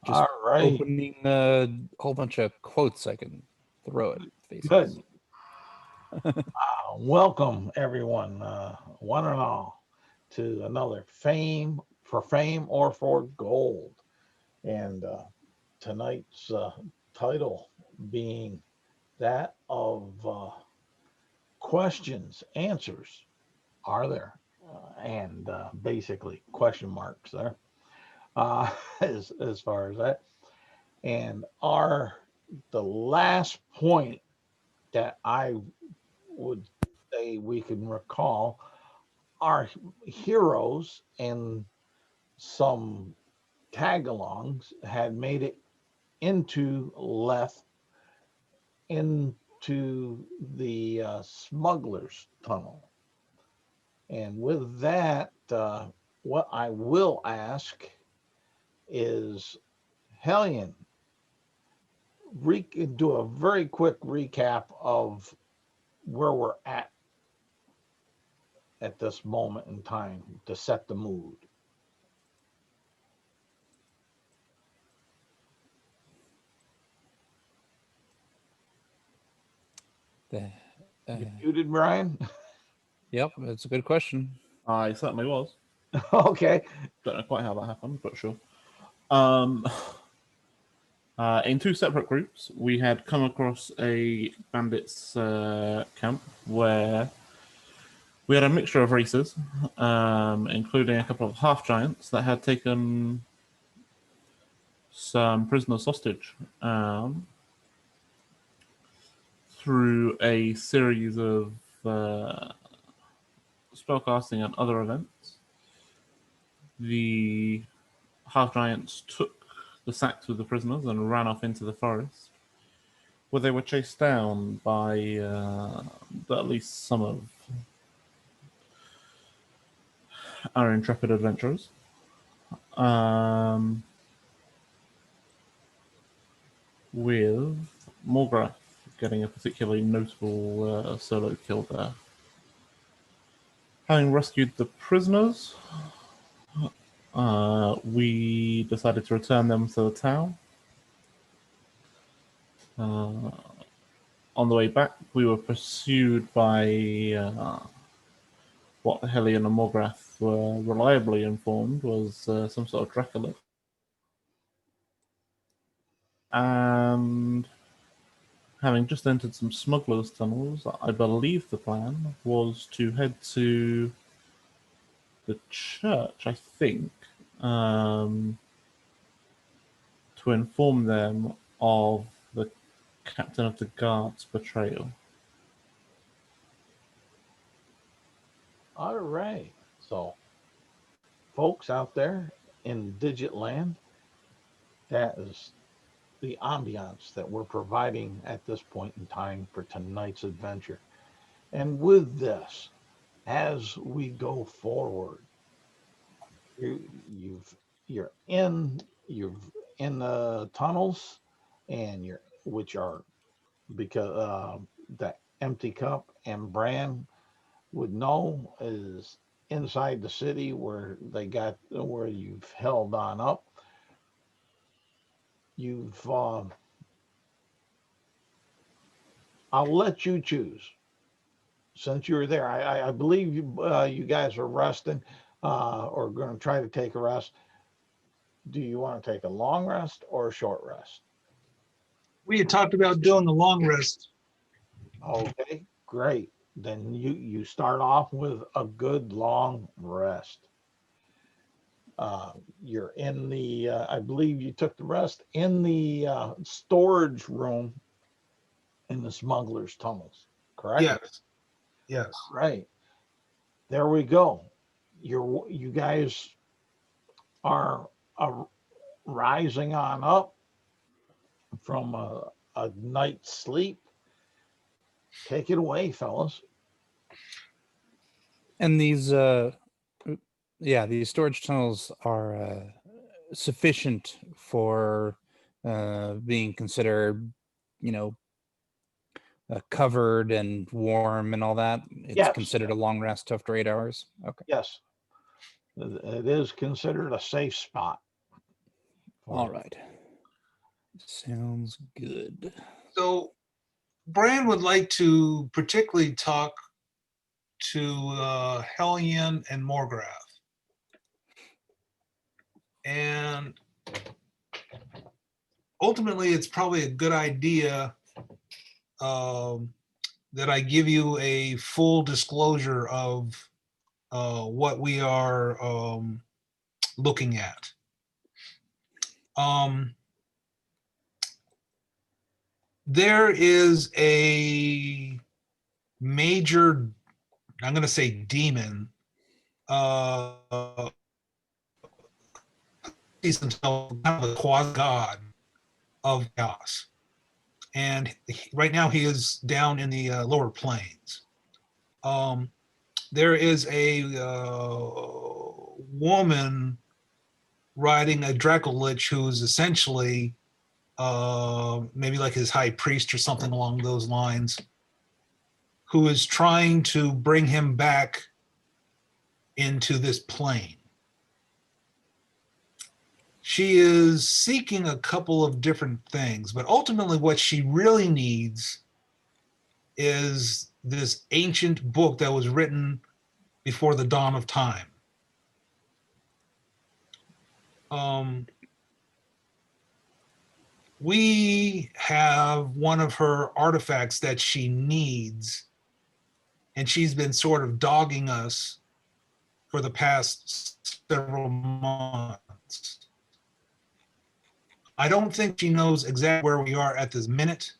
Just All right. opening a whole bunch of quotes I can throw at faces. Good. Welcome, everyone, one and all, to another Fame or for Gold. And tonight's title being that of questions, answers, are there? And basically question marks there as far as that. And the last point that I would say we can recall our heroes and some tag-alongs had made it into Leth, into the smuggler's tunnel. And with that, what I will ask is, Hellion, do a very quick recap of where we're at this moment in time to set the mood. You muted, Brian? Yep, that's a good question. I certainly was. Okay. Don't know quite how that happened, but sure. In two separate groups, we had come across a bandits camp where we had a mixture of races, including a couple of half-giants that had taken some prisoners hostage through a series of spellcasting and other events. The half-giants took the sacks with the prisoners and ran off into the forest, where they were chased down by at least some of our intrepid adventurers. With Morgrath getting a particularly notable solo kill there. Having rescued the prisoners, we decided to return them to the town. On the way back, we were pursued by what Hellion and Morgrath were reliably informed was some sort of Dracula. And having just entered some smugglers' tunnels, I believe the plan was to head to the church, I think, to inform them of the captain of the guard's betrayal. All right. So, folks out there in Digit Land, that is the ambiance that we're providing at this point in time for tonight's adventure. And with this, as we go forward, you're in the tunnels, and which are, because that Empty Cup and Bran would know is inside the city where you've held on up. I'll let you choose. Since you were there, I believe you guys are resting or going to try to take a rest. Do you want to take a long rest or a short rest? We had talked about doing the long rest. Okay, great. Then you start off with a good long rest. You're in the, I believe you took the rest in the storage room in the smuggler's tunnels, correct? Yes. Yes. Right. There we go. You guys are rising on up from a night's sleep. Take it away, fellas. And these, these storage tunnels are sufficient for being considered, covered and warm and all that. It's Yes. considered a long rest after 8 hours. Okay. Yes. It is considered a safe spot. All right. Sounds good. So Bran would like to particularly talk to Hellion and Morgrath. And ultimately, it's probably a good idea that I give you a full disclosure of what we are looking at. There is a major, I'm going to say demon, sees himself kind of a quasi-god of chaos. And right now he is down in the lower planes. There is a woman riding a Dracolich who is essentially maybe like his high priest or something along those lines, who is trying to bring him back into this plane. She is seeking a couple of different things, but ultimately what she really needs is this ancient book that was written before the dawn of time. We have one of her artifacts that she needs, and she's been sort of dogging us for the past several months. I don't think she knows exactly where we are at this minute,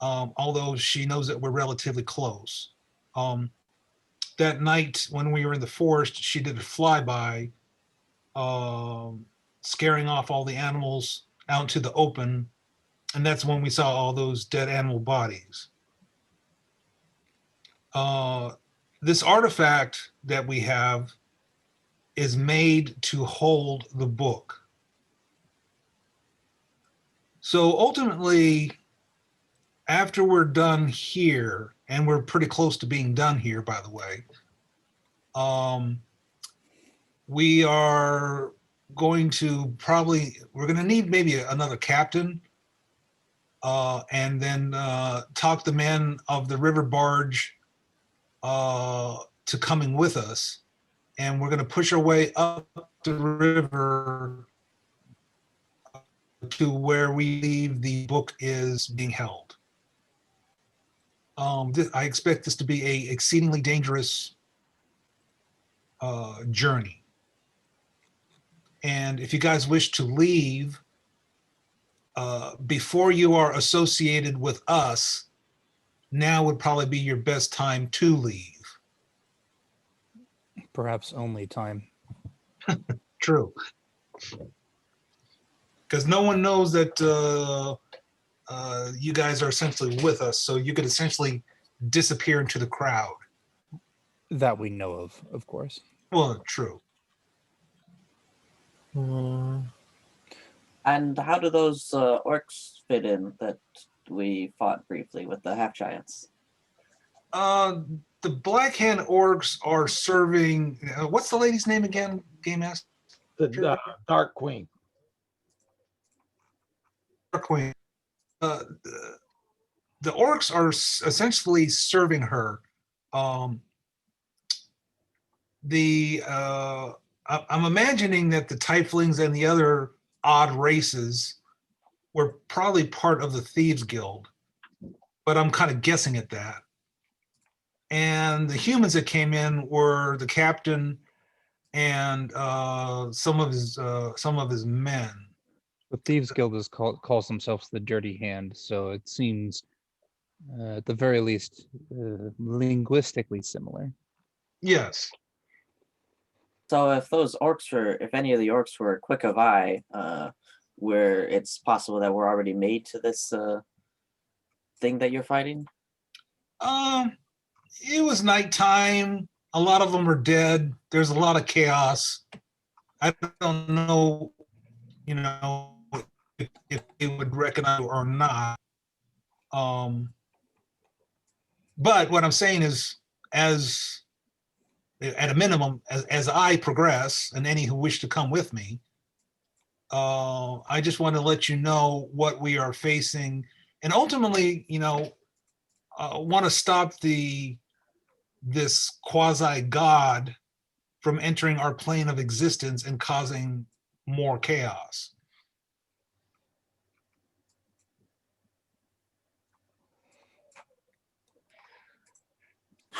although she knows that we're relatively close. That night when we were in the forest, she did a flyby, scaring off all the animals out into the open, and that's when we saw all those dead animal bodies. This artifact that we have is made to hold the book. So ultimately, after we're done here, and we're pretty close to being done here, by the way, we are going to we're going to need maybe another captain, and then talk the men of the river barge to coming with us. And we're going to push our way up the river to where we believe the book is being held. I expect this to be a exceedingly dangerous journey. And if you guys wish to leave, before you are associated with us, now would probably be your best time to leave. Perhaps only time. True. Because no one knows that you guys are essentially with us, so you could essentially disappear into the crowd. That we know of course. Well, true. And how do those orcs fit in that we fought briefly with the half giants? The Black Hand orcs are serving. What's the lady's name again, Game Master? The Dark Queen. Dark Queen. The orcs are essentially serving her. I'm imagining that the Tieflings and the other odd races were probably part of the Thieves Guild, but I'm kind of guessing at that. And the humans that came in were the captain and some of his men. The Thieves Guild calls themselves the Dirty Hand, so it seems, at the very least, linguistically similar. Yes. So if any of the orcs were quick of eye, where it's possible that we're already made to this thing that you're fighting. It was nighttime. A lot of them are dead. There's a lot of chaos. I don't know, if they would recognize or not. But what I'm saying is, as at a minimum, as I progress, and any who wish to come with me, I just want to let you know what we are facing, and ultimately, want to stop this quasi god from entering our plane of existence and causing more chaos.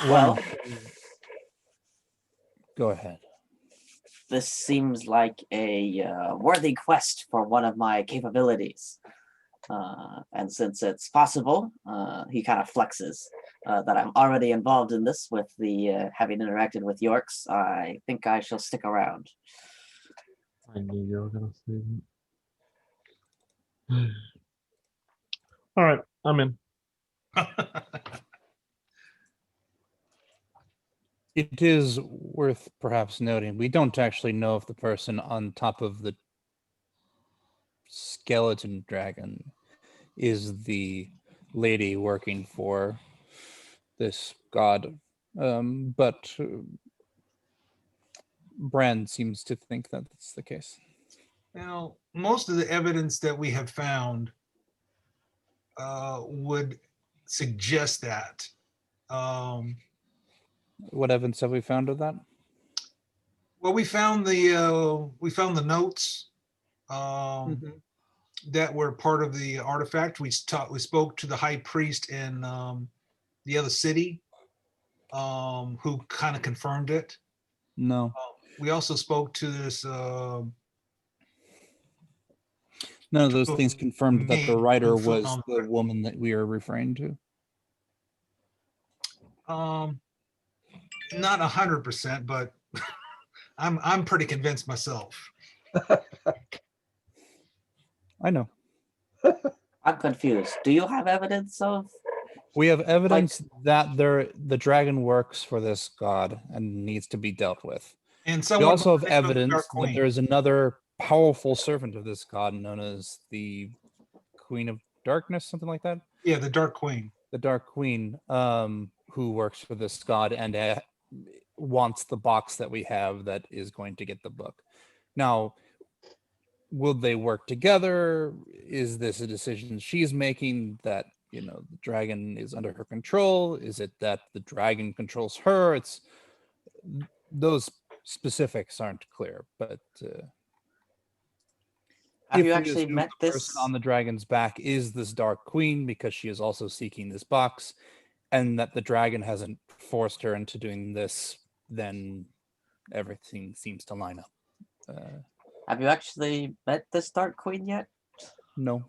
Well, Go ahead. this seems like a worthy quest for one of my capabilities. And since it's possible, he kind of flexes that I'm already involved in this with the having interacted with Yorks. I think I shall stick around. I knew you were going to say that. All right, I'm in. It is worth perhaps noting, we don't actually know if the person on top of the skeleton dragon is the lady working for this god. But Brand seems to think that that's the case. Now, most of the evidence that we have found would suggest that. What evidence have we found of that? Well, we found the notes that were part of the artifact. We spoke to the high priest in the other city, who kind of confirmed it. No. We also spoke to this. None of those things confirmed that the writer was found the woman that we are referring to. Not 100%, but I'm pretty convinced myself. I know. I'm confused. Do you have evidence of? We have evidence that the dragon works for this god and needs to be dealt with. And We someone also have by the name of the evidence Dark that Queen. there is another powerful servant of this god known as the Queen of Darkness, something like that. Yeah, the Dark Queen. The Dark Queen, who works for this god and wants the box that we have that is going to get the book. Now, will they work together? Is this a decision she's making that, the dragon is under her control? Is it that the dragon controls her? It's those specifics aren't clear, but Have you we actually assume met the this? person on the dragon's back is this Dark Queen because she is also seeking this box, and that the dragon hasn't forced her into doing this, then everything seems to line up. Have you actually met this Dark Queen yet? No,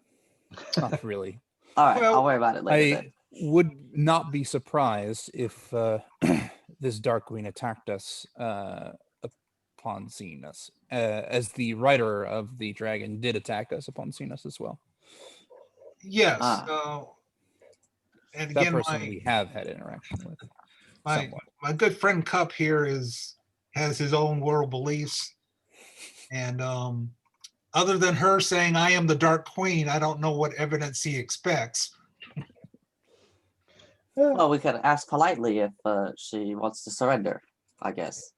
not really. All right, Well, I'll worry about it later. I Then. would not be surprised if this Dark Queen attacked us upon seeing us, as the writer of the dragon did attack us upon seeing us as well. Yes. Ah. And That again, person we have had interaction with. somewhat. my good friend Cup here has his own world beliefs, and other than her saying I am the Dark Queen, I don't know what evidence he expects. Well, we could ask politely if she wants to surrender, I guess.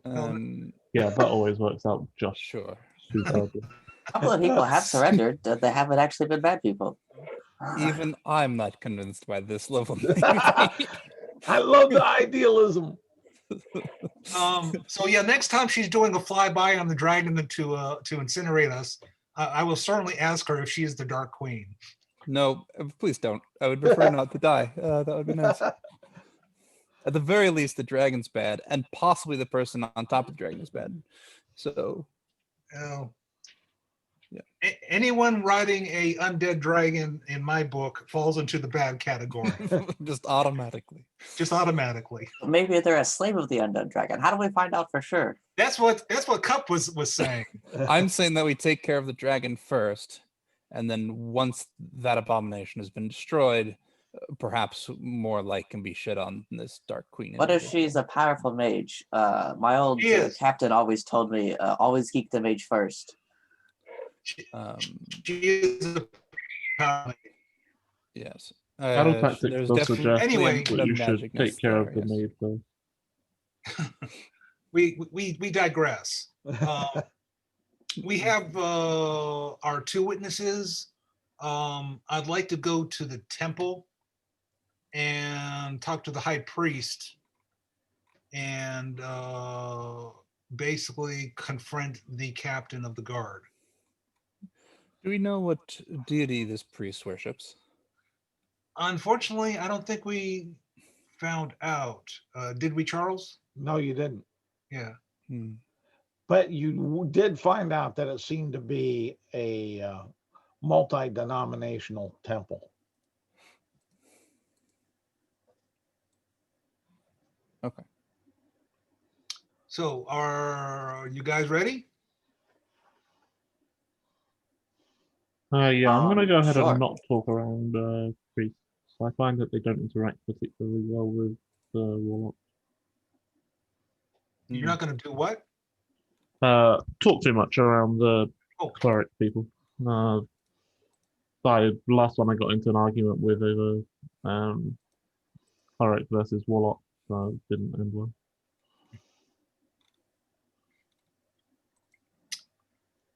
Yeah, that always works out just Sure. too badly. A couple of people have surrendered. They haven't actually been bad people. Even I'm not convinced by this level. I love the idealism. So yeah, next time she's doing a flyby on the dragon to incinerate us, I will certainly ask her if she is the Dark Queen. No, please don't. I would prefer not to die. That would be nice. At the very least, the dragon's bad, and possibly the person on top of the dragon is bad. So, Oh. Yeah. Anyone riding a undead dragon in my book falls into the bad category, just automatically. just automatically. Maybe they're a slave of the undead dragon. How do we find out for sure? That's what Cup was saying. I'm saying that we take care of the dragon first, and then once that abomination has been destroyed, perhaps more light can be shed on this Dark Queen. What if individual. she's a powerful mage? My old She is. captain always told me, always geek the mage first. She is a power. Yes. Battle tactics there's does definitely suggest Anyway, that you should magicness take care of there, the yes. maid first. We digress. We have our two witnesses. I'd like to go to the temple and talk to the high priest and basically confront the captain of the guard. Do we know what deity this priest worships? Unfortunately, I don't think we found out. Did we, Charles? No, you didn't. Yeah. Hmm. But you did find out that it seemed to be a multi-denominational temple. Okay. So are you guys ready? Yeah, I'm going to go ahead Sure. and not talk around priests. I find that they don't interact particularly well with warlocks. You're not going to do what? Talk too much around the Oh. cleric people. Last one I got into an argument with over cleric versus warlock, so it didn't end well.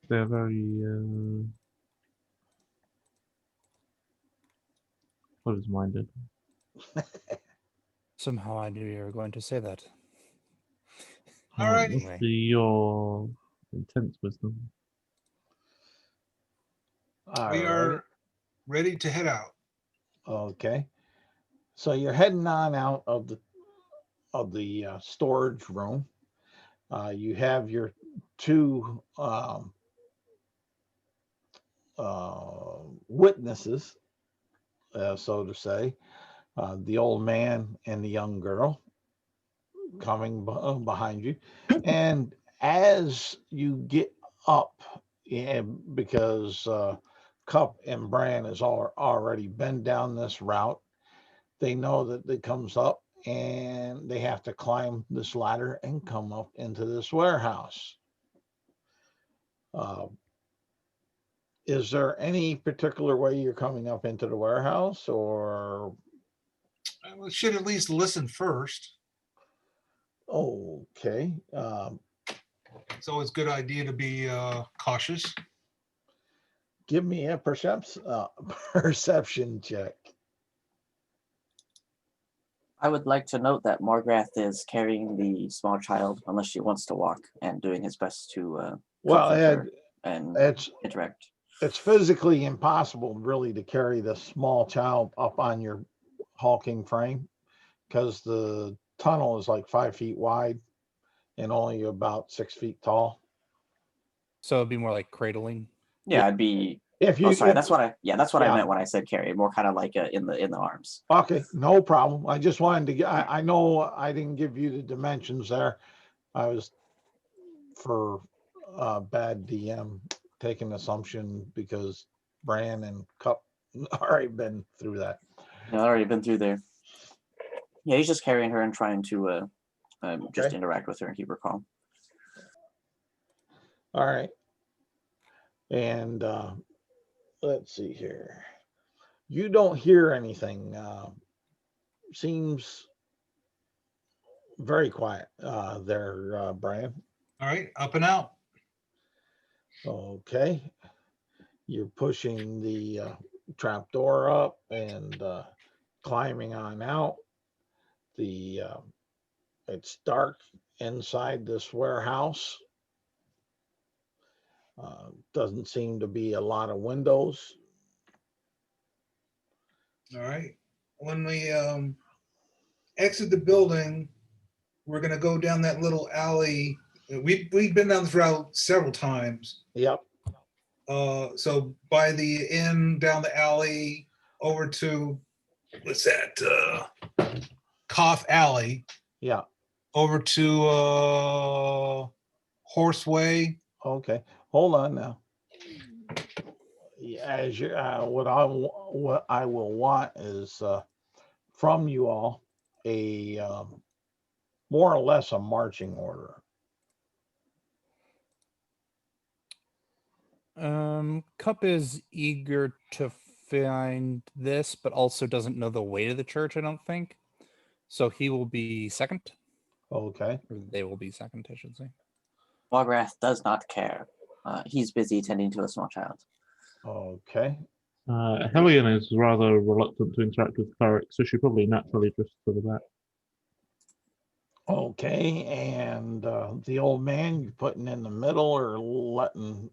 They're very close-minded. Somehow I knew you were going to say that. Alrighty. Must be your intense wisdom. We are ready to head out. Okay. So you're heading on out of the storage room. You have your two witnesses, so to say, the old man and the young girl coming behind you. And as you get up, because Cup and Bran has already been down this route, they know that it comes up and they have to climb this ladder and come up into this warehouse. Is there any particular way you're coming up into the warehouse, or? We should at least listen first. Okay. It's always a good idea to be cautious. Give me a perception check. I would like to note that Morgrath is carrying the small child, unless she wants to walk, and doing his best to Well, comfort her and it's interact. physically impossible, really, to carry this small child up on your hulking frame, because the tunnel is like 5 feet wide and only about 6 feet tall. So it'd be more like cradling. Yeah, I'd be. If you, Oh, sorry. That's what I. Yeah, that's what Yeah. I meant when I said carry. More kind of like in the arms. Okay, no problem. I just wanted to get. I know I didn't give you the dimensions there. I was for bad DM taking assumption because Bran and Cup already been through that. Yeah, I've already been through there. Yeah, he's just carrying her and trying to just Okay. interact with her and keep her calm. All right. And let's see here. You don't hear anything. Seems very quiet there, Brian. All right, up and out. Okay. You're pushing the trap door up and climbing on out. It's dark inside this warehouse. Doesn't seem to be a lot of windows. All right. When we exit the building, we're gonna go down that little alley. We've been down this route several times. Yep. So by the inn, down the alley, over to what's that? Cough Alley, Yeah. over to Horseway. Okay. Hold on now. As you, what I will want is from you all a more or less a marching order. Cup is eager to find this, but also doesn't know the way to the church, I don't think. So he will be second, Okay. or they will be second, I should say. Morgrath does not care. He's busy tending to a small child. Okay. Hellion is rather reluctant to interact with clerics, so she probably naturally drifts to the back. Okay. And the old man you putting in the middle or letting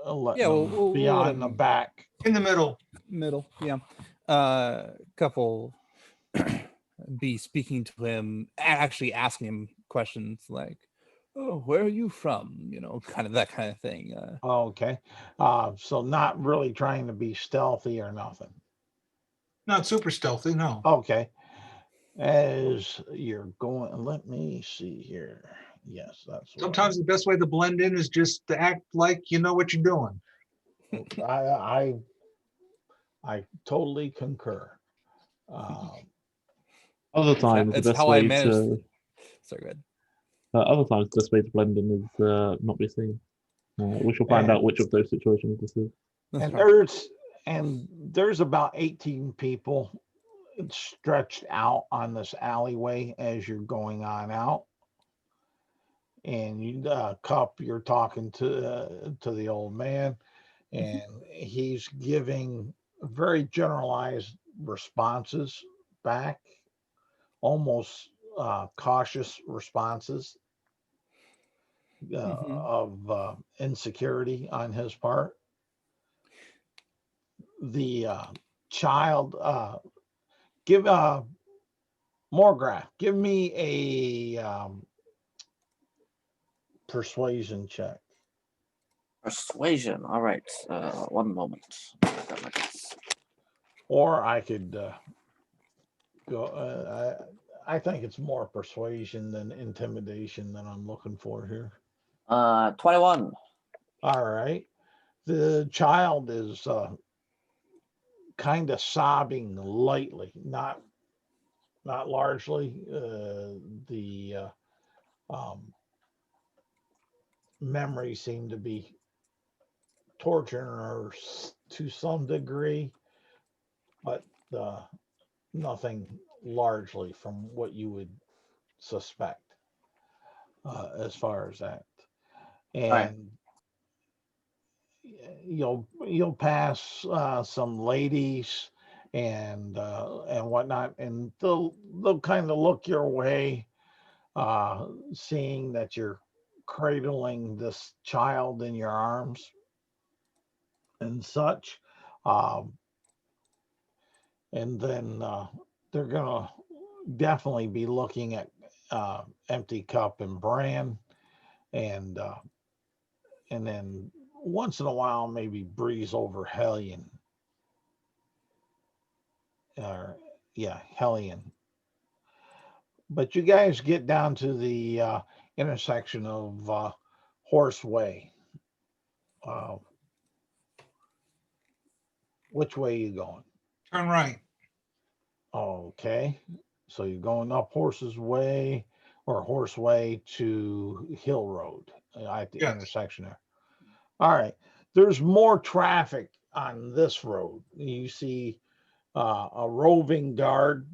Yeah, them be on the back? In the middle. Middle, yeah. Couple be speaking to him, actually asking him questions like, "Oh, where are you from?" You know, kind of that kind of thing. Okay. So not really trying to be stealthy or nothing. Not super stealthy, no. Okay. As you're going, let me see here. Yes, that's what Sometimes the best way to blend in is just to act like you know what you're doing. I totally concur. Other times, the It's best how I way manage. to Sorry, go ahead. other times the best way to blend in is not be seen. We shall find out which of those situations this is. That's And right. there's about 18 people stretched out on this alleyway as you're going on out. And you Cup, you're talking to the old man, and he's giving very generalized responses back, almost cautious responses of insecurity on his part. The child, give Morgrath, give me a persuasion check. Persuasion. All right. One moment. Got my dice. Or I could go. I think it's more persuasion than intimidation that I'm looking for here. 21. All right. The child is kind of sobbing lightly, not largely. The memories seem to be torturing her to some degree, but nothing largely from what you would suspect as far as that. And right. you'll pass some ladies and whatnot, and they'll kind of look your way, seeing that you're cradling this child in your arms and such. And then they're gonna definitely be looking at Empty Cup and Bran, and then once in a while maybe breeze over Hellion. Hellion. But you guys get down to the intersection of Horseway. Which way are you going? Turn right. Okay. So you're going up Horse's Way or Horseway to Hill Road at the Yes. intersection there. All right. There's more traffic on this road. You see a roving guard.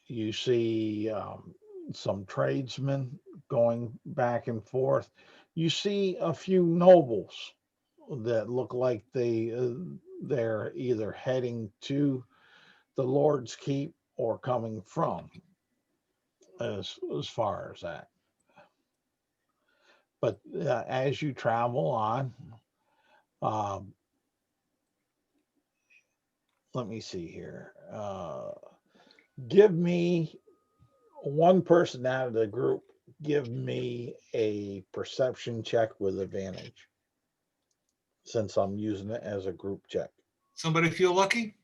You see some tradesmen going back and forth. You see a few nobles that look like they're either heading to the Lord's Keep or coming from, as far as that. But as you travel on, let me see here. Give me one person out of the group. Give me a perception check with advantage, since I'm using it as a group check. Somebody feel lucky?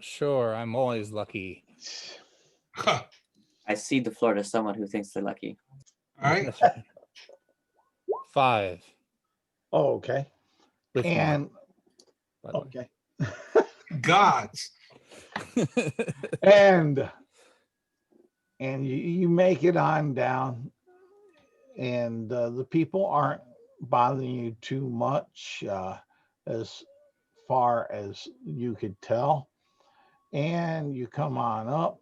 Sure, I'm always lucky. Huh. I cede the floor to someone who thinks they're lucky. All right. That's right. 5. Oh, okay. With more, And by the way. okay. Gods. And you make it on down, and the people aren't bothering you too much, as far as you could tell. And you come on up,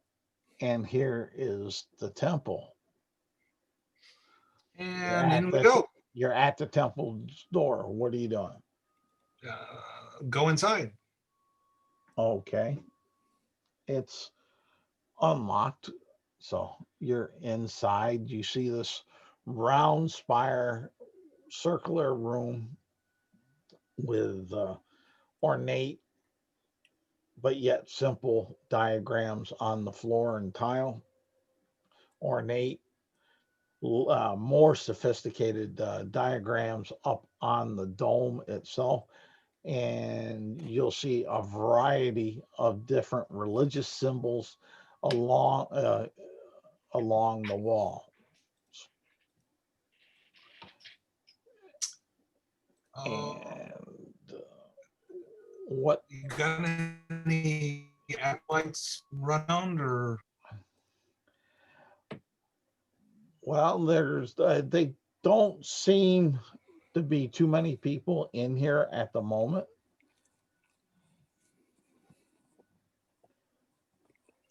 and here is the temple. And in we That's- go. You're at the temple's door. What are you doing? Go inside. Okay. It's unlocked. So you're inside. You see this round spire, circular room with ornate but yet simple diagrams on the floor and tile. Ornate, more sophisticated diagrams up on the dome itself. And you'll see a variety of different religious symbols along the wall. And what You got any acolytes around or? well, there's they don't seem to be too many people in here at the moment.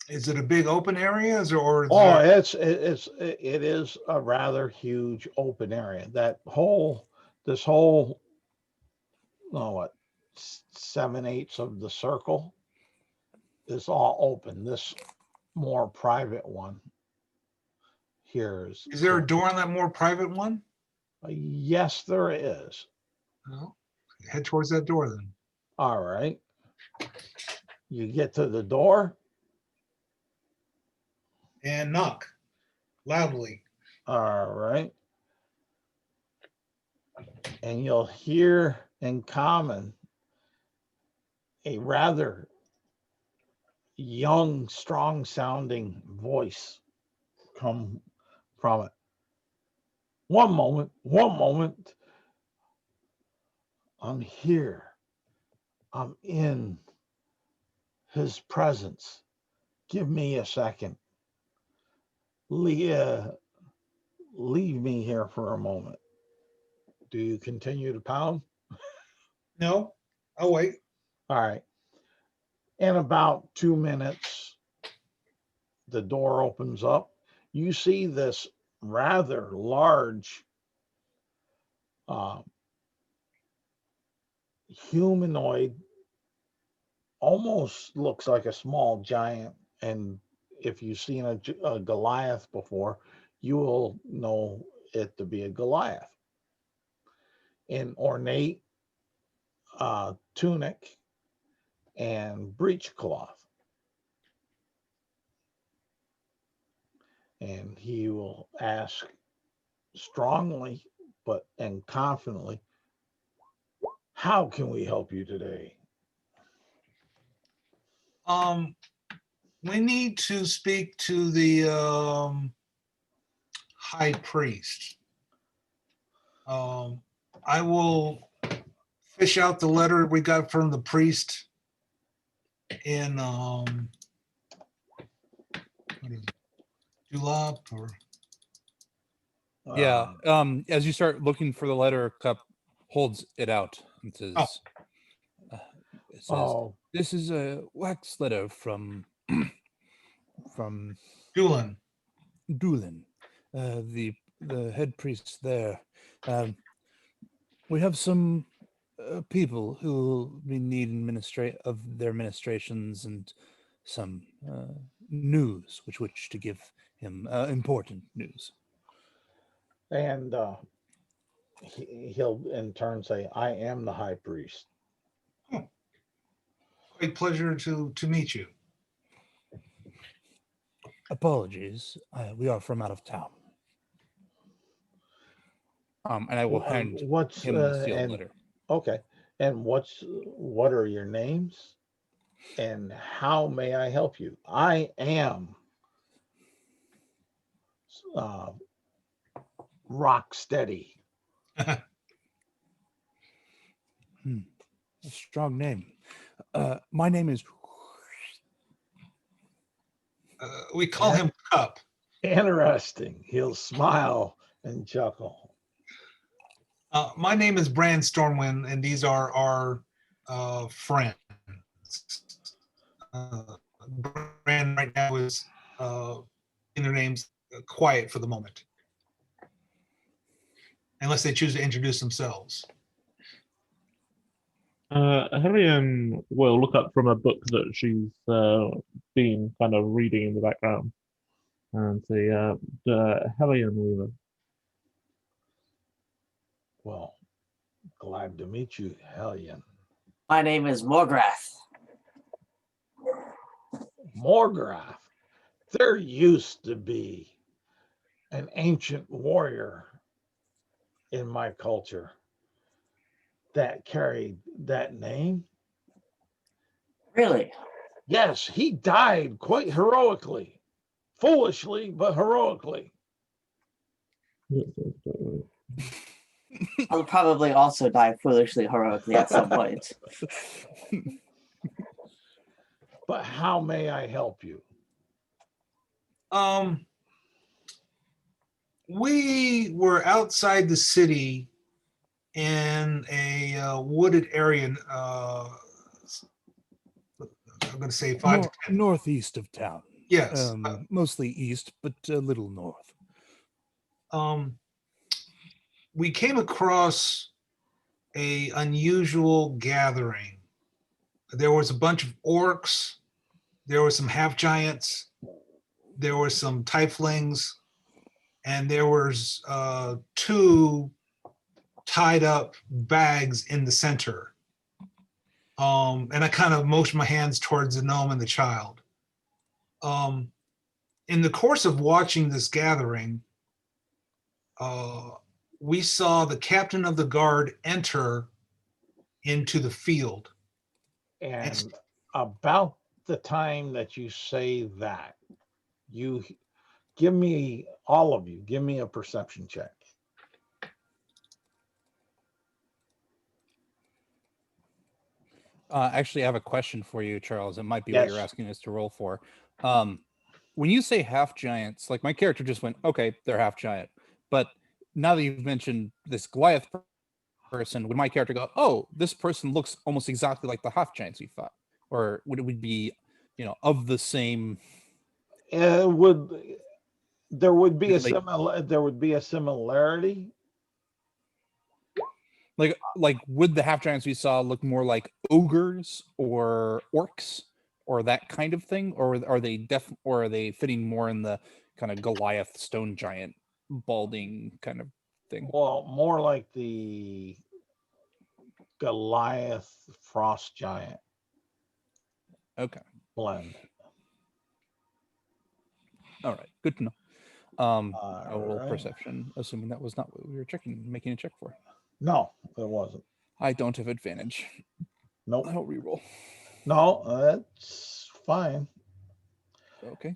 Is it a big open area or is Oh, there- it is a rather huge open area. This whole, oh, what, 7/8 of the circle is all open. This more private one here is there a door on that more private one? Yes, there is. No. Head towards that door then. All right. You get to the door. And knock loudly. All right. And you'll hear in common a rather young, strong sounding voice come from it. One moment, one moment. I'm here. I'm in his presence. Give me a second. Leah, leave me here for a moment. Do you continue to pound? No, I'll wait. All right. In about 2 minutes, the door opens up. You see this rather large humanoid, almost looks like a small giant. And if you've seen a Goliath before, you will know it to be a Goliath in ornate tunic and breechcloth. And he will ask strongly and confidently, how can we help you today? We need to speak to the high priest. I will fish out the letter we got from the priest in what is it? Dulap or Yeah. As you start looking for the letter, Cup holds it out and says, it says, Oh, "This is a wax letter from from Dulin. Dulin, the head priest there. We have some people who will be needing of their ministrations and some news, which to give him important news." and he'll in turn say, I am the high priest. Great pleasure to meet you. Apologies. We are from out of town. And I will hand What's him the sealed and letter. okay, and what are your names, and how may I help you? I am uh, rock steady. A strong name. My name is. We call him Cup. Interesting. He'll smile and chuckle. My name is Brand Stormwind, and these are our friends. Brand right now is in their names quiet for the moment, unless they choose to introduce themselves. Helion will look up from a book that she's been kind of reading in the background and say, Helion Weaver. Well, glad to meet you, Hellion. My name is Morgrath. Morgrath. There used to be an ancient warrior in my culture that carried that name. Really? Yes, he died quite heroically. Foolishly, but heroically. I'll probably also die foolishly, heroically at some point. But how may I help you? We were outside the city in a wooded area. I'm going to say 5 to 10. Northeast of town. Yes. Mostly east, but a little north. We came across a unusual gathering. There was a bunch of orcs. There were some half giants. There were some tieflings, and there was 2 tied up bags in the center. And I kind of motioned my hands towards the gnome and the child. In the course of watching this gathering, we saw the captain of the guard enter into the field. And about the time that you say that, you give me, all of you, give me a perception check. Actually, I have a question for you, Charles. It might be what you're Yes. asking us to roll for. When you say half giants, like my character just went, okay, they're half giant. But now that you've mentioned this Goliath person, would my character go, oh, this person looks almost exactly like the half giants we fought? Or would it be, of the same? There would be Like- there would be a similarity. Like would the half giants we saw look more like ogres or orcs or that kind of thing, or are they fitting more in the kind of Goliath stone giant balding kind of thing? Well, more like the Goliath frost giant Okay, blend. all right, good to know. I will roll Alright. perception, assuming that was not what we were making a check for. No, it wasn't. I don't have advantage. Nope. I'll reroll. No, that's fine. Okay.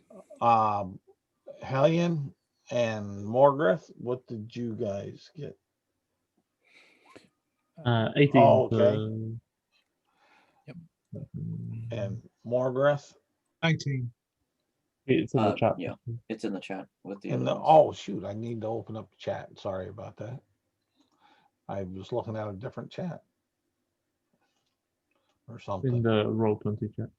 Hellion and Morgrath, what did you guys get? 18. Oh, okay. Yep. And Morgrath 19. It's in the chat. Yeah, it's in the chat with the in other the ones. oh shoot, I need to open up the chat. Sorry about that. I was looking at a different chat or something. In the Roll20 chat.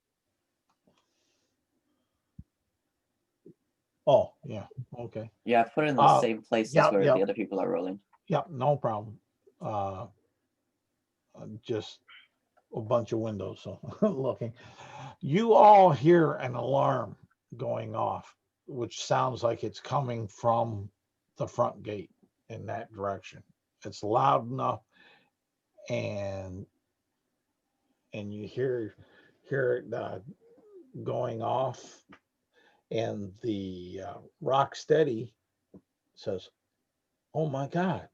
Oh, yeah. Okay. Yeah, put it in the same places where yep. the other people are rolling. Yep, no problem. Just a bunch of windows, so looking. You all hear an alarm going off, which sounds like it's coming from the front gate in that direction. It's loud enough, and you hear it going off, And the Rocksteady says, "Oh my God,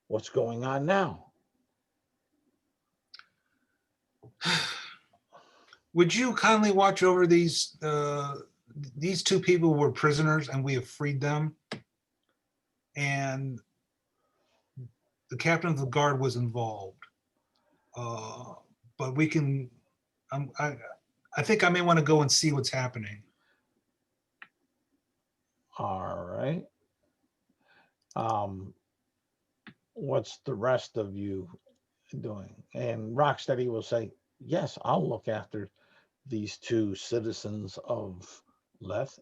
what's going on now?" Would you kindly watch over these? These two people were prisoners, and we have freed them. And the captain of the guard was involved. But we can. I think I may want to go and see what's happening. All right. What's the rest of you doing? And Rocksteady will say, "Yes, I'll look after these two citizens of Leth."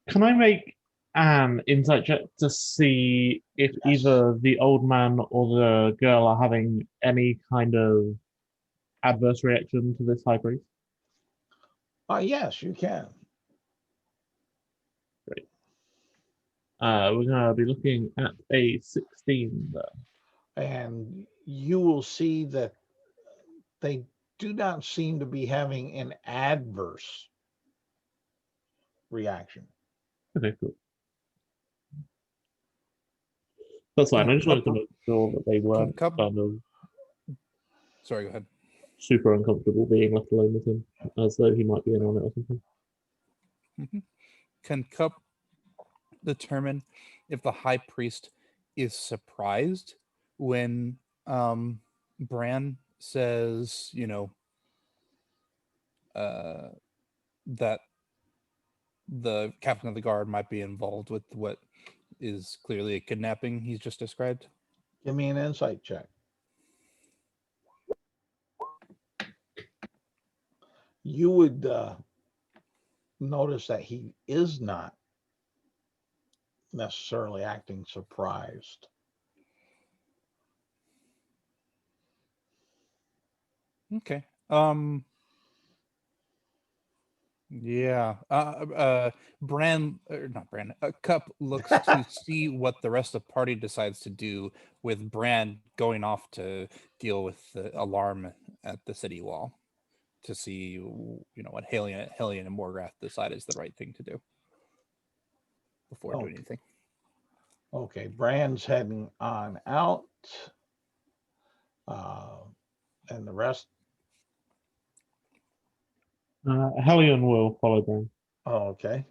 Can I make an insight check to see if Yes. either the old man or the girl are having any kind of adverse reaction to this high priest? Yes, you can. Great. We're going to be looking at a 16 there. And you will see that they do not seem to be having an adverse reaction. Okay, cool. That's fine. I just wanted to make sure that they weren't Cub- kind of Sorry, go ahead. super uncomfortable being left alone with him, as though he might be in on it or something. Can Cup determine if the high priest is surprised when Bran says, that the captain of the guard might be involved with what is clearly a kidnapping he's just described? Give me an insight check. You would notice that he is not necessarily acting surprised. Okay. Yeah. Bran, or not Bran, Cup looks to see what the rest of the party decides to do, with Bran going off to deal with the alarm at the city wall to see, what Hellion and Morgrath decide is the right thing to do before doing anything. Okay, Bran's heading on out. And the rest. Hellion will follow Bran. Okay.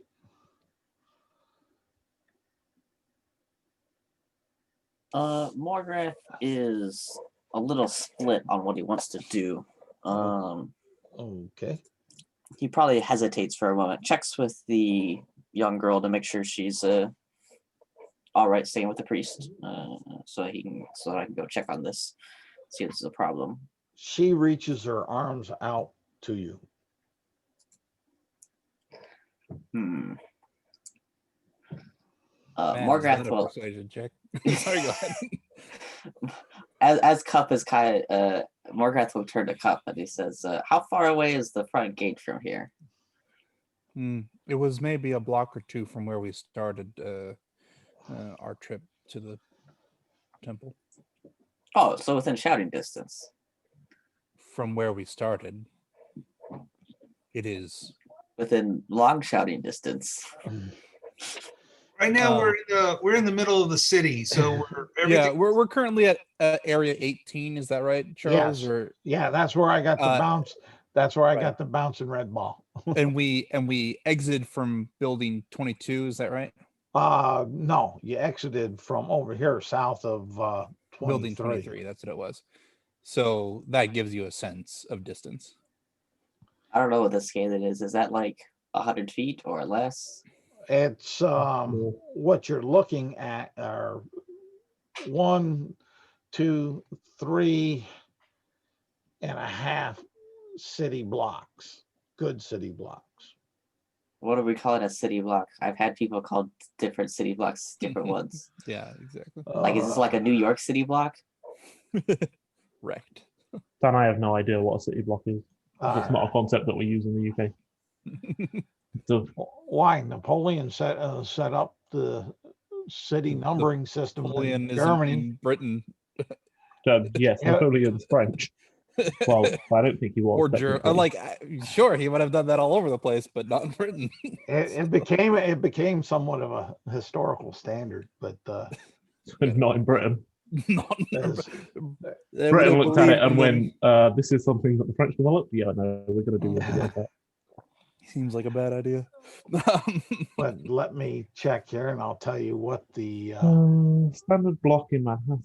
Morgrath is a little split on what he wants to do. Okay. He probably hesitates for a moment, checks with the young girl to make sure she's all right staying with the priest, so I can go check on this, see if this is a problem. She reaches her arms out to you. Man, Morgrath is that a will. persuasion check? Sorry, go ahead. As Cup is kind of Morgrath will turn to Cup and he says, "How far away is the front gate from here?" It was maybe a block or two from where we started our trip to the temple. Oh, so within shouting distance. From where we started, it is Within long shouting distance. Right now, we're in the middle of the city, so we're currently at area 18. Is that right, Charles? Yes. Or Yeah, that's where I got the bounce. That's where I got the bouncing red ball. and we exited from building 22. Is that right? No, you exited from over here south of 23. Building 23. That's what it was. So that gives you a sense of distance. I don't know what the scale it is. Is that like 100 feet or less? It's what you're looking at are 1, 2, 3 and a half city blocks. Good city blocks. What are we calling a city block? I've had people call different city blocks different ones. Yeah, exactly. Like, is this like a New York city block? Wrecked. Dan, I have no idea what a city block is. It's not a concept that we use in the UK. So, why Napoleon set up the city numbering system Napoleon in is Germany. in Britain. yes, Napoleon's French. Well, I don't think he was. or technically. sure, he would have done that all over the place, but not in Britain. It became somewhat of a historical standard, but Not in Britain. Not in as- They Britain would've looked at it believed and in went, "This is something that the French developed. Yeah, no, we're going to do something like that." Seems like a bad idea. but let me check here, and I'll tell you what the Standard block in Manhattan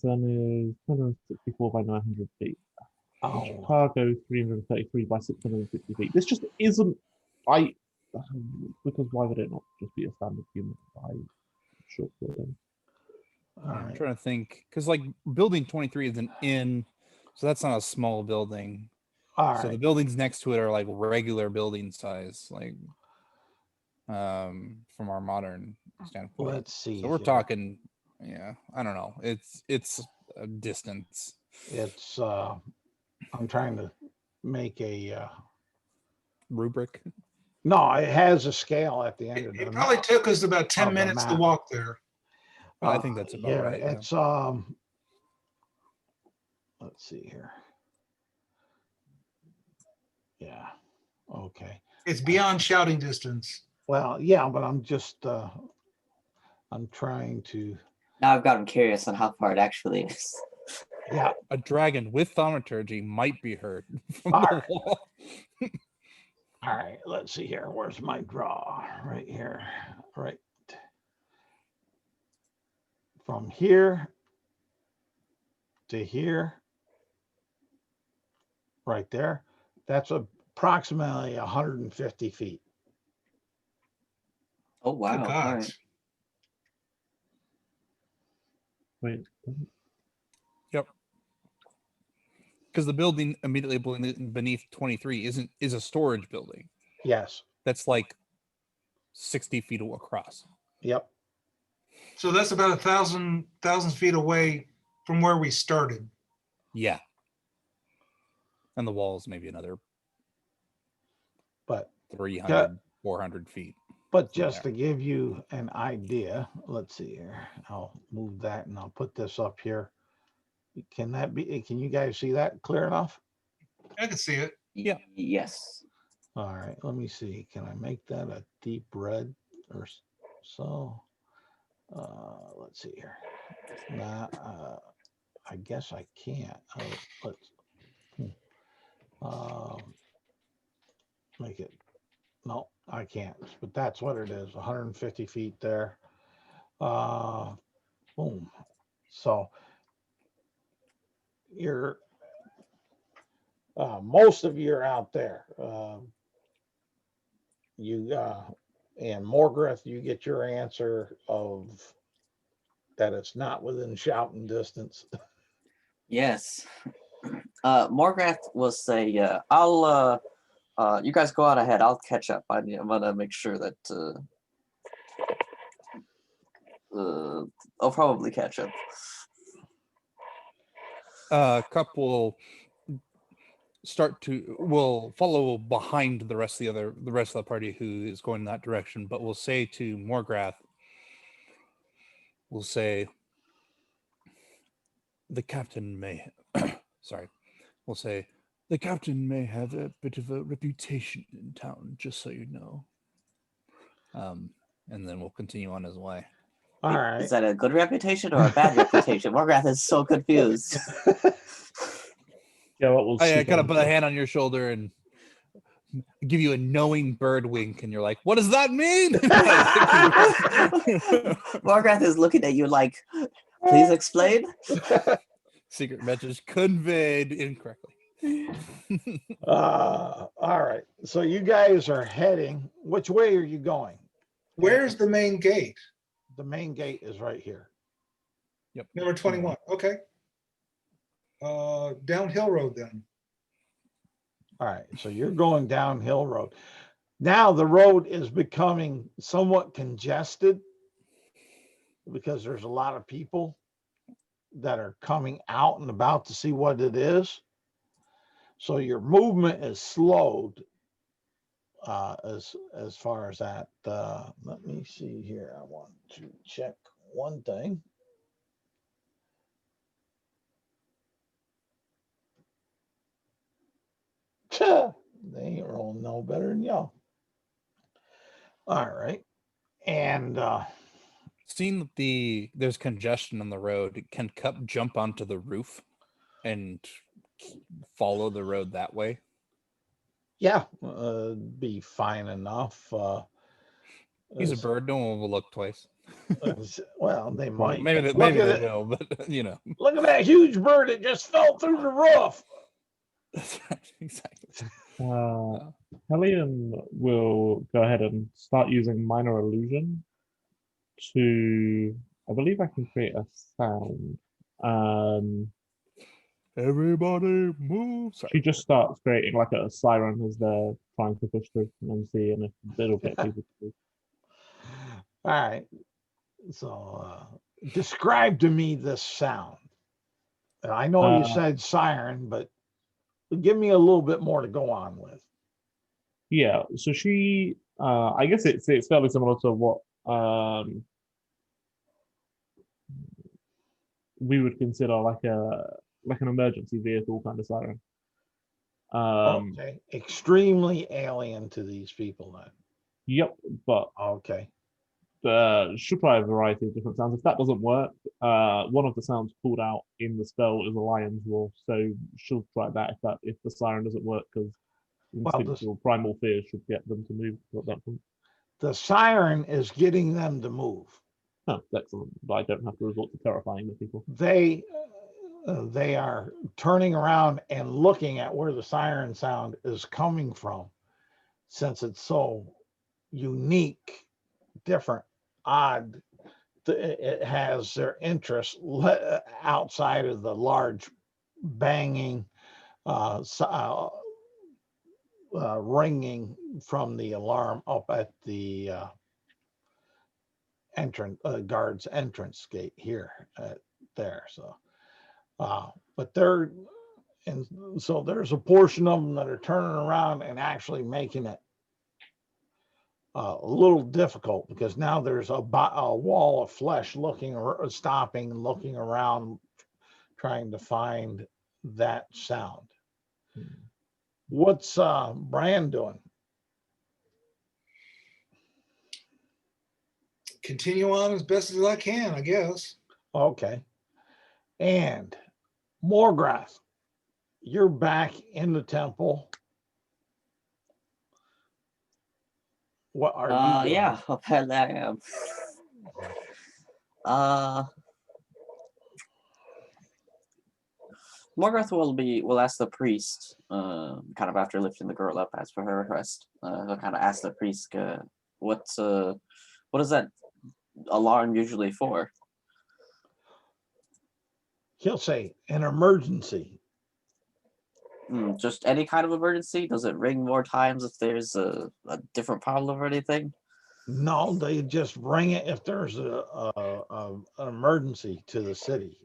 is 264 by 900 feet. oh, Chicago 333 by 660 feet. This just isn't. Because why would it not just be a standard unit by short building? all I'm right. trying to think because like building 23 is an inn, so that's not a small building. All So the right. buildings next to it are like regular building size, like from our modern standpoint. Let's see. So we're here. talking, yeah, I don't know. It's a distance. It's I'm trying to make a Rubric. no, it has a scale at the end of It the probably took us about 10 of the minutes to map. walk there. I think that's about right. Yeah. It's let's see here. Yeah. Okay. It's beyond shouting distance. Well, yeah, but I'm just I'm trying to Now I've gotten curious on how far it actually is. yeah. A dragon with thaumaturgy might be heard from All the right. wall. All right, let's see here. Where's my draw? Right here. Right. From here to here. Right there. That's approximately 150 feet. Oh wow! Good All God. right. Wait, Because the building immediately beneath 23 is a storage building Yes. that's like 60 feet across. Yep. So that's about 1,000 feet away from where we started. Yeah. And the walls maybe another But 300, 400 feet. But from just there. to give you an idea, let's see here. I'll move that and I'll put this up here. Can you guys see that clear enough? I can see it. Yeah. Yes. All right, let me see. Can I make that a deep red or so? Let's see here. Nah, I guess I can't. Make it. No, I can't. But that's what it is. 150 feet there. Boom. So you're most of you are out there. And Morgreth, you get your answer of that it's not within shouting distance. Yes. Morgrath will say, "I'll. You guys go on ahead. I'll catch up. I'm gonna make sure that. I'll probably catch up." Cup will will follow behind the rest of the party who is going that direction, but we'll say to Morgrath, we'll say the captain may sorry, we'll say the captain may have a bit of a reputation in town, just so you know. And then we'll continue on his way. All right. Is that a good reputation or a bad reputation? Morgrath is so confused. yeah, what was I kind of put a hand on your shoulder and give you a knowing bird wink, and you're like, "What does that mean?" Morgrath is looking at you like, "Please explain." Secret message conveyed incorrectly. All right. So you guys are heading. Which way are you going? Where's the main gate? The main gate is right here. Yep. Number 21. Okay. Downhill road then. All right. So you're going downhill road. Now the road is becoming somewhat congested because there's a lot of people that are coming out and about to see what it is. So your movement is slowed as far as that. Let me see here. I want to check one thing. They ain't rolling no better than y'all. All right. And Seeing that there's congestion on the road, can Cup jump onto the roof and follow the road that way? yeah, be fine enough. He's a as- bird. No one will look twice. well, they might. Maybe Look maybe at they it. will, but you know. Look at that huge bird that just fell through the roof. That's right, exactly. Hellion will go ahead and start using minor illusion to, I believe I can create a sound. Everybody move. Sorry. She just starts creating like a siren as they're trying to push through and seeing if it'll get people through. All right. So describe to me this sound. I know you said siren, but give me a little bit more to go on with. Yeah, so she, I guess it's fairly similar to what we would consider like an emergency vehicle kind of siren. Okay. Extremely alien to these people then. Yep, but Okay. she'll try a variety of different sounds. If that doesn't work, one of the sounds pulled out in the spell is a lion's roar, so she'll try that if the siren doesn't work, because instinctual primal fear should get them to move at that point. The siren is getting them to move. Oh, excellent. But I don't have to resort to terrifying the people. They are turning around and looking at where the siren sound is coming from, since it's so unique, different, odd. It has their interest outside of the large banging, ringing from the alarm up at the guard's entrance gate here there. So but they're, and so there's a portion of them that are turning around and actually making it a little difficult, because now there's a wall of flesh stopping, looking around, trying to find that sound. What's Brian doing? Continue on as best as I can, I guess. Okay. And Morgrath, you're back in the temple. What are you doing? Yeah, apparently I am. Morgoth will ask the priest, kind of after lifting the girl up as per her request. He'll kind of ask the priest, what is that alarm usually for? He'll say an emergency. Just any kind of emergency? Does it ring more times if there's a different problem or anything? No, they just ring it if there's an emergency to the city.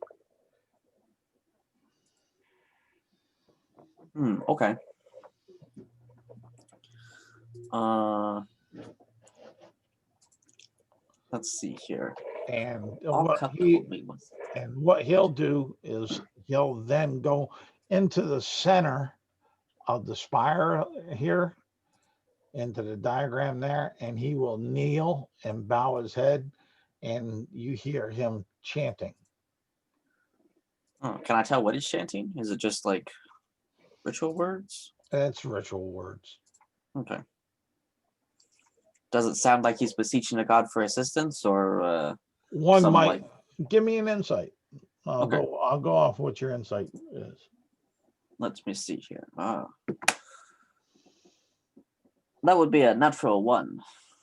Okay. Let's see here. And what he'll do is he'll then go into the center of the spire here, into the diagram there, and he will kneel and bow his head, and you hear him chanting. Can I tell what he's chanting? Is it just like ritual words? It's ritual words. Okay. Does it sound like he's beseeching a god for assistance, or one might give me an insight? I'll Okay. go off what your insight is. Let me see here. That would be a natural 1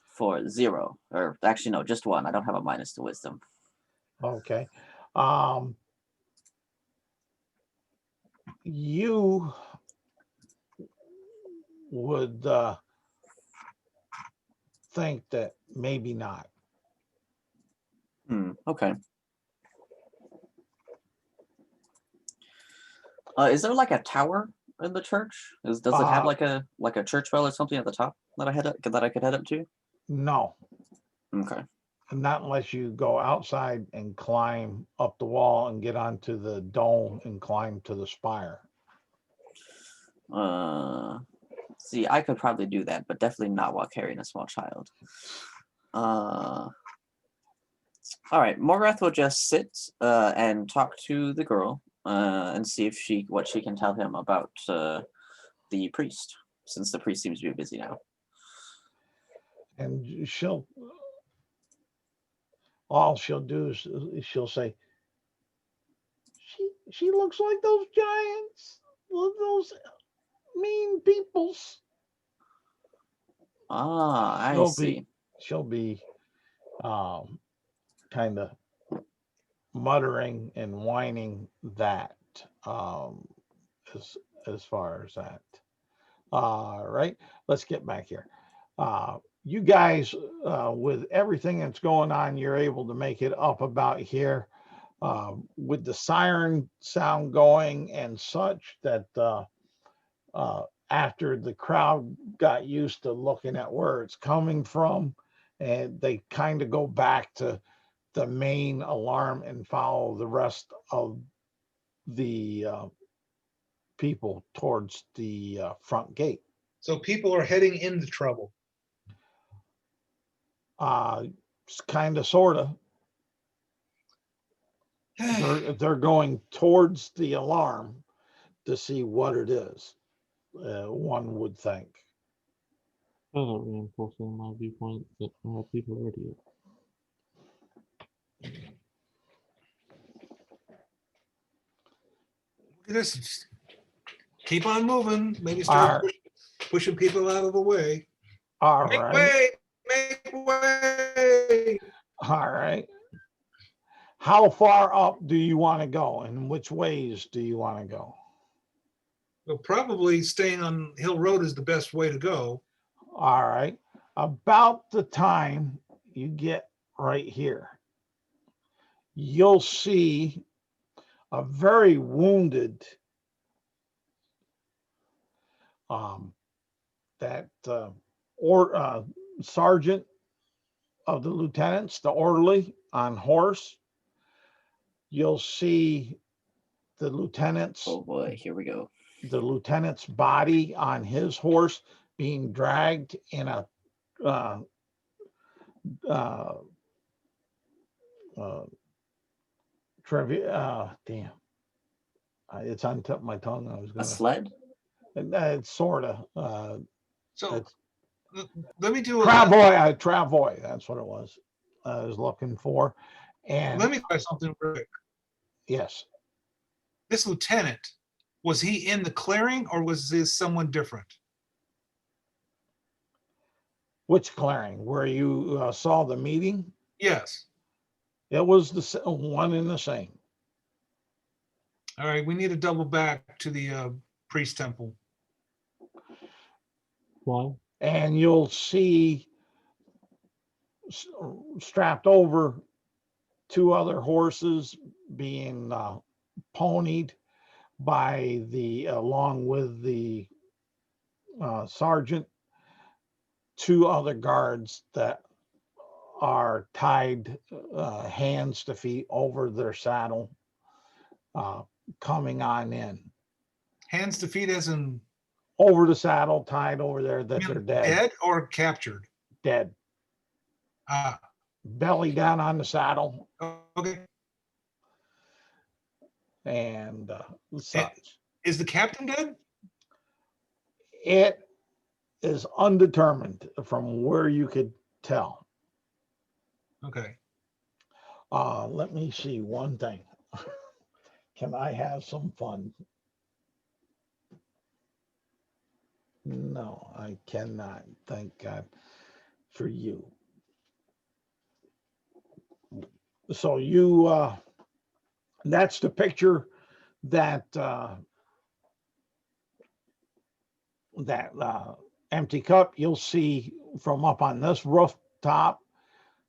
for 0, or actually no, just 1. I don't have a minus to wisdom. Okay. You would think that maybe not. Okay. Is there like a tower in the church? Does it have like a church bell or something at the top that I could head up to? No. Okay. Not unless you go outside and climb up the wall and get onto the dome and climb to the spire. See, I could probably do that, but definitely not while carrying a small child. All right, Morath will just sit and talk to the girl and see if what she can tell him about the priest, since the priest seems to be busy now. And all she'll do is she'll say, she looks like those giants, those mean peoples. Ah, I She'll see. She'll be kind of muttering and whining that as far as that. Right, let's get back here. You guys, with everything that's going on, you're able to make it up about here with the siren sound going and such that after the crowd got used to looking at where it's coming from, and they kind of go back to the main alarm and follow the rest of the people towards the front gate. So people are heading into trouble. Kind of, sort of. They're going towards the alarm to see what it is. One would think. Further reinforcing my viewpoint that people are idiots. Look at this. Just keep on moving. Maybe start pushing people out of the way. All Make right. way! Make way! All right. How far up do you want to go, and which ways do you want to go? Well, probably staying on Hill Road is the best way to go. All right. About the time you get right here, you'll see a very wounded sergeant of the lieutenants, the orderly on horse. You'll see the lieutenant's Oh boy, here we go. The lieutenant's body on his horse being dragged in a damn. It's on top of my tongue. I was A gonna sled? It's sort of So let me do Travoy. That's what it was. I was looking for. And let me try something real quick. yes, This lieutenant, was he in the clearing or was this someone different? which clearing? Where you saw the meeting? Yes. It was the one and the same. All right, we need to double back to the priest temple. Why? And you'll see strapped over 2 other horses being ponied by along with the sergeant, 2 other guards that are tied hands to feet over their saddle, coming on in. Hands to feet as in Over the saddle, tied over there, that they're dead. Dead or captured? Dead. Belly down on the saddle. Okay. And such. Is the captain dead? It is undetermined from where you could tell. Okay. Let me see one thing. Can I have some fun? No, I cannot. Thank God for you. So you, that's the picture that empty cup you'll see from up on this rooftop.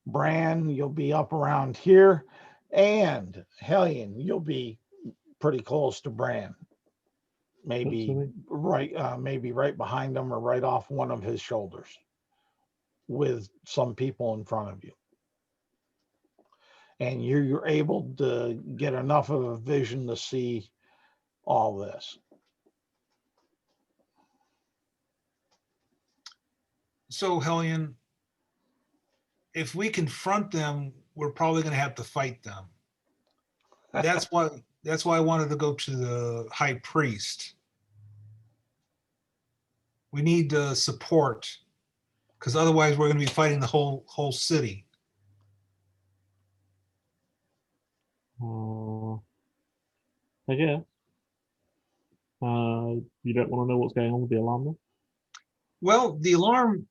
Bran, you'll be up around here, and Hellion, you'll be pretty close to Bran. Maybe right behind him or right off one of his shoulders, with some people in front of you. And you're able to get enough of a vision to see all this. So Hellion, if we confront them, we're probably going to have to fight them. That's why I wanted to go to the high priest. We need support, because otherwise we're going to be fighting the whole city. I guess. You don't want to know what's going on with the alarm then? Well, the alarm,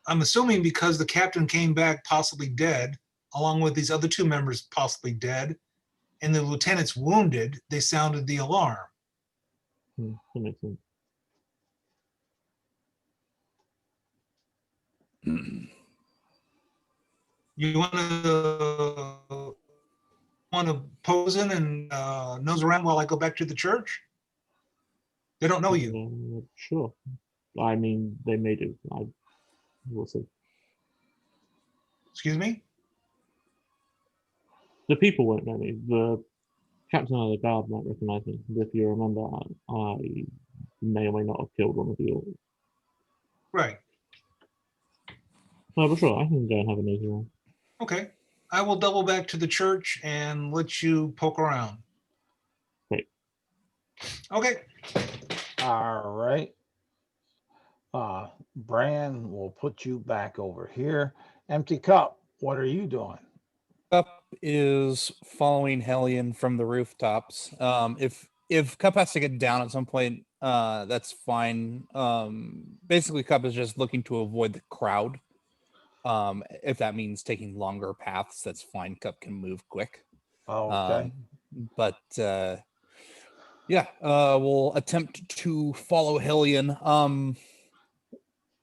I'm assuming because the captain came back possibly dead, along with these other two members possibly dead, and the lieutenant's wounded, they sounded the alarm. That makes sense. You want to pose in and nose around while I go back to the church? They don't know you. Sure. I mean, they may do. We'll see. Excuse me? The people won't know me. The captain of the guard might recognize me. If you remember, I may or may not have killed one of the orcs. Right. No, but sure, I can go and have a nose around. Okay. I will double back to the church and let you poke around. Great. Okay. All right. Bran will put you back over here. Empty Cup, what are you doing? Cup is following Hellion from the rooftops. If Cup has to get down at some point, that's fine. Basically, Cup is just looking to avoid the crowd. If that means taking longer paths, that's fine. Cup can move quick. Okay. But yeah, we'll attempt to follow Hellion.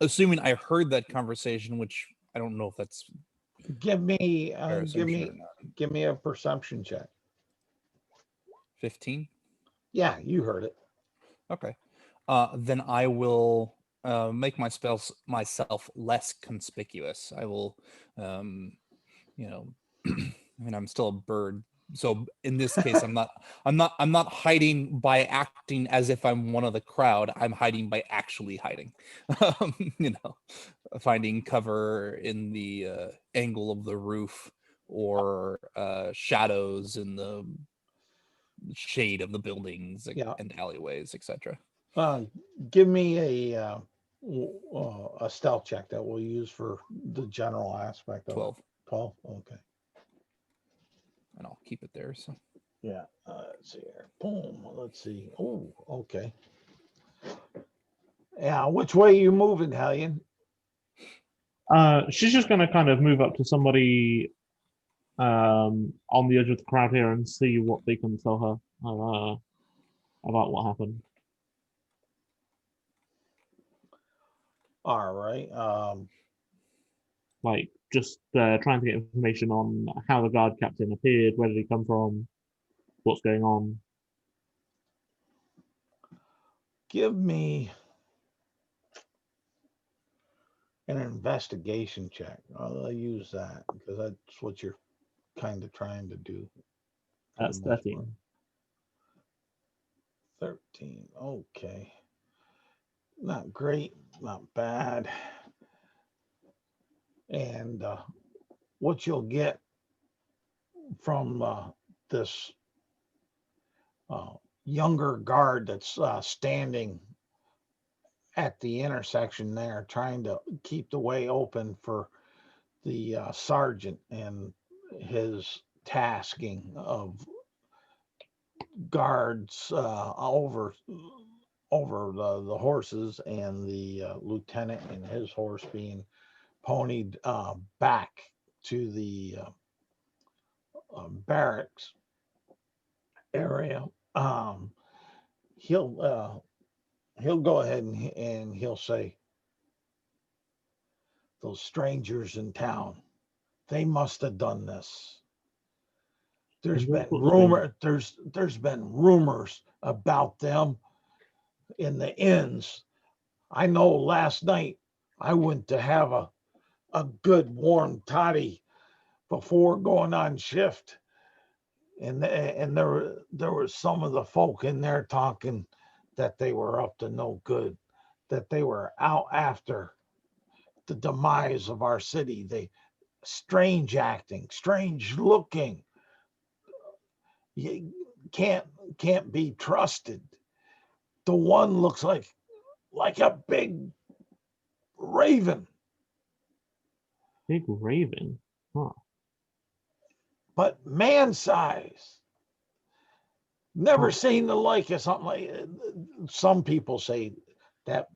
Assuming I heard that conversation, which I don't know if that's Give me fair assumption or not. give me a perception check. 15. Yeah, you heard it. Okay. Then I will make myself less conspicuous. I will, I mean, I'm still a bird. So in this case, I'm not hiding by acting as if I'm one of the crowd. I'm hiding by actually hiding. Finding cover in the angle of the roof or shadows in the shade of the buildings and alleyways, etc. Give me a stealth check that we'll use for the general aspect of 12. it. 12. Okay. And I'll keep it there. So Yeah. Let's see here. Boom. Let's see. Oh, okay. Yeah. Which way are you moving, Hellion? She's just going to kind of move up to somebody on the edge of the crowd here and see what they can tell her about what happened. All right. Like, just trying to get information on how the guard captain appeared, where did he come from, what's going on. Give me an investigation check. I'll use that because that's what you're kind of trying to do. That's 13. 13. Okay. Not great, not bad. And what you'll get from this younger guard that's standing at the intersection there, trying to keep the way open for the sergeant and his tasking of guards over the horses, and the lieutenant and his horse being ponied back to the barracks area. He'll go ahead and he'll say, those strangers in town, they must have done this. There's been rumors about them in the inns. I know last night I went to have a good warm toddy before going on shift, and there was some of the folk in there talking that they were up to no good, that they were out after the demise of our city. They strange acting, strange looking. You can't be trusted. The one looks like a big raven, Big raven. Huh. but man size. Never seen the like of something like. Some people say that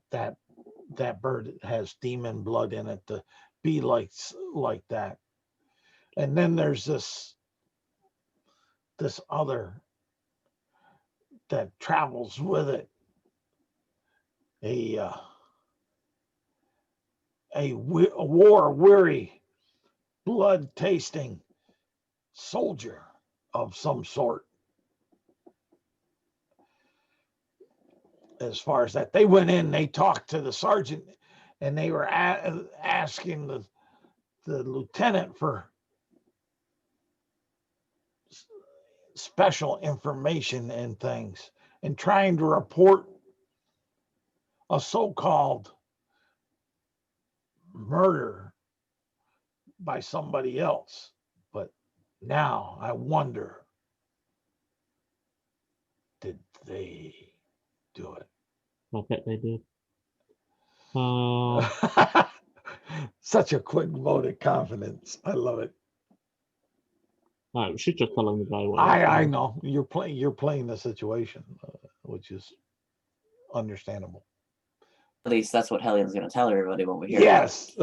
bird has demon blood in it to be like that. And then there's this other that travels with it, a war-weary, blood-tasting soldier of some sort. As far as that, they went in, they talked to the sergeant, and they were asking the lieutenant for special information and things, and trying to report a so-called murder by somebody else. But now I wonder, did they do it? I bet they did. Such a quick vote of confidence. I love it. She's just telling the guy what. I know you're playing the situation, which is understandable. At least that's what Helion's going to tell everybody when we hear. Yes.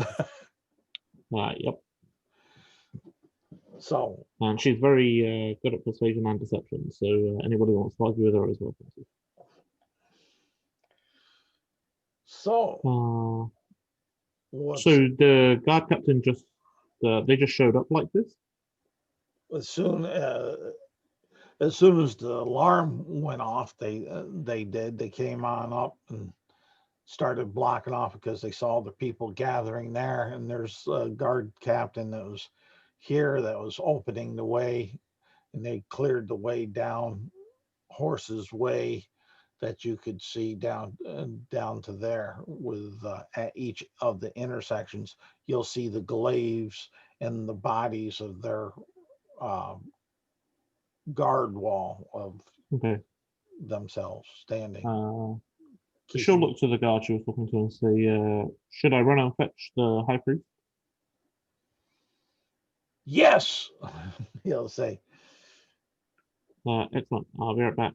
Yep. So. And she's very good at persuasion and deception. So anybody who wants to argue with her is welcome to. So. So the guard captain they just showed up like this. As soon as the alarm went off, they came on up and started blocking off because they saw the people gathering there. And there's a guard captain that was here that was opening the way, and they cleared the way down Horse's Way that you could see down to there. With at each of the intersections, you'll see the glaives and the bodies of their guard wall of themselves standing. She'll look to the guard she was talking to and say, should I run and fetch the high priest? Yes, he'll say. Excellent. I'll be right back.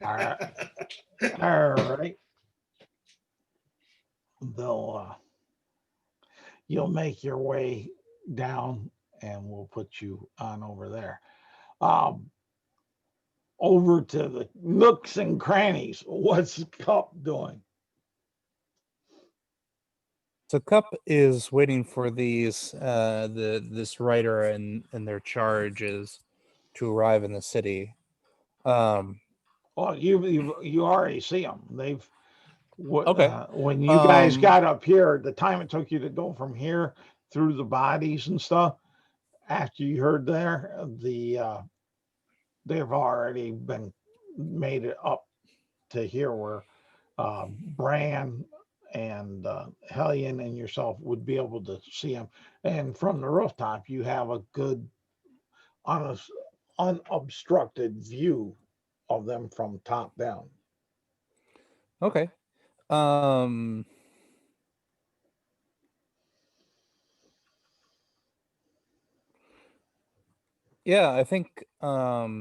All right. You'll make your way down, and we'll put you on over there. Over to the nooks and crannies. What's Cup doing? So Cup is waiting for these this rider and their charges to arrive in the city. Well, you already see them. They've Okay. When you guys got up here, the time it took you to go from here through the bodies and stuff, after you heard there, they've already been made it up to here where Bran and Hellion and yourself would be able to see them. And from the rooftop, you have a good, unobstructed view of them from top down. Okay. Yeah, I think Cup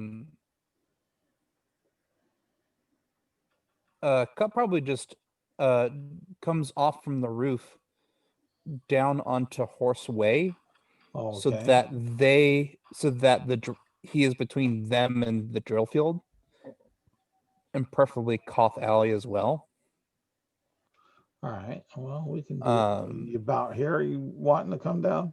probably just comes off from the roof down onto Horse Way, so that he is between them and the drill field, and preferably Koth Alley as well. All right. Well, we can do it. About here. Are you wanting to come down?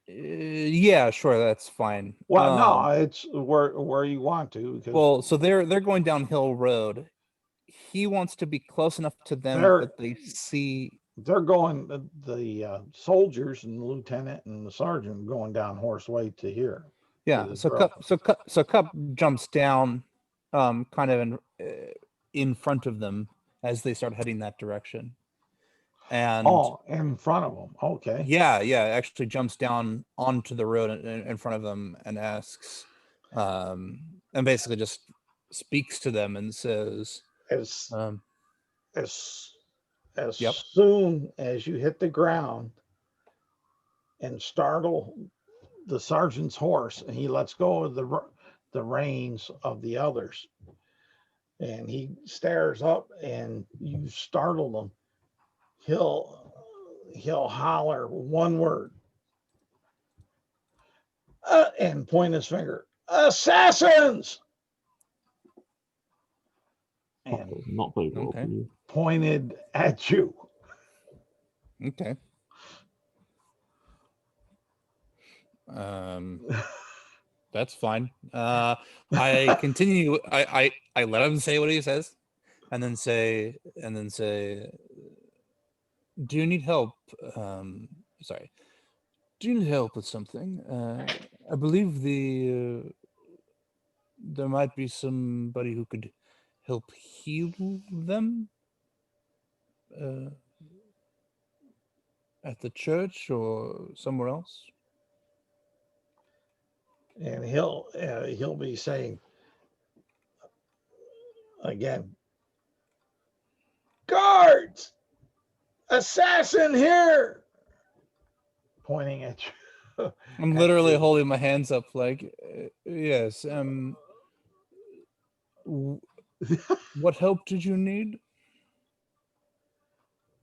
Yeah, sure, that's fine. Well, no, it's where you want to. Because well, so they're going down Hill Road. He wants to be close enough to them that they see. They're going, the soldiers and the lieutenant and the sergeant going down Horse Way to here. Yeah, so Cup jumps down, kind of in front of them, as they start heading that direction. And Oh, in front of them. Okay. yeah, actually jumps down onto the road in front of them and asks, and basically just speaks to them and says, As as as Yep. soon as you hit the ground and startle the sergeant's horse, and he lets go of the reins of the others, and he stares up, and you startle him, he'll holler one word, and point his finger, assassins, and Not believable. Okay. pointed at you. okay. That's fine. I continue. I let him say what he says, and then say, "Do you need help?" Sorry. Do you need help with something? I believe there might be somebody who could help heal them at the church or somewhere else. And he'll be saying again, guards, assassin here, pointing at you. I'm At literally you. holding my hands up like, yes. What help did you need?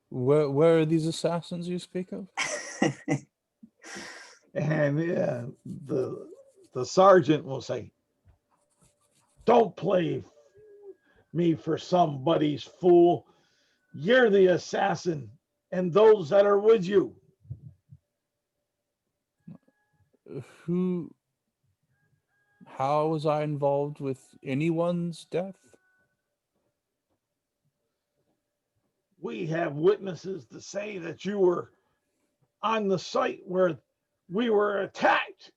Where are these assassins you speak of? And the sergeant will say, don't play me for somebody's fool. You're the assassin and those that are with you. How was I involved with anyone's death? We have witnesses to say that you were on the site where we were attacked.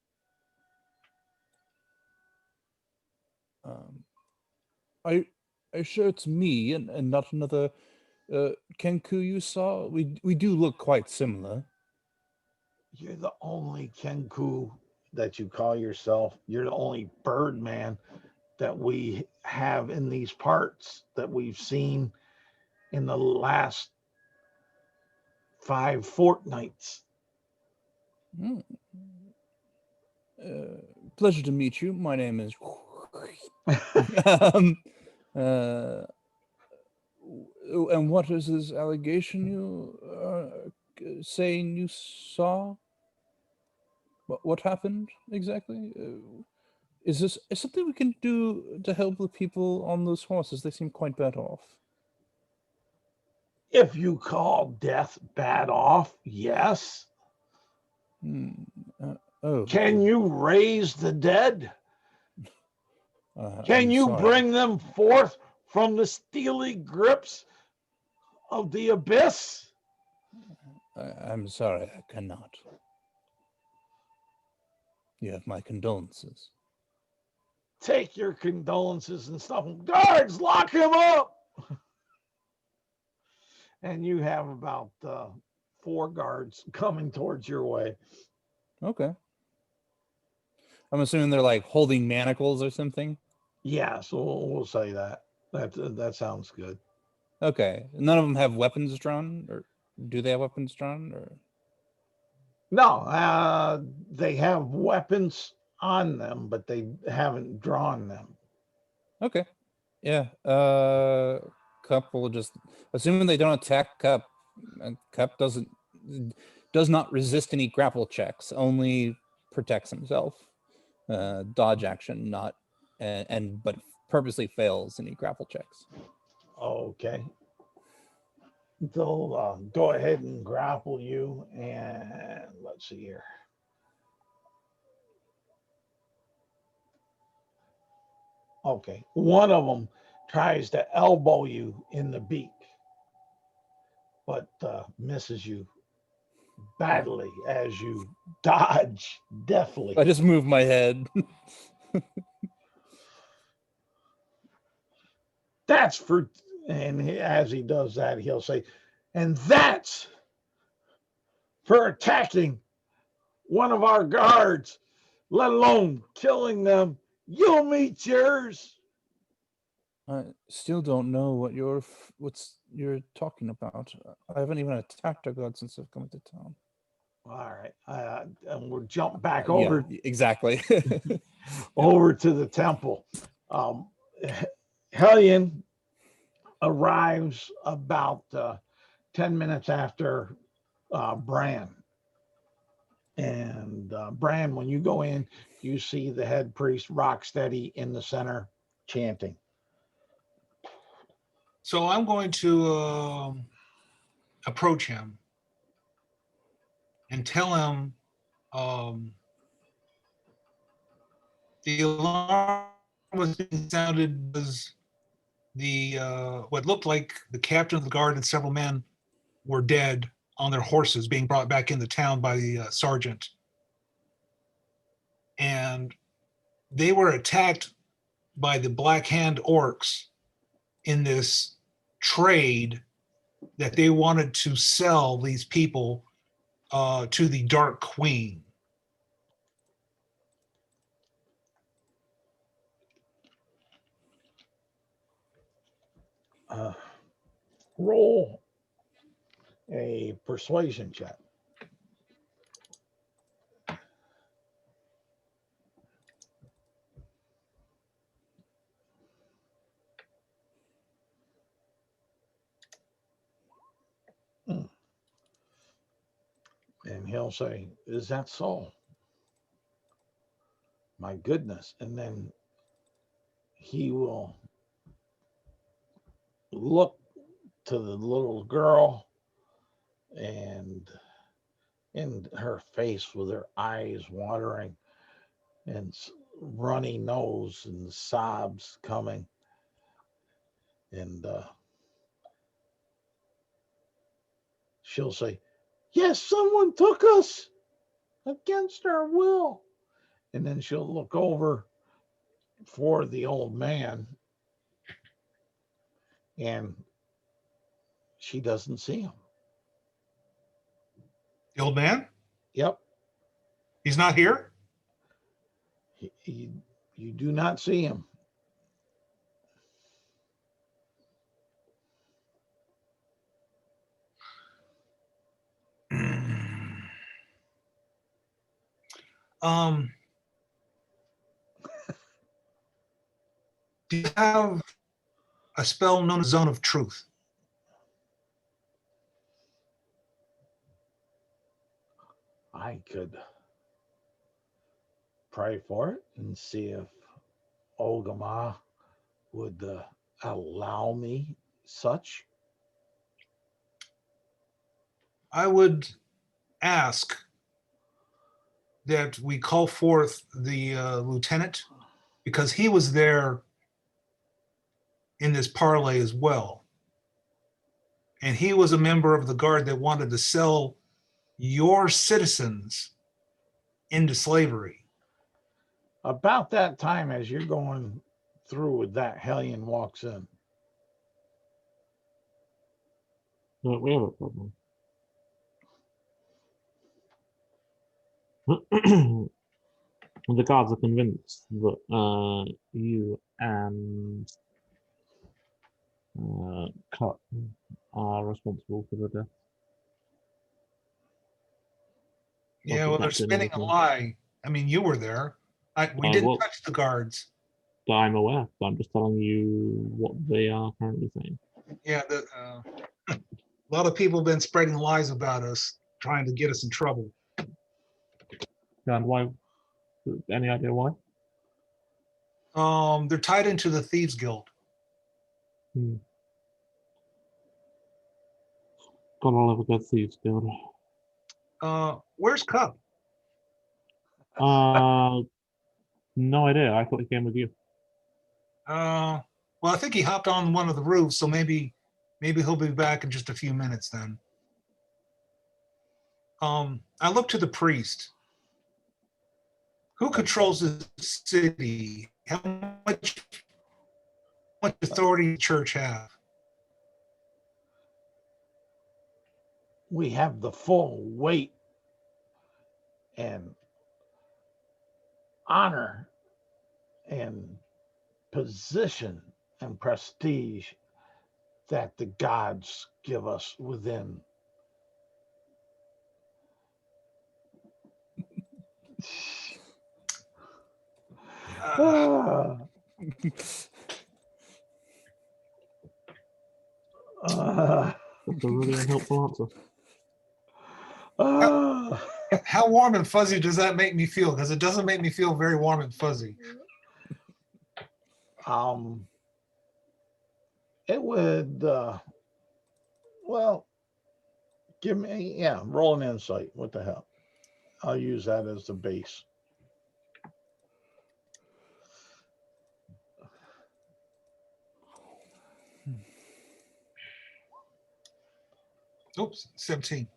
Are you sure it's me and not another Kenku you saw? We do look quite similar. You're the only Kenku that you call yourself. You're the only Birdman that we have in these parts that we've seen in the last 5 fortnights. Pleasure to meet you. My name is. And what is this allegation you are saying you saw? What happened exactly? Is something we can do to help the people on those horses? They seem quite bad off. If you call death bad off, yes. Oh. Can you raise the dead? Can I'm you sorry. bring them forth from the steely grips of the abyss? I'm sorry, I cannot. You have my condolences. Take your condolences and stuff. Guards, lock him up. And you have about 4 guards coming towards your way. Okay. I'm assuming they're like holding manacles or something. Yeah, so we'll say that. That sounds good. Okay. None of them have weapons drawn, or do they have weapons drawn? Or no, they have weapons on them, but they haven't drawn them. okay. Yeah. Cup will just, assuming they don't attack Cup, and Cup does not resist any grapple checks, only protects himself. Dodge action, not but purposely fails any grapple checks. Okay. They'll go ahead and grapple you, and let's see here. Okay, one of them tries to elbow you in the beak, but misses you badly as you dodge deftly. I just move my head. That's for as he does that, he'll say, and that's for attacking one of our guards, let alone killing them. You'll meet yours. I still don't know what you're talking about. I haven't even attacked a god since I've come to town. All right. And we'll jump back Yeah, over exactly. over to the temple. Hellion arrives about 10 minutes after Bran. And Bran, when you go in, you see the head priest Rocksteady in the center chanting. So I'm going to approach him and tell him the alarm was being sounded was the what looked like the captain of the guard and several men were dead on their horses being brought back into town by the sergeant. And they were attacked by the Black Hand orcs in this trade that they wanted to sell these people to the Dark Queen. Roll a persuasion check. And he'll say, is that so? My goodness. And then he will look to the little girl, and in her face with her eyes watering and runny nose and sobs coming. And she'll say, yes, someone took us against our will. And then she'll look over for the old man, and she doesn't see him. The old man? Yep. He's not here? You do not see him. Do you have a spell known as Zone of Truth? I could pray for it and see if Ogama would allow me such. I would ask that we call forth the lieutenant, because he was there in this parlay as well. And he was a member of the guard that wanted to sell your citizens into slavery. About that time, as you're going through with that, Hellion walks in. We have a problem. The guards are convinced that you and Cut are responsible for the death. Yeah, well, they're spinning a lie. I mean, you were there. We didn't touch the guards. I'm aware, but I'm just telling you what they are currently saying. Yeah, a lot of people have been spreading lies about us, trying to get us in trouble. And why? Any idea why? They're tied into the Thieves Guild. Gotta love a good thieves guild. Where's Cup? No idea. I thought he came with you. Well, I think he hopped on one of the roofs, so maybe he'll be back in just a few minutes then. I look to the priest. Who controls the city? How much authority does the church have? we have the full weight and honor and position and prestige that the gods give us within. Ah, That's a really unhelpful answer. ah. How warm and fuzzy does that make me feel? Because it doesn't make me feel very warm and fuzzy. It would, well, give me, yeah, roll an insight. What the hell? I'll use that as the base. Oops, 17.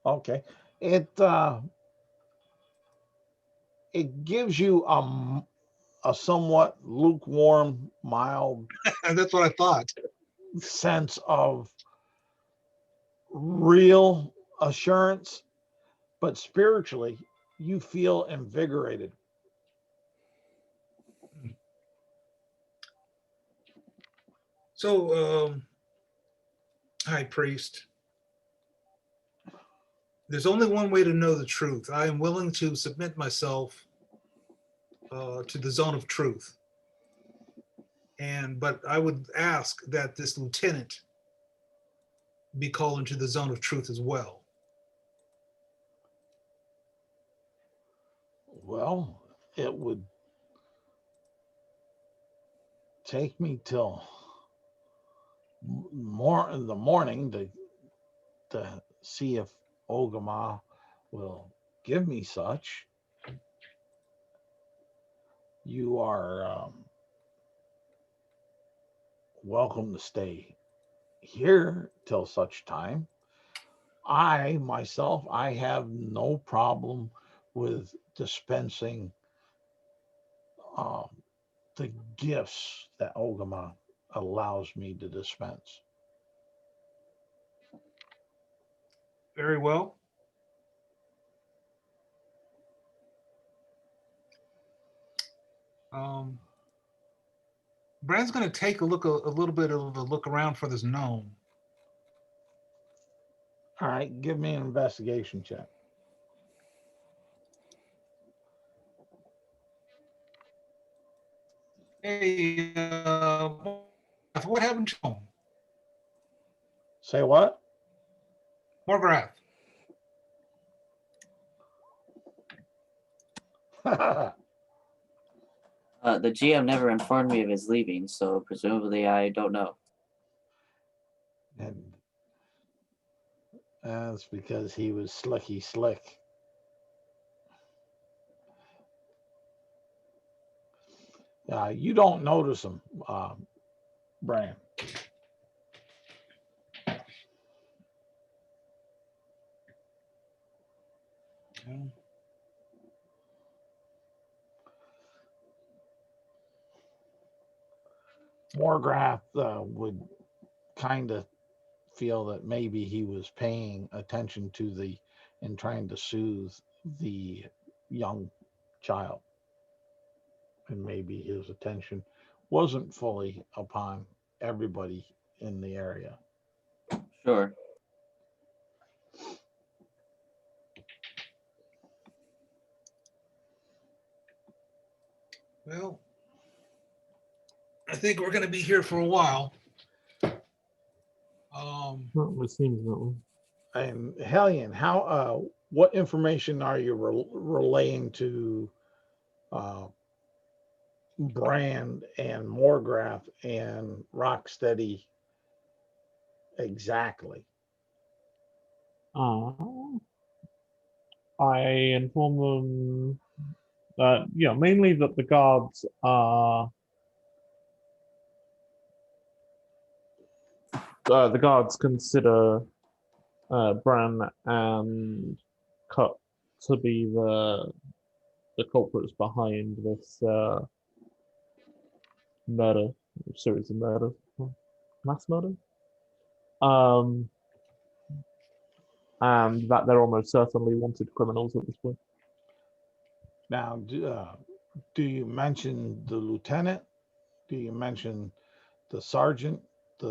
Okay. It gives you a somewhat lukewarm, mild That's what I thought. sense of real assurance, but spiritually, you feel invigorated. So, High Priest, there's only one way to know the truth. I am willing to submit myself to the zone of truth. But I would ask that this lieutenant be called into the zone of truth as well. Well, it would take me till more in the morning to see if Ogama will give me such. You are welcome to stay here till such time. I myself, I have no problem with dispensing the gifts that Ogama allows me to dispense. Very well. Brand's going to take a little bit of a look around for this gnome. All right, give me an investigation check. Hey, what happened to him? Say what? Morgrath. The GM never informed me of his leaving, so presumably I don't know. And that's because he was slicky slick. You don't notice him, Bran. Morgrath would kind of feel that maybe he was paying attention to and trying to soothe the young child. And maybe his attention wasn't fully upon everybody in the area. Sure. Well, I think we're going to be here for a while. Well, it seems that way. And Hellion, what information are you relaying to Brand and Morgrath and Rocksteady exactly? I inform them that, mainly that the guards are the guards consider Bran and Cut to be the culprits behind this murder, series of murders, mass murder. and that they're almost certainly wanted criminals at this point. Now, do you mention the lieutenant? Do you mention the sergeant? She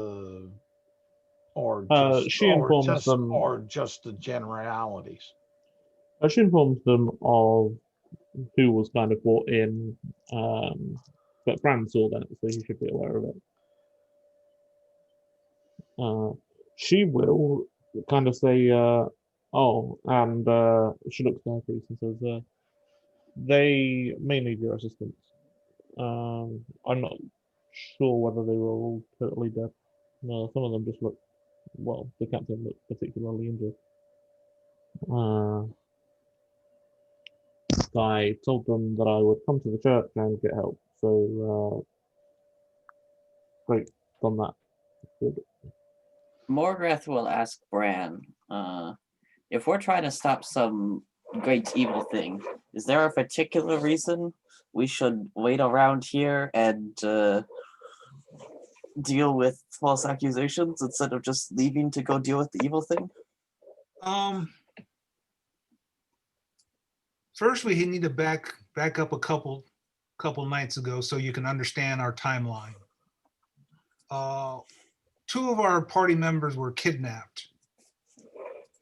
informs them. Or just the generalities? She informs them of who was kind of brought in, but Bran saw that, so he should be aware of it. She will kind of say, "Oh," and she looks to her priest and says, "They may need your assistance. I'm not sure whether they were all totally dead. Some of them just look, well, the captain looked particularly injured. I told them that I would come to the church and get help. So, great, done that. Good. Morgreth will ask Bran, if we're trying to stop some great evil thing, is there a particular reason we should wait around here and deal with false accusations instead of just leaving to go deal with the evil thing? First, we need to back up a couple nights ago so you can understand our timeline. 2 of our party members were kidnapped,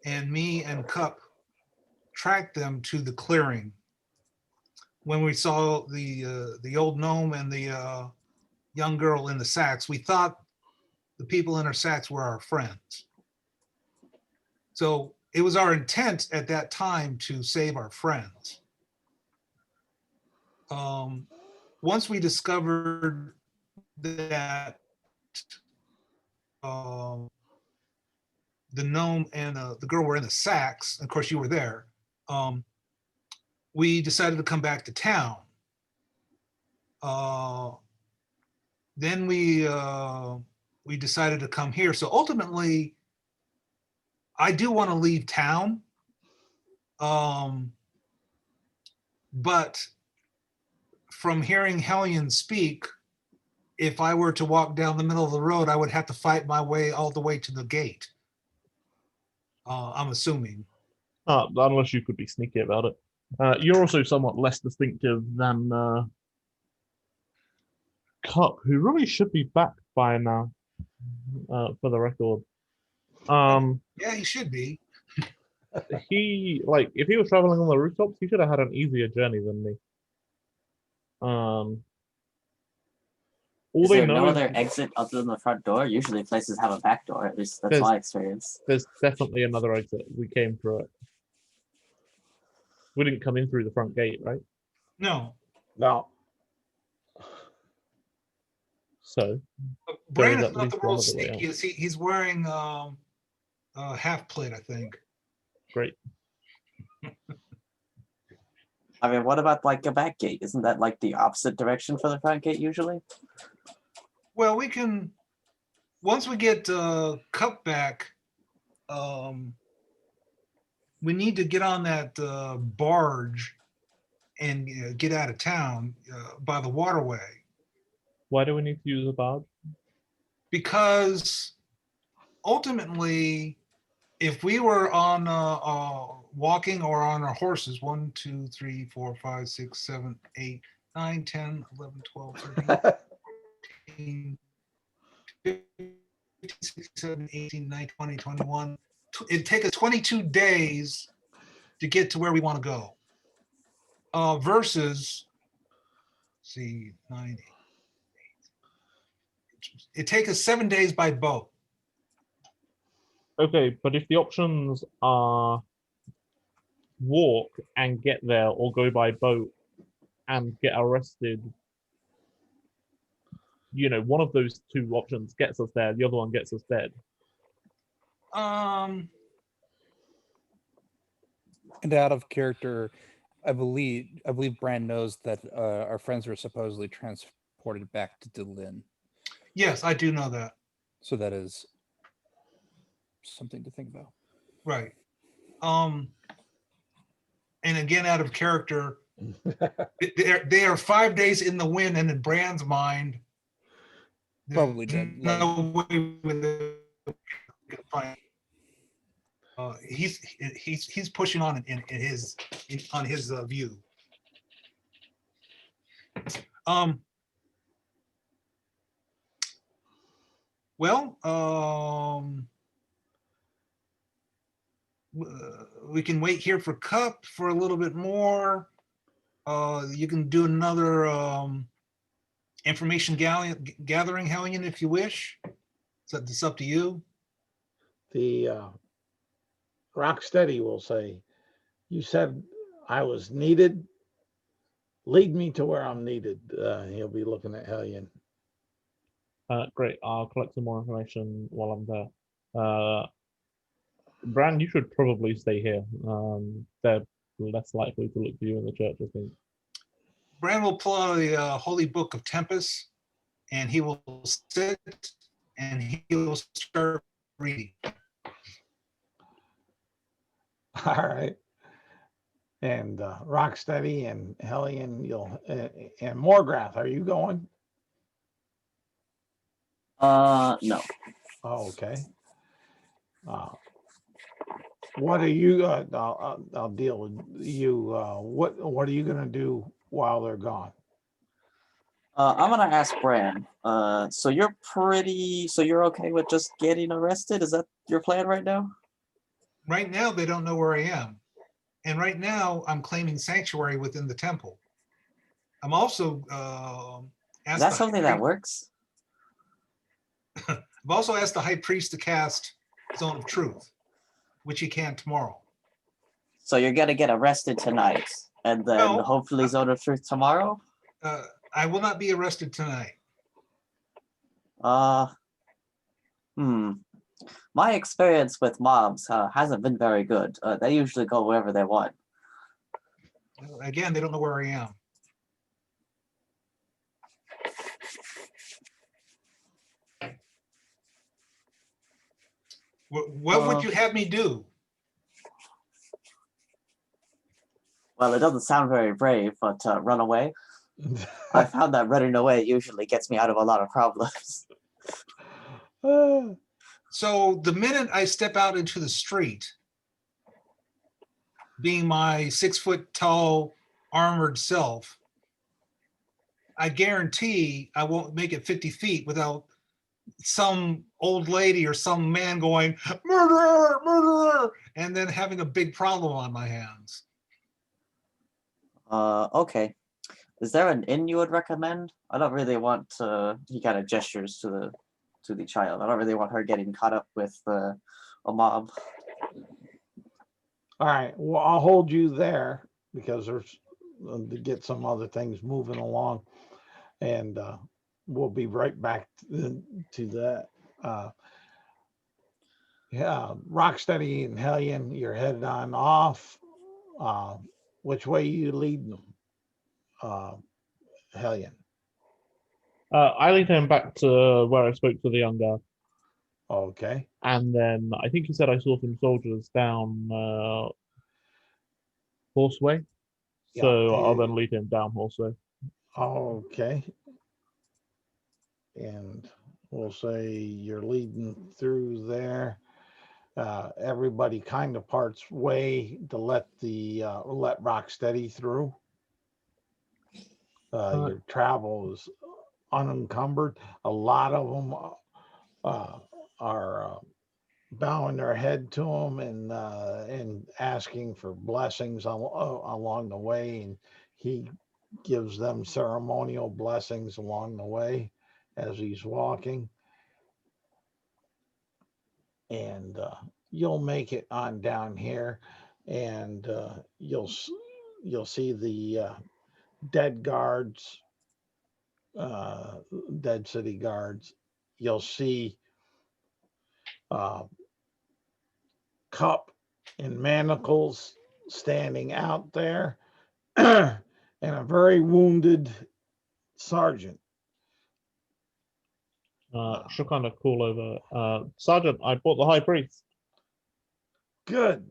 and me and Cup tracked them to the clearing. When we saw the old gnome and the young girl in the sacks, we thought the people in our sacks were our friends. So it was our intent at that time to save our friends. Once we discovered that the gnome and the girl were in the sacks, of course you were there, we decided to come back to town. Then we decided to come here. So ultimately, I do want to leave town, but from hearing Hellion speak, if I were to walk down the middle of the road, I would have to fight my way all the way to the gate. I'm assuming. Unless you could be sneaky about it. You're also somewhat less distinctive than Cup, who really should be back by now, for the record. Yeah, he should be. If he was traveling on the rooftops, he should have had an easier journey than me. Is there no other exit other than the front door? Usually places have a back door, at least that's my experience. There's definitely another exit. We came through it. We didn't come in through the front gate, right? No. So Bran is is at not least the one world other way out. sneakiest. He's wearing a half plate, I think. Great. I mean, what about like a back gate? Isn't that like the opposite direction for the front gate usually? Well, we can, once we get Cup back, we need to get on that barge and get out of town by the waterway. Why do we need to use a barge? Because ultimately, if we were on walking or on our horses, 1, 2, 3, 4, 5, 6, 7, 8, 9, 10, 11, 12, 13, 14, 15, 16, 17, 18, 19, 20, 21. It'd take us 22 days to get to where we want to go. Versus, see, 9, 8. It takes us 7 days by boat. Okay, but if the options are walk and get there or go by boat and get arrested, one of those 2 options gets us there, the other one gets us dead. And out of character, I believe Bran knows that our friends were supposedly transported back to Dulin. Yes, I do know that. So that is something to think about. Right. And again, out of character, they are 5 days in the wind, and in Bran's mind, Probably dead. No way with the fight. he's pushing on on his view. Well, we can wait here for Cup for a little bit more. You can do another information gathering, Hellion, if you wish. So it's up to you. The Rocksteady will say, "You said I was needed. Lead me to where I'm needed." He'll be looking at Hellion. Great. I'll collect some more information while I'm there. Bran, you should probably stay here. They're less likely to look for you in the church, I think. Bran will pull out the Holy Book of Tempest, and he will sit and he will start reading. All right. And Rocksteady and Hellion, and Morgrath, are you going? No. Oh, okay. What are you? I'll deal with you. What are you gonna do while they're gone? I'm gonna ask Bran. So you're okay with just getting arrested? Is that your plan right now? Right now, they don't know where I am. And right now, I'm claiming sanctuary within the temple. I'm also Is that something that works? I've also asked the high priest to cast Zone of Truth, which he can tomorrow. So you're gonna get arrested tonight, and then No. hopefully Zone of Truth tomorrow? I will not be arrested tonight. My experience with mobs hasn't been very good. They usually go wherever they want. Again, they don't know where I am. What would you have me do? Well, it doesn't sound very brave, but run away. I found that running away usually gets me out of a lot of problems. So the minute I step out into the street, being my 6-foot-tall armored self, I guarantee I won't make it 50 feet without some old lady or some man going, "Murderer, murderer," and then having a big problem on my hands. Okay. Is there an inn you would recommend? I don't really want he kind of gestures to the child. I don't really want her getting caught up with a mob. All right. Well, I'll hold you there because there's to get some other things moving along, and we'll be right back to that. Yeah, Rocksteady and Hellion, you're headed on off. Which way you leading them, Hellion? I lead him back to where I spoke to the young girl. Okay. And then I think he said I saw some soldiers down Horseway. So Yeah. I'll then lead him down Horseway. Okay. And we'll say you're leading through there. Everybody kind of parts way to let Rocksteady through. Your travel is unencumbered. A lot of them are bowing their head to him and asking for blessings along the way, and he gives them ceremonial blessings along the way as he's walking. And you'll make it on down here, and you'll see the dead guards, dead city guards. You'll see Cup in manacles standing out there, and a very wounded sergeant. She'll kind of call over, Sergeant, I bought the high priest. Good.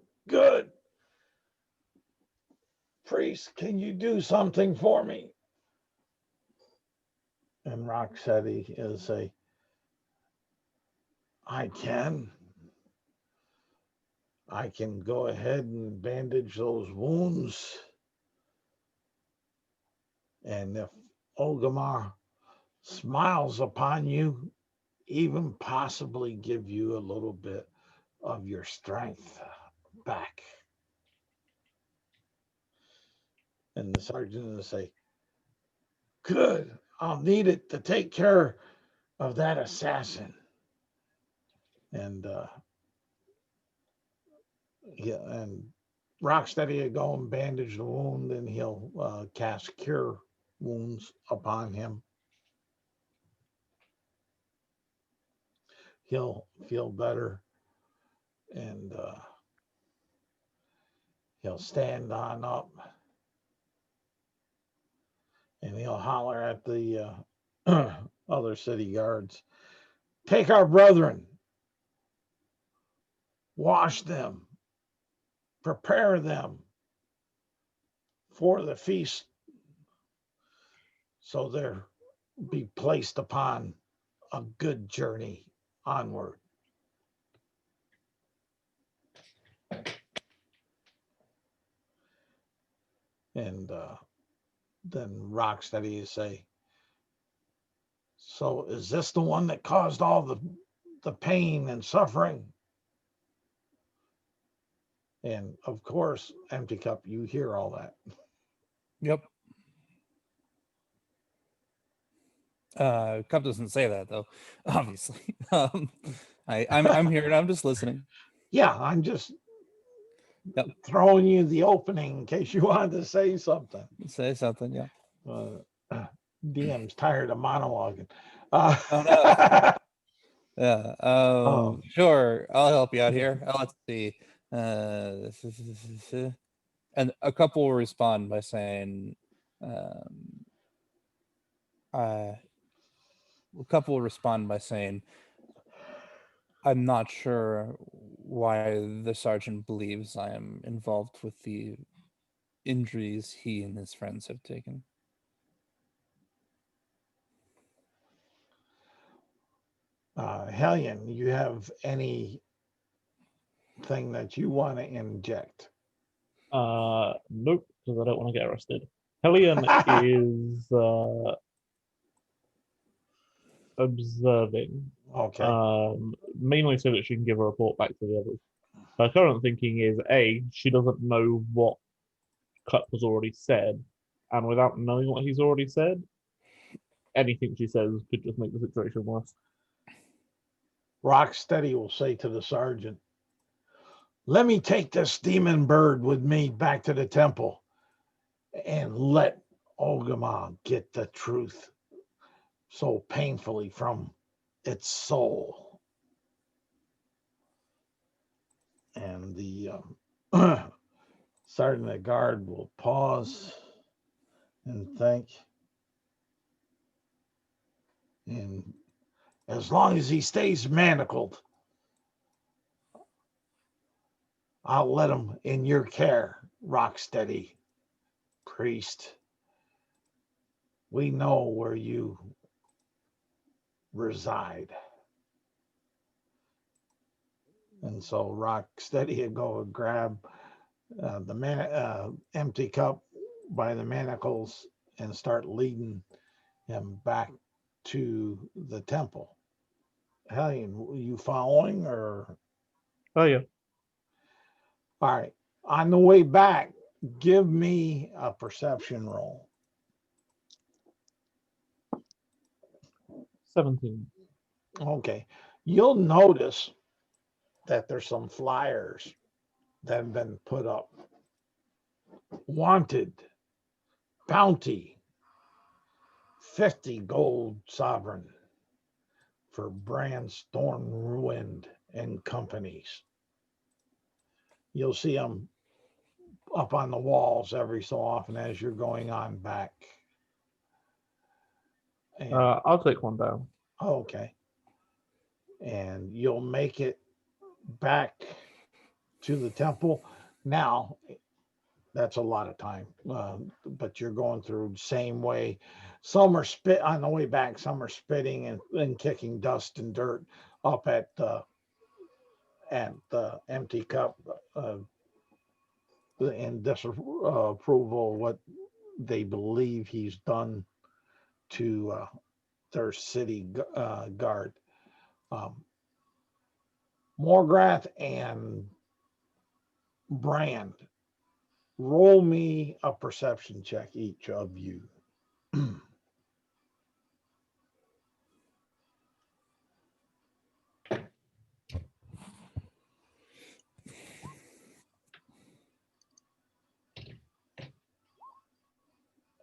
Priest, can you do something for me? And Rocksteady is say, I can. I can go ahead and bandage those wounds. And if Ogamar smiles upon you, even possibly give you a little bit of your strength back. And the sergeant will say, good, I'll need it to take care of that assassin. And yeah, and Rocksteady will go and bandage the wound, and he'll cast cure wounds upon him. He'll feel better, and he'll stand on up, and he'll holler at the other city guards, take our brethren, wash them, prepare them for the feast, so they'll be placed upon a good journey onward. And then Rocksteady would say, so is this the one that caused all the pain and suffering? And of course, Empty Cup, you hear all that. Yep. Cup doesn't say that though, obviously. I'm here and I'm just listening. Yeah, I'm just Yep. throwing you the opening in case you wanted to say something. Say something, yeah. DM's tired of monologuing. Oh, no. Yeah. Oh. Sure. I'll help you out here. Let's see. And a couple will respond by saying, I'm not sure why the sergeant believes I am involved with the injuries he and his friends have taken. Hellion, you have anything that you want to inject? Nope, because I don't want to get arrested. Hellion is observing, Okay. mainly so that she can give a report back to the others. Her current thinking is A, she doesn't know what Cut was already said, and without knowing what he's already said, anything she says could just make the situation worse. Rocksteady will say to the sergeant, let me take this demon bird with me back to the temple and let Ogama get the truth so painfully from its soul. And the sergeant at guard will pause and think. And as long as he stays manacled, I'll let him in your care, Rocksteady, priest. We know where you reside. And so Rocksteady would go and grab the Empty Cup by the manacles and start leading him back to the temple. Hellion, you following or? Oh, yeah. All right. On the way back, give me a perception roll. 17. Okay. You'll notice that there's some flyers that have been put up. Wanted, bounty, 50 gold sovereign for Brandstorm Ruined and companies. You'll see them up on the walls every so often as you're going on back. And, I'll take one down. okay. And you'll make it back to the temple. Now, that's a lot of time, but you're going through the same way. Some are spit on the way back. Some are spitting and kicking dust and dirt up at at the empty cup in disapproval of what they believe he's done to their city guard. Morgrath and Brand, roll me a perception check, each of you.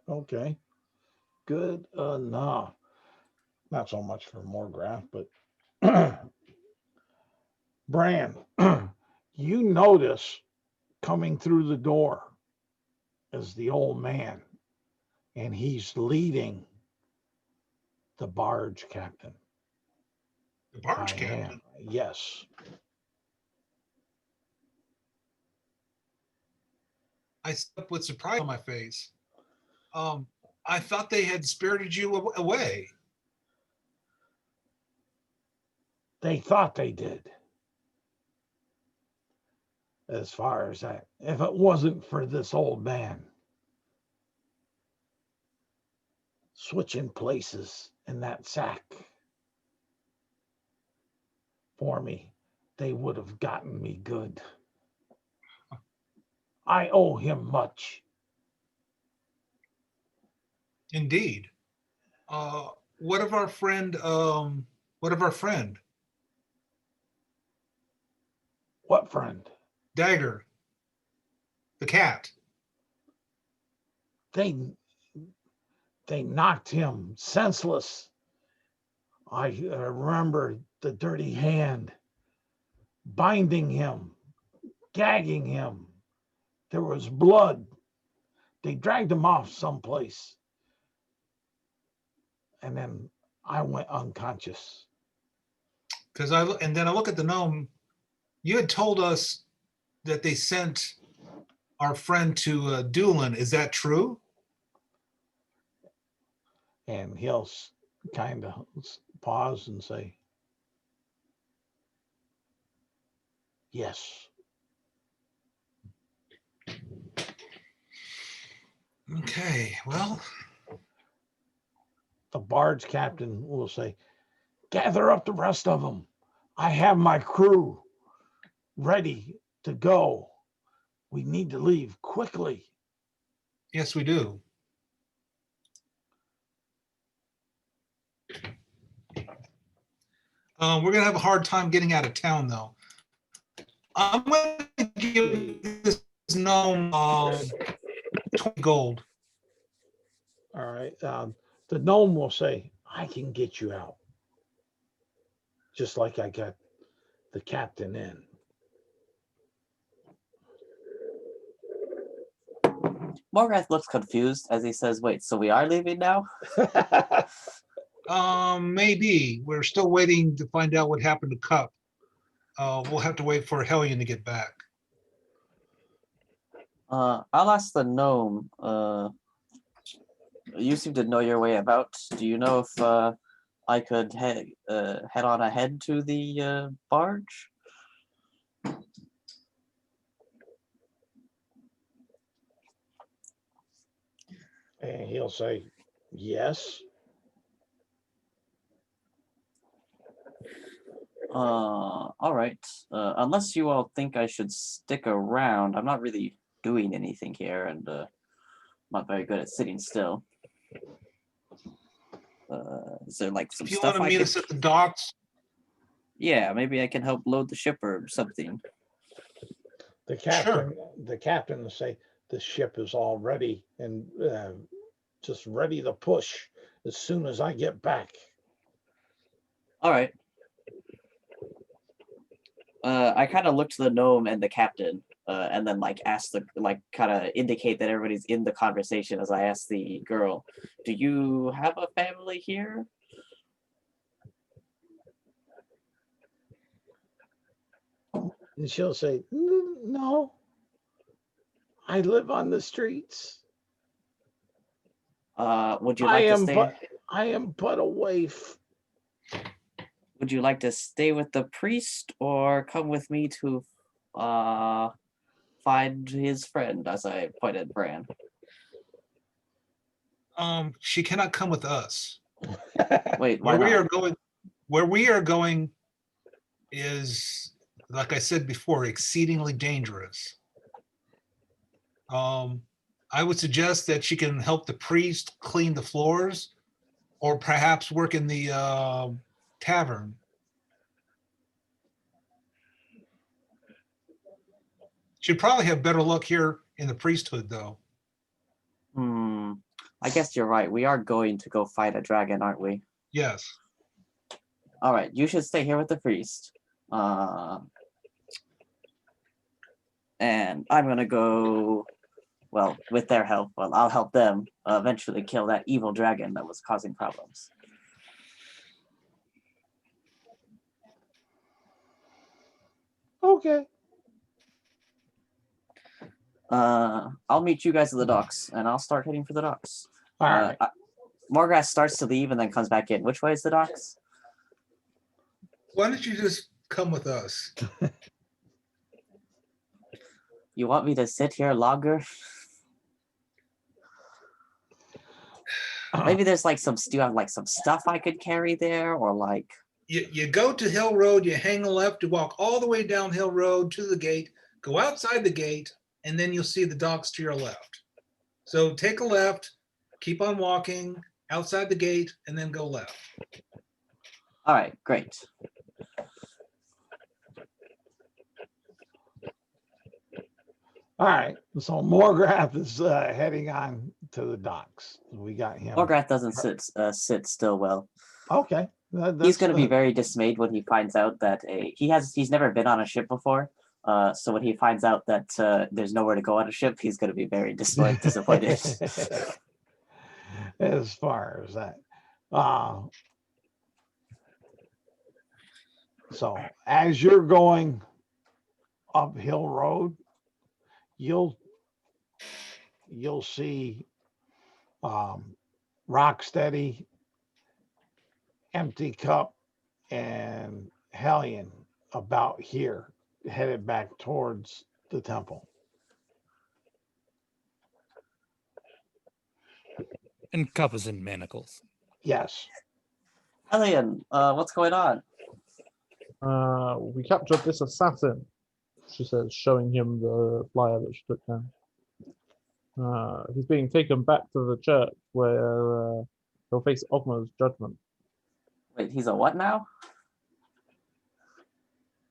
Okay, good enough. Not so much for Morgrath, but Brand, you notice coming through the door is the old man, and he's leading the barge captain. The barge by captain. hand. Yes. I slept with surprise on my face. I thought they had spirited you away. They thought they did. As far as that, if it wasn't for this old man switching places in that sack for me, they would have gotten me good. I owe him much. Indeed. What of our friend? What of our friend What friend? Dagger, the cat? They knocked him senseless. I remember the dirty hand binding him, gagging him. There was blood. They dragged him off someplace. And then I went unconscious. And then I look at the gnome. You had told us that they sent our friend to Dulin. Is that true? And he'll kind of pause and say, yes. Okay, well. The barge captain will say, gather up the rest of them. I have my crew ready to go. We need to leave quickly. Yes, we do. We're going to have a hard time getting out of town, though. I'm going to give this gnome 20 gold. All right. The gnome will say, I can get you out. Just like I got the captain in. Morgath looks confused as he says, wait, so we are leaving now? Maybe. We're still waiting to find out what happened to Cup. We'll have to wait for Hellion to get back. I'll ask the gnome. You seem to know your way about. Do you know if I could head on ahead to the barge? And he'll say, yes. All right. Unless you all think I should stick around, I'm not really doing anything here, and not very good at sitting still. Is there like some If you stuff want to I meet could... us at the docks, Yeah, maybe I can help load the ship or something. The captain will say, the ship is all ready and just ready to push as soon as I get back. All right. I kind of look to the gnome and the captain, and then like ask kind of indicate that everybody's in the conversation as I ask the girl, "Do you have a family here?" And she'll say, no, I live on the streets. Would you like to stay? I am but a waif. Would you like to stay with the priest or come with me to find his friend, as I pointed at Bran? She cannot come with us. Wait, why Where not? we are going is, like I said before, exceedingly dangerous. I would suggest that she can help the priest clean the floors, or perhaps work in the tavern. She'd probably have better luck here in the priesthood, though. I guess you're right. We are going to go fight a dragon, aren't we? Yes. All right, you should stay here with the priest. And I'm gonna go, well, with their help. Well, I'll help them eventually kill that evil dragon that was causing problems. Okay. I'll meet you guys at the docks, and I'll start heading for the docks. All right. Morgrass starts to leave and then comes back in. Which way is the docks? Why don't you just come with us? You want me to sit here longer? Maybe there's like some, do you have like some stuff I could carry there, or like? You go to Hill Road, you hang a left, you walk all the way down Hill Road to the gate, go outside the gate, and then you'll see the docks to your left. So take a left, keep on walking outside the gate, and then go left. All right, great. All right. So Morgrath is heading on to the docks. We got him. Morgrath doesn't sit still well. Okay. He's going to be very dismayed when he finds out that he's never been on a ship before. So when he finds out that there's nowhere to go on a ship, he's going to be very disappointed. As far as that. So as you're going up Hill Road, you'll see Rocksteady, Empty Cup, and Hellion about here, headed back towards the temple. And Cup is in manacles. Yes. Hellion, what's going on? We captured this assassin, she says, showing him the flyer that she took down. He's being taken back to the church where he'll face Ogma's judgment. Wait, he's a what now?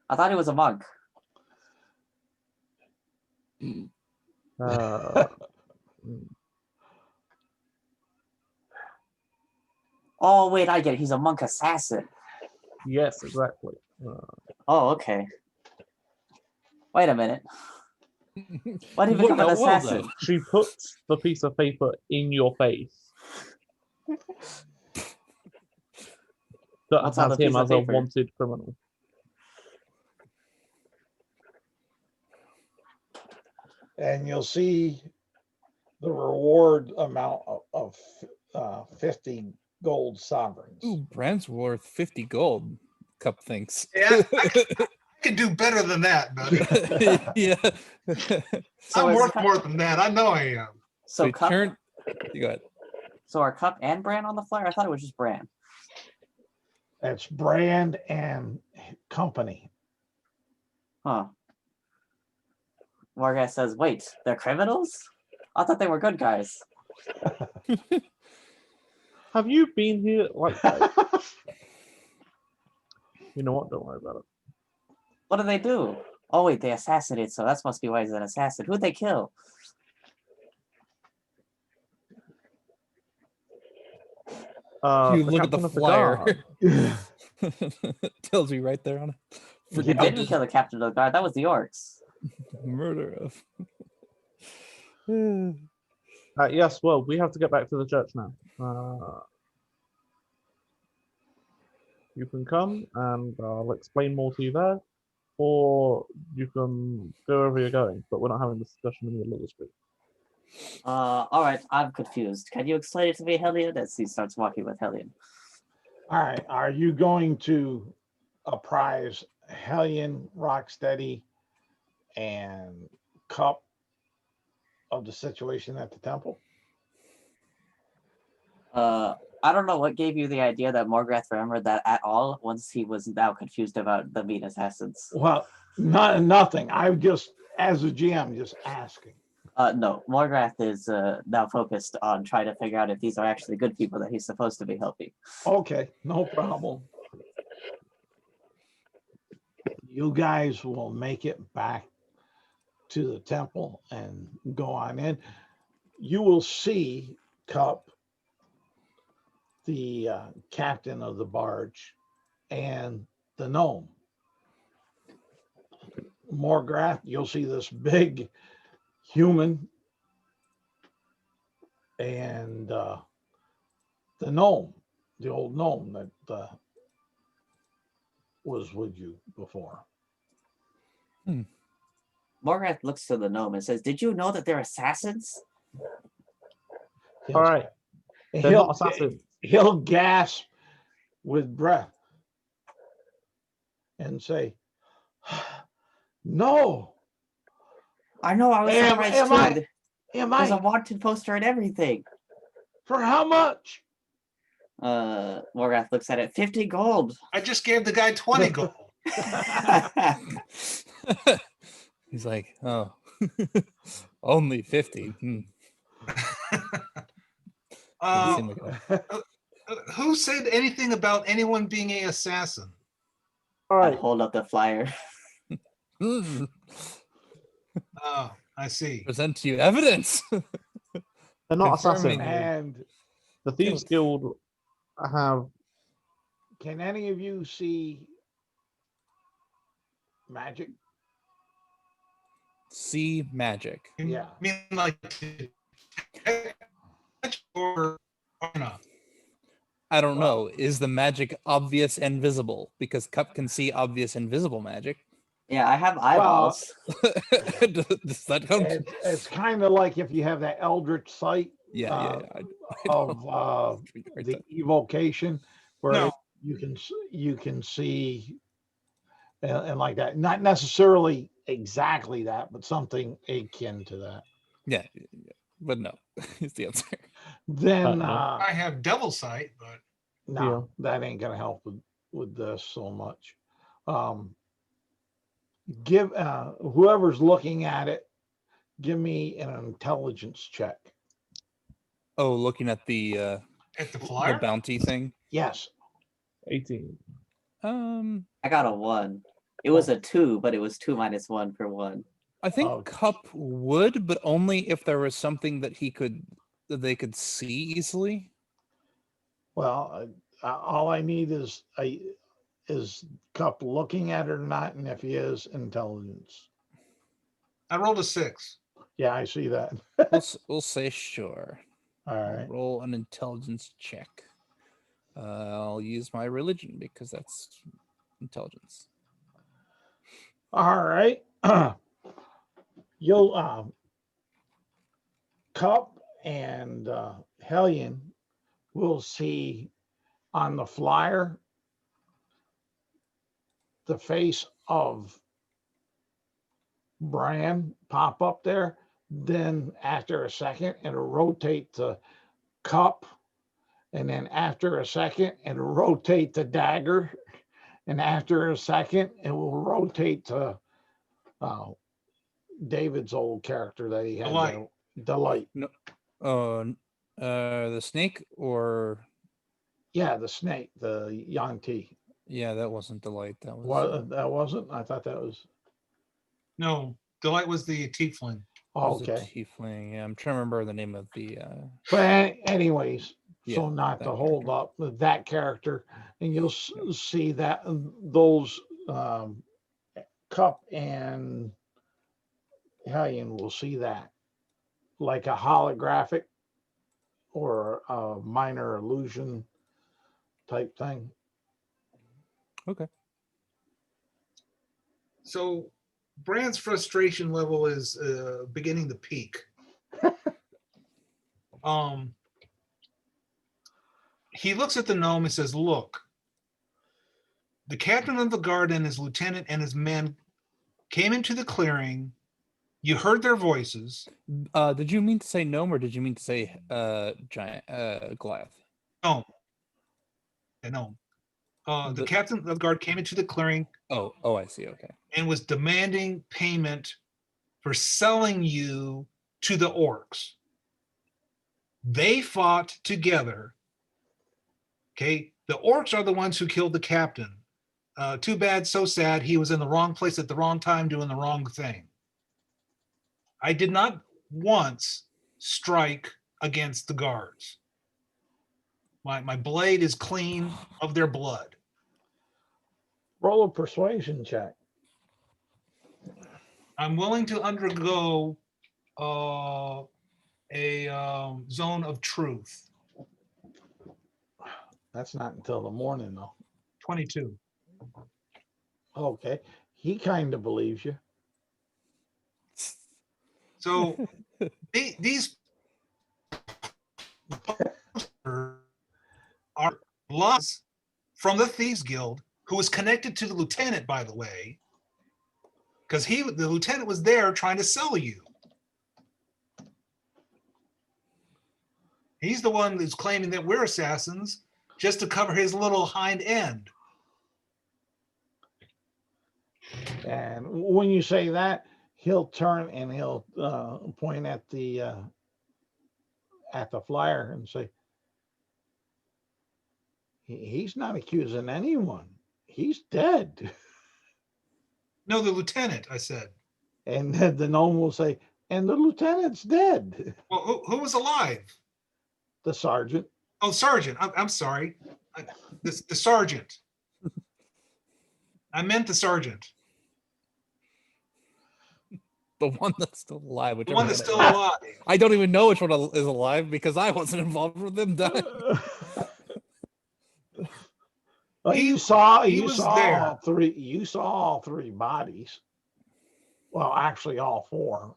I thought he was a monk. Oh, wait, I get it. He's a monk assassin. Yes, exactly. Oh, okay. Wait a minute. Why did he become an assassin? She puts the piece of paper in your face. That What's on has the him piece of as a paper? wanted criminal. And you'll see the reward amount of 50 gold sovereigns. Ooh, Brand's worth 50 gold, Cup thinks. Yeah, I could do better than that, buddy. Yeah. So I'm is worth Cup- more than that. I know I am. So So Cup, you go ahead. so are Cup and Bran on the flyer? I thought it was just Bran. That's Brand and company. Huh. Morgan says, wait, they're criminals? I thought they were good guys. Have you been here like that? You know what? Don't worry about it. What do they do? Oh, wait, they assassinated, so that must be why he's an assassin. Who'd they kill? You The look at the captain of flyer. guard. Tells you right there on it. They didn't kill the captain of the guard. That was the orcs. Murder of. Yes, well, we have to get back to the church now. You can come and I'll explain more to you there, or you can go wherever you're going, but we're not having this discussion in the middle of the street. All right, I'm confused. Can you explain it to me, Hellion? As he starts walking with Hellion. All right. Are you going to apprise Hellion, Rocksteady, and Cup of the situation at the temple? I don't know what gave you the idea that Morgrath remembered that at all once he was now confused about the mean assassins. Well, nothing. I'm just, as a GM, just asking. No, Morgrath is now focused on trying to figure out if these are actually good people that he's supposed to be helping. Okay, no problem. You guys will make it back to the temple and go on in. You will see Cup, the captain of the barge, and the gnome. Morgrath, you'll see this big human and the gnome, the old gnome that was with you before. Morgrath looks to the gnome and says, "Did you know that they're assassins?" All right. They're not assassins. He'll gasp with breath and say, "No, I know, I was surprised too. am There's a I? wanted poster and everything. For how much?" Morgrath looks at it, 50 gold. I just gave the guy 20 gold. He's like, oh, only 50. Uh, Seemed like who said anything about anyone being a assassin? All I right. hold up the flyer. "Hmm, Oh, I see. present to you evidence." They're not Confirming. assassins. And The Thieves Guild have. can any of you see magic? See magic. Yeah. I mean, like, or not? I don't Well- know. Is the magic obvious and visible? Because Cup can see obvious and visible magic. Yeah, I have eyeballs. Does that count? It's kind of like if you have that eldritch sight Yeah. I of right the there. evocation, where No. you can see and like that. Not necessarily exactly that, but something akin to that. Yeah, but no, is the answer. Then no. I have devil sight, but no, that ain't gonna help with this so much. Give whoever's looking at it, give me an intelligence check. Oh, looking at the at the flyer, bounty thing. Yes. 18. I got a 1. It was a 2, but it was 2 minus 1 for 1. I think Oh. Cup would, but only if there was something that they could see easily. Well, all I need is Cup looking at it or not, and if he is, intelligence. I rolled a 6. Yeah, I see that. We'll say sure. All I'll right. roll an intelligence check. I'll use my religion because that's intelligence. All right. You'll Cup and Hellion will see on the flyer the face of Bran pop up there. Then after a second, it'll rotate to Cup. And then after a second, it'll rotate to Dagger. And after a second, it will rotate to David's old character that he had. Delight. Delight. The snake or Yeah, the snake, the Yanti. yeah, that wasn't Delight. That was What, that wasn't? I thought that was. No, Delight was the tiefling. Oh, was a okay. tiefling. Yeah, I'm trying to remember the name of the. But anyways, Yeah, so not that to hold character. up with that character, and you'll see that those Cup and Hellion will see that like a holographic or a minor illusion type thing. Okay. So Bran's frustration level is beginning to peak. He looks at the gnome and says, "Look, the captain of the guard and his lieutenant and his men came into the clearing. You heard their voices. Did you mean to say gnome or did you mean to say giant Goliath? No, no. The The- captain of the guard came into the clearing Oh, I see. Okay. and was demanding payment for selling you to the orcs. They fought together. Okay, the orcs are the ones who killed the captain. Too bad, so sad. He was in the wrong place at the wrong time doing the wrong thing. I did not once strike against the guards. My blade is clean of their blood. Roll a persuasion check. I'm willing to undergo a zone of truth. That's not until the morning, though. 22. Okay. He kind of believes you. So these are lots from the Thieves Guild, who was connected to the lieutenant, by the way, because the lieutenant was there trying to sell you. He's the one that's claiming that we're assassins just to cover his little hind end. And when you say that, he'll turn and he'll point at the flyer and say, he's not accusing anyone. He's dead. No, the lieutenant, I said. And then the gnome will say, and the lieutenant's dead. Well, who was alive? The sergeant. Oh, sergeant. I'm sorry. The sergeant. I meant the sergeant. The one that's still alive. The whichever one that's it still is. alive. I don't even know which one is alive because I wasn't involved with them dying. Well, He you saw was all there. three. You saw all three bodies. Well, actually, all four.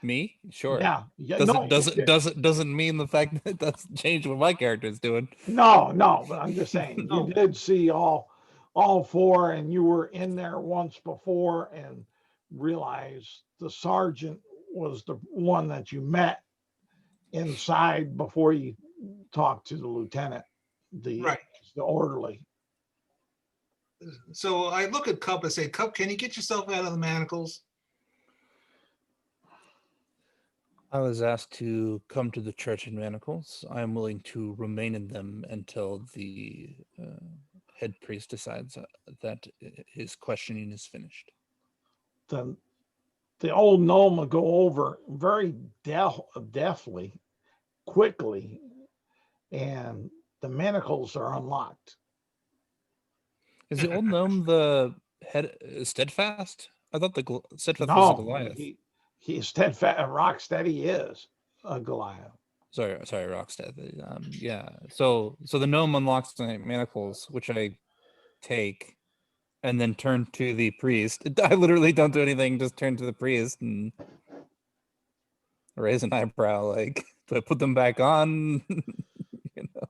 Me? Sure. Yeah. Doesn't mean the fact that that's changed what my character is doing. No, but I'm just saying No. you did see all four, and you were in there once before and realized the sergeant was the one that you met inside before you talked to the lieutenant, Right. the orderly. So I look at Cup and say, Cup, can you get yourself out of the manacles? I was asked to come to the church in Manacles. I am willing to remain in them until the head priest decides that his questioning is finished. The old gnome will go over very deftly, quickly, and the manacles are unlocked. Is the old gnome the head steadfast? I thought the steadfast was a Goliath. He's steadfast. Rock steady is a Goliath. Sorry, Rockstead. Yeah. So the gnome unlocks the manacles, which I take, and then turn to the priest. I literally don't do anything; just turn to the priest and raise an eyebrow. Like, do I put them back on? You know.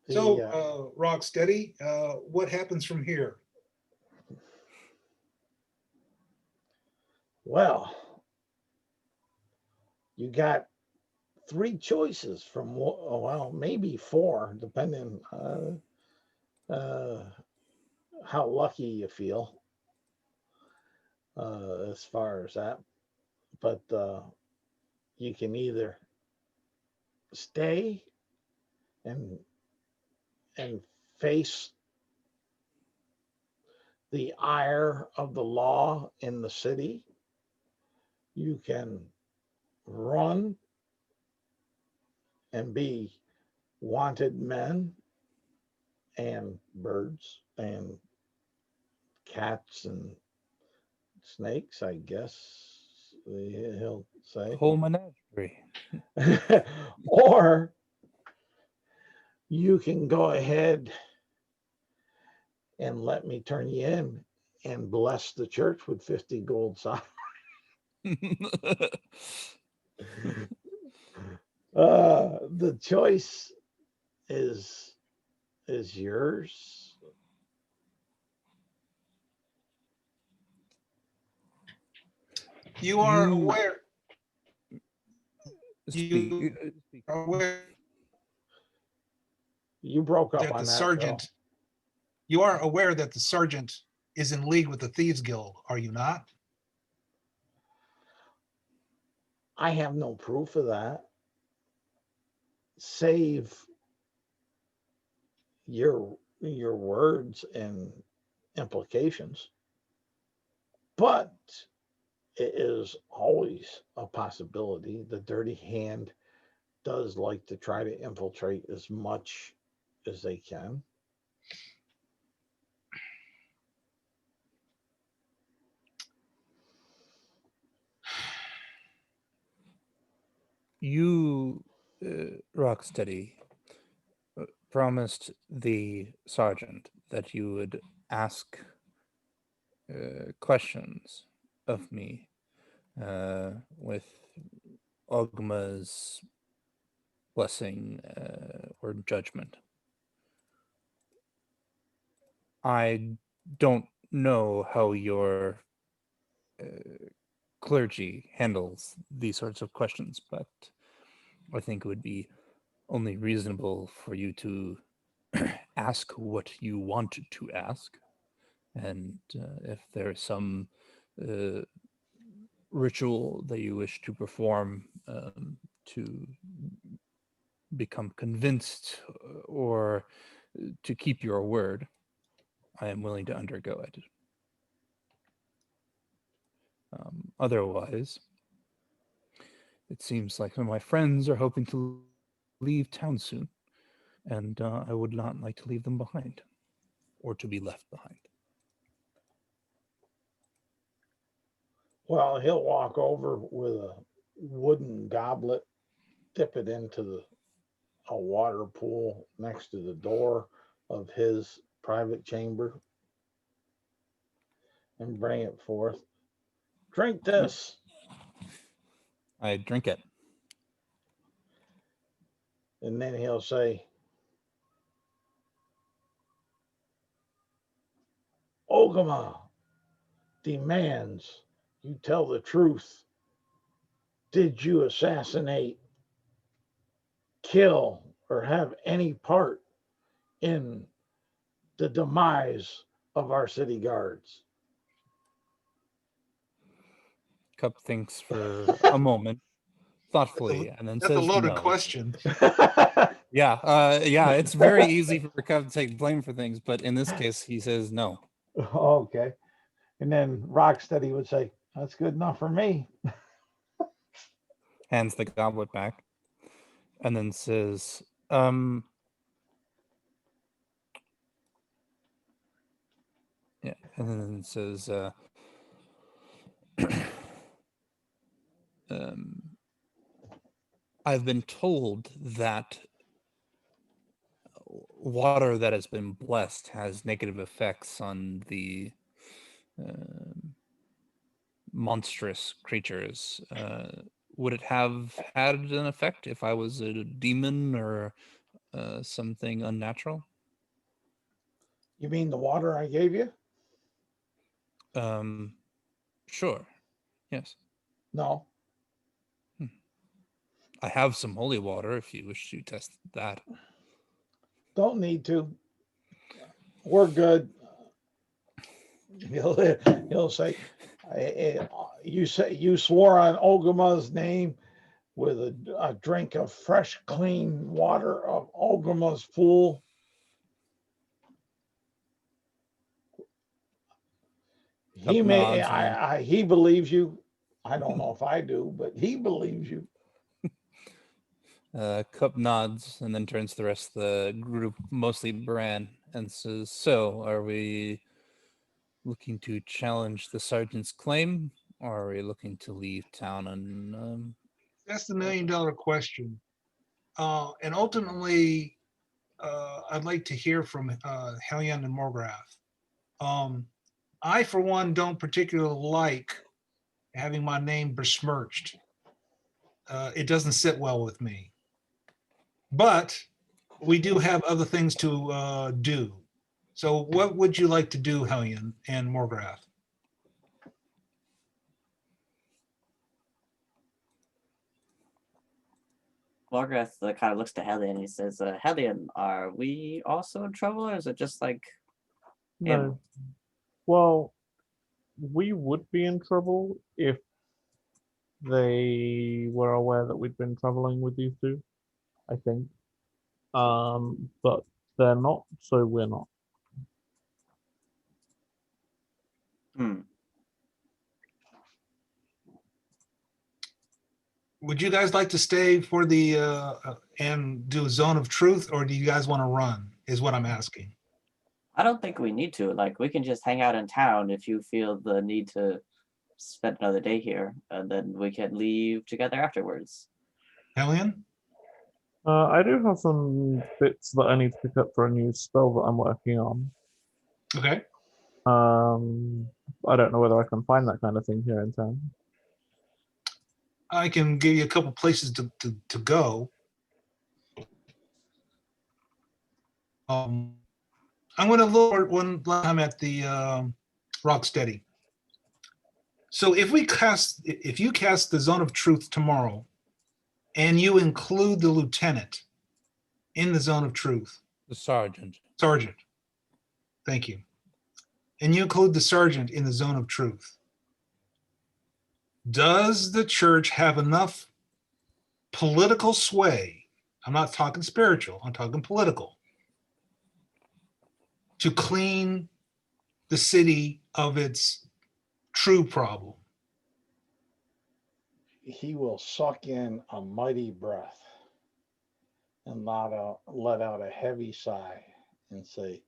So, Rocksteady, what happens from here? Well, you got three choices from, well, maybe four, depending how lucky you feel as far as that. But you can either stay and face the ire of the law in the city. You can run and be wanted men and birds and cats and snakes, I guess he'll say. Whole menagerie. Or you can go ahead and let me turn you in and bless the church with 50 gold sovereigns. The choice is is yours. You are You- aware. Speak. Are aware You broke up that on the that, sergeant. You are aware that the sergeant is in league with the Thieves Guild, are you not? Bill. I have no proof of that. Save your words and implications. But it is always a possibility. The dirty hand does like to try to infiltrate as much as they can. You, Rocksteady, promised the sergeant that you would ask questions of me with Ogma's blessing or judgment. I don't know how your clergy handles these sorts of questions, but I think it would be only reasonable for you to ask what you want to ask. And if there's some ritual that you wish to perform to become convinced or to keep your word, I am willing to undergo it. Otherwise, it seems like some of my friends are hoping to leave town soon, and I would not like to leave them behind or to be left behind. Well, he'll walk over with a wooden goblet, dip it into a water pool next to the door of his private chamber, and bring it forth. Drink this. I drink it. And then he'll say, Ogama demands you tell the truth. Did you assassinate, kill, or have any part in the demise of our city guards? Cup thinks for a moment, thoughtfully, and then That's a says loaded no. question. Yeah, it's very easy for Cup to take blame for things, but in this case, he says no. Okay. And then Rocksteady would say, that's good enough for me. Hands the goblet back, and then says, yeah, and then says, I've been told that water that has been blessed has negative effects on the monstrous creatures. Would it have had an effect if I was a demon or something unnatural? You mean the water I gave you? Sure. Yes. No, I have some holy water if you wish to test that. don't need to. We're good. He'll say, you swore on Ogama's name with a drink of fresh, clean water of Ogama's pool. He Cup may, nods he believes you. I don't know if I do, but he believes you. Cup nods and then turns to the rest of the group, mostly Bran, and says, so, are we looking to challenge the sergeant's claim, or are we looking to leave town and... That's the $1 million question. And ultimately, I'd like to hear from Hellion and Morgrath. I, for one, don't particularly like having my name besmirched. It doesn't sit well with me. But we do have other things to do. So what would you like to do, Hellion and Morgrath? Morgrath kind of looks to Hellion and he says, Hellion, are we also in trouble, or is it just like him? No. Well, we would be in trouble if they were aware that we'd been traveling with these two, I think. But they're not, so we're not. Hmm. Would you guys like to stay for the and do a zone of truth, or do you guys want to run? Is what I'm asking. I don't think we need to. Like, we can just hang out in town if you feel the need to spend another day here, and then we can leave together afterwards. Hellion? I do have some bits that I need to pick up for a new spell that I'm working on. Okay. I don't know whether I can find that kind of thing here in town. I can give you a couple places to go. I'm going to lower one time at the Rocksteady. So if you cast the Zone of Truth tomorrow, and you include the lieutenant in the Zone of Truth, The sergeant. sergeant, thank you, and you include the sergeant in the Zone of Truth, does the church have enough political sway? I'm not talking spiritual, I'm talking political, to clean the city of its true problem? He will suck in a mighty breath and let out a heavy sigh and say,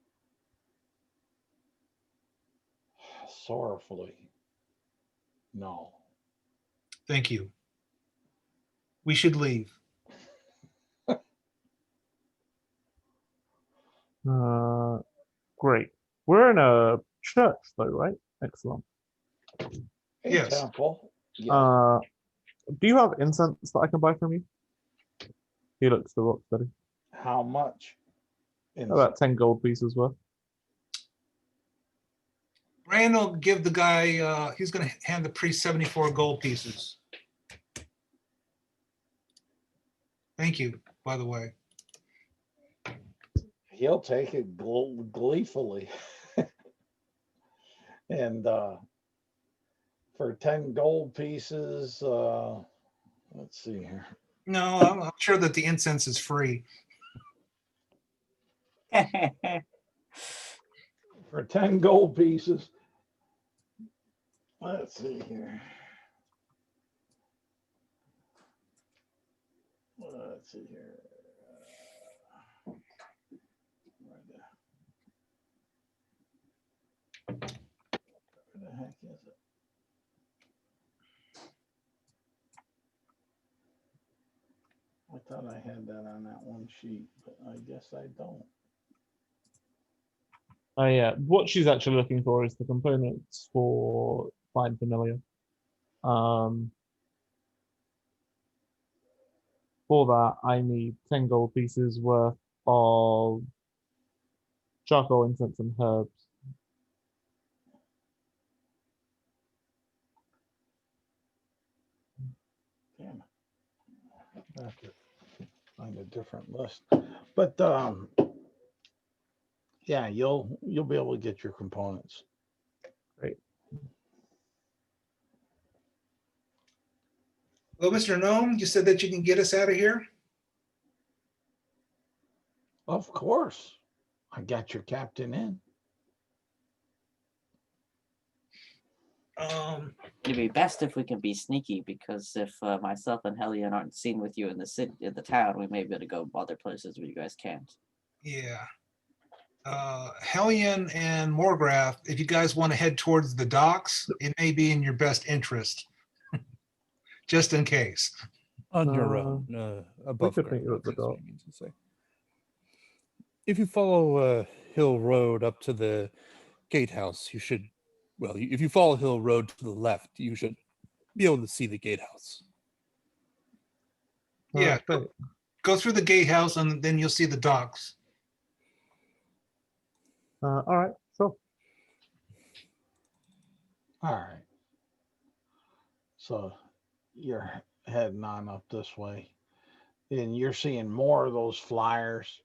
sorrowfully, no. Thank you. We should leave. Great. We're in a church, though, right? Excellent. A Yes. temple. Yeah. Do you have incense that I can buy from you? He looks to Rocksteady. How much? About 10 gold pieces worth. Rand will give the guy, he's going to hand the priest 74 gold pieces. Thank you, by the way. He'll take it gleefully. And for 10 gold pieces, let's see here. No, I'm sure that the incense is free. For 10 gold pieces, let's see here. Let's see here. Where the heck is it? I thought I had that on that one sheet, but I guess I don't. Yeah, what she's actually looking for is the components for Find Familiar. For that, I need 10 gold pieces worth of charcoal, incense, and herbs. Damn it. I have to find a different list. But yeah, you'll be able to get your components. Great. Well, Mr. Gnome, you said that you can get us out of here? Of course. I got your captain in. It'd be best if we can be sneaky, because if myself and Hellion aren't seen with you in the city, in the town, we may be able to go other places where you guys can't. Yeah. Hellion and Morgrath, if you guys want to head towards the docks, it may be in your best interest. Just in case. On your own, above could meet ground, you at the that's what dock. I mean to say. If you follow Hill Road up to the gatehouse, you should, well, if you follow Hill Road to the left, you should be able to see the gatehouse. Yeah. Great. Go through the gatehouse and then you'll see the docks. All right, sure. All right. So you're heading on up this way, and you're seeing more of those flyers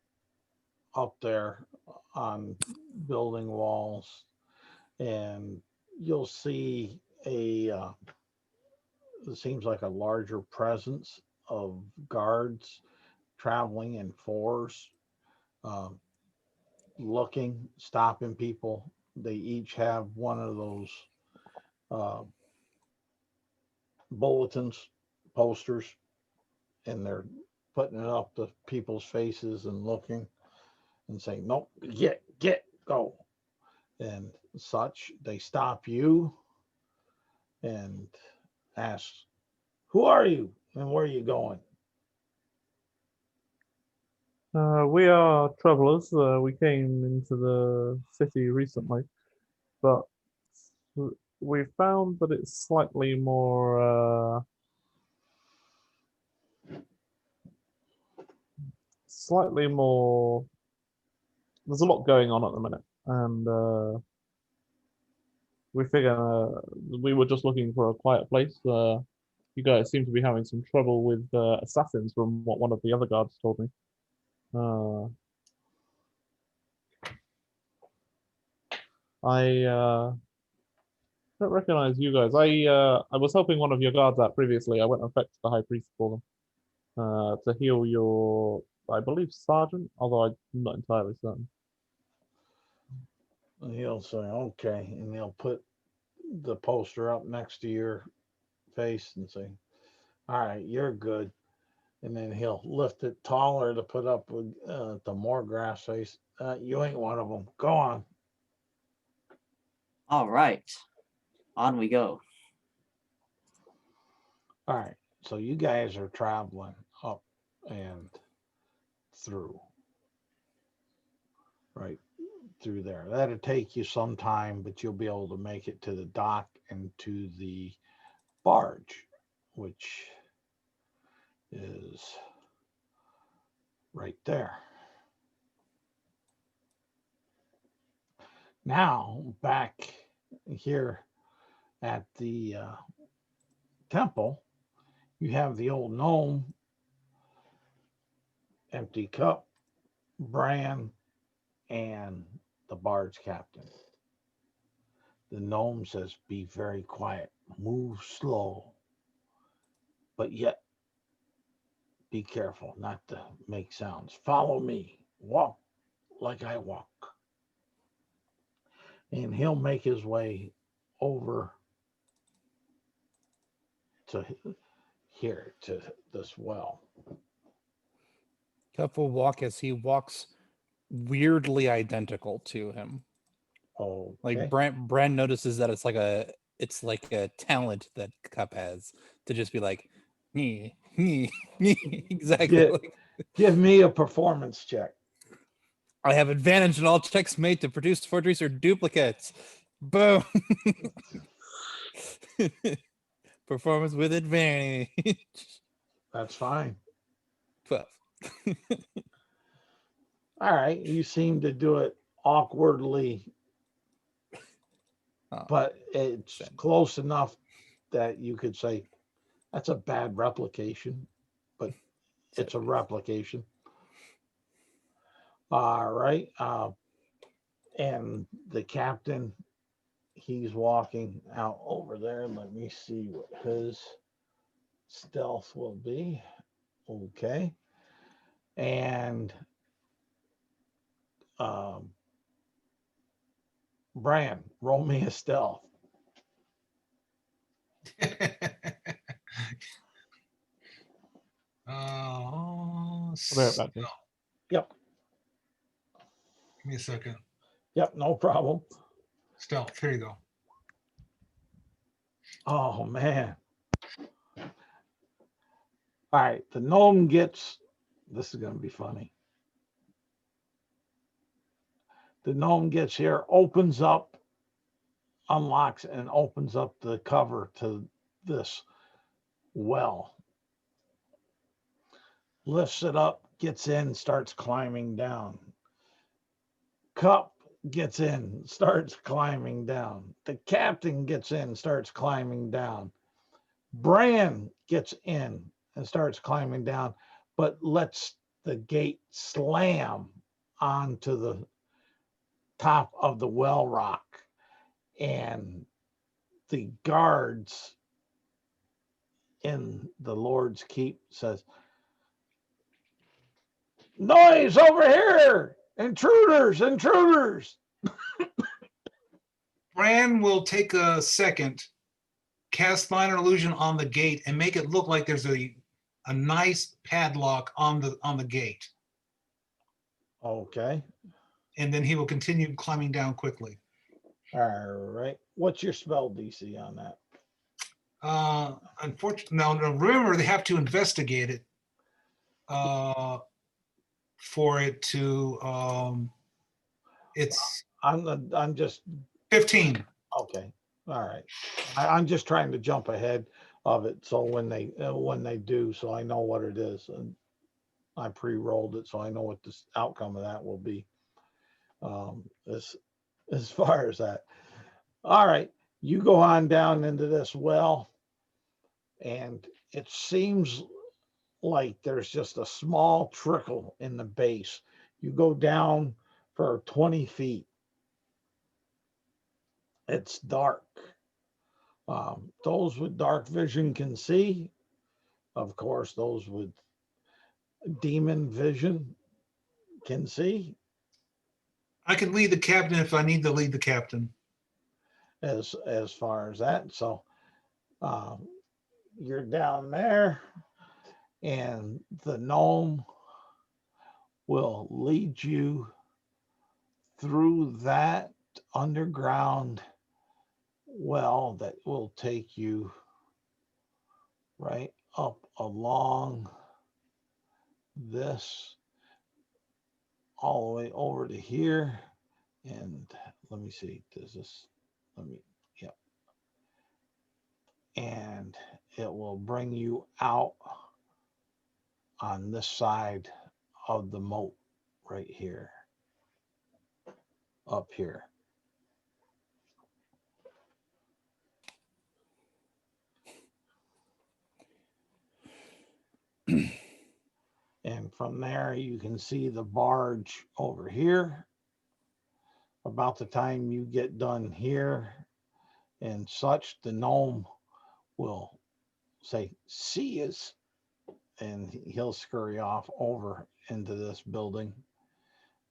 up there on building walls, and you'll see it seems like a larger presence of guards traveling in fours, um, looking, stopping people. They each have one of those uh, bulletins, posters, and they're putting it up to people's faces and looking and saying, nope, get, go, and such. They stop you and ask, who are you and where are you going? We are travelers. We came into the city recently, but we found that it's slightly more, there's a lot going on at the minute, and we figure we were just looking for a quiet place. You guys seem to be having some trouble with assassins, from what one of the other guards told me. I don't recognize you guys. I was helping one of your guards out previously. I went and fetched the high priest for them to heal your, I believe, sergeant, although I'm not entirely certain. And he'll say, okay, and he'll put the poster up next to your face and say, all right, you're good. And then he'll lift it taller to put up with the more grass face. You ain't one of them. Go on. All right, on we go. All right. So you guys are traveling up and through. Right through there. That'll take you some time, but you'll be able to make it to the dock and to the barge, which is right there. Now, back here at the temple, you have the old gnome, empty cup, Bran, and the barge captain. The gnome says, be very quiet, move slow, but yet be careful not to make sounds. Follow me, walk like I walk. And he'll make his way over to here, to this well. Cup will walk as he walks weirdly identical to him. Okay. Like Bran notices that it's like a talent that Cup has to just be like, me, exactly. Yeah. Like, Give me a performance check. I have advantage in all checks made to produce forgeries or duplicates. Boom. Performance with advantage. That's fine. 12. All right. You seem to do it awkwardly, but it's close enough that you could say that's a bad replication, but it's a replication. All right. And the captain, he's walking out over there. Let me see what his stealth will be. Okay. And Bran, roll me a stealth. I'll be right back, guys. Yep. Give me a second. Yep, no problem. Stealth. Here you go. Oh man. All right, the gnome gets, this is going to be funny. The gnome gets here, opens up, unlocks, and opens up the cover to this well. lifts it up, gets in, starts climbing down. Cup gets in, starts climbing down. The captain gets in, starts climbing down. Bran gets in and starts climbing down, but lets the gate slam onto the top of the well rock. And the guards in the Lord's Keep says, "Noise over here! Intruders, intruders!" Bran will take a second, cast minor illusion on the gate, and make it look like there's a nice padlock on the gate. Okay. And then he will continue climbing down quickly. All right. What's your spell DC on that? Unfortunately, no, remember they have to investigate it for it to. It's I'm just 15. okay. All right. I'm just trying to jump ahead of it, so when they do, so I know what it is, and I pre-rolled it, so I know what this outcome of that will be. As far as that. All right, you go on down into this well, and it seems like there's just a small trickle in the base. You go down for 20 feet. It's dark. Those with dark vision can see. Of course, those with demon vision can see. I can lead the captain if I need to lead the captain. As far as that, so you're down there, and the gnome will lead you through that underground well that will take you right up along this all the way over to here. And let me see, yep. And it will bring you out on this side of the moat right here, up here. And from there, you can see the barge over here. About the time you get done here and such, the gnome will say, "See us," and he'll scurry off over into this building.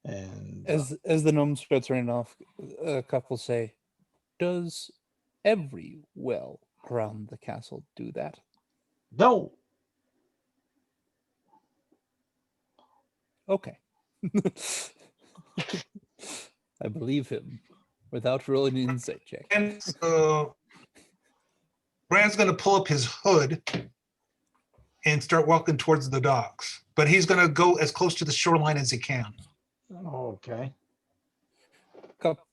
And As the gnome starts running off, a couple say, "Does every well around the castle do that?" no, Okay. I believe him without rolling an insight check. And Bran's going to pull up his hood and start walking towards the docks. But he's going to go as close to the shoreline as he can. okay.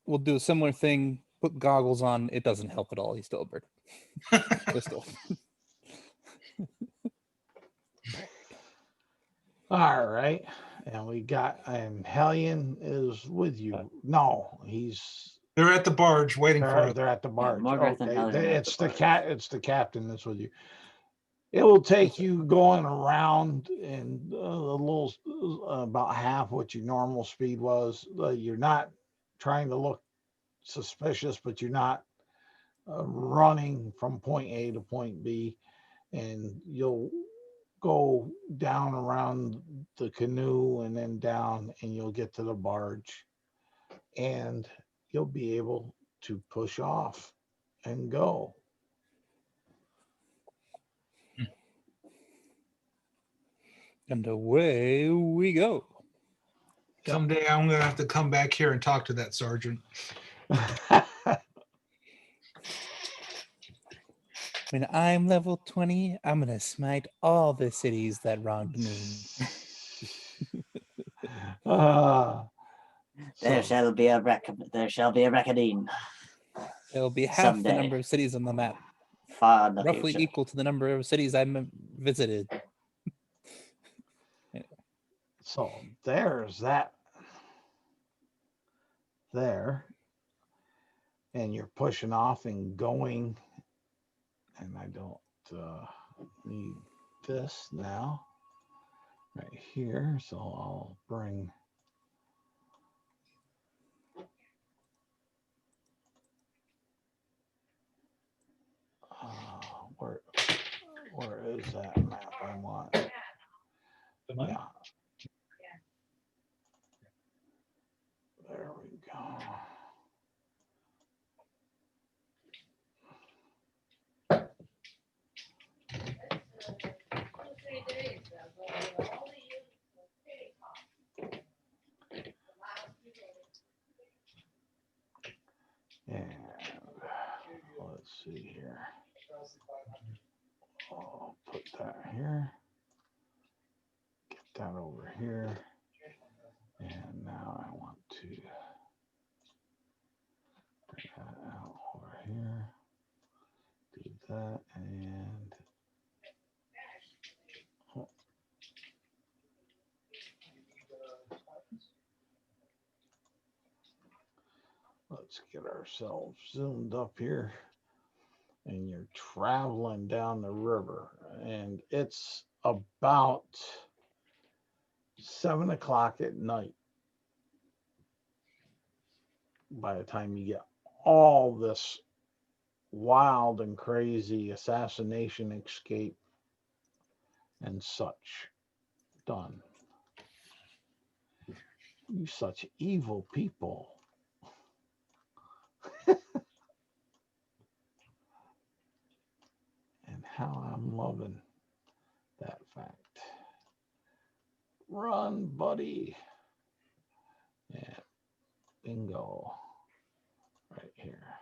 We'll do a similar thing. Put goggles on. It doesn't help at all. He's still a bird. Still. All right. And we got, and Hellion is with you. No, They're at the barge waiting for us. they're at the barge. Morgarth and Okay, Hellion are at it's the the barge. it's the captain that's with you. It will take you going around and a little, about half what your normal speed was. You're not trying to look suspicious, but you're not running from point A to point B, and you'll go down around the canoe and then down, and you'll get to the barge, and you'll be able to push off and go. And away we go. Someday I'm going to have to come back here and talk to that sergeant. When I'm level 20, I'm gonna smite all the cities that wronged me. There So, shall be a reckoning. It'll be half the Someday. number of cities on the map, Far in the roughly future. equal to the number of cities I visited. So there's that there. And you're pushing off and going. And I don't need this now. Right here. So I'll bring where is that map I want? The money? Yeah. There we go. And let's see here. I'll put that here. Get that over here. And now I want to bring that out over here. Do that and let's get ourselves zoomed up here. And you're traveling down the river, and it's about 7 o'clock at night by the time you get all this wild and crazy assassination escape and such done. You such evil people. And how I'm loving that fact. Run, buddy. Yeah, bingo. Right here.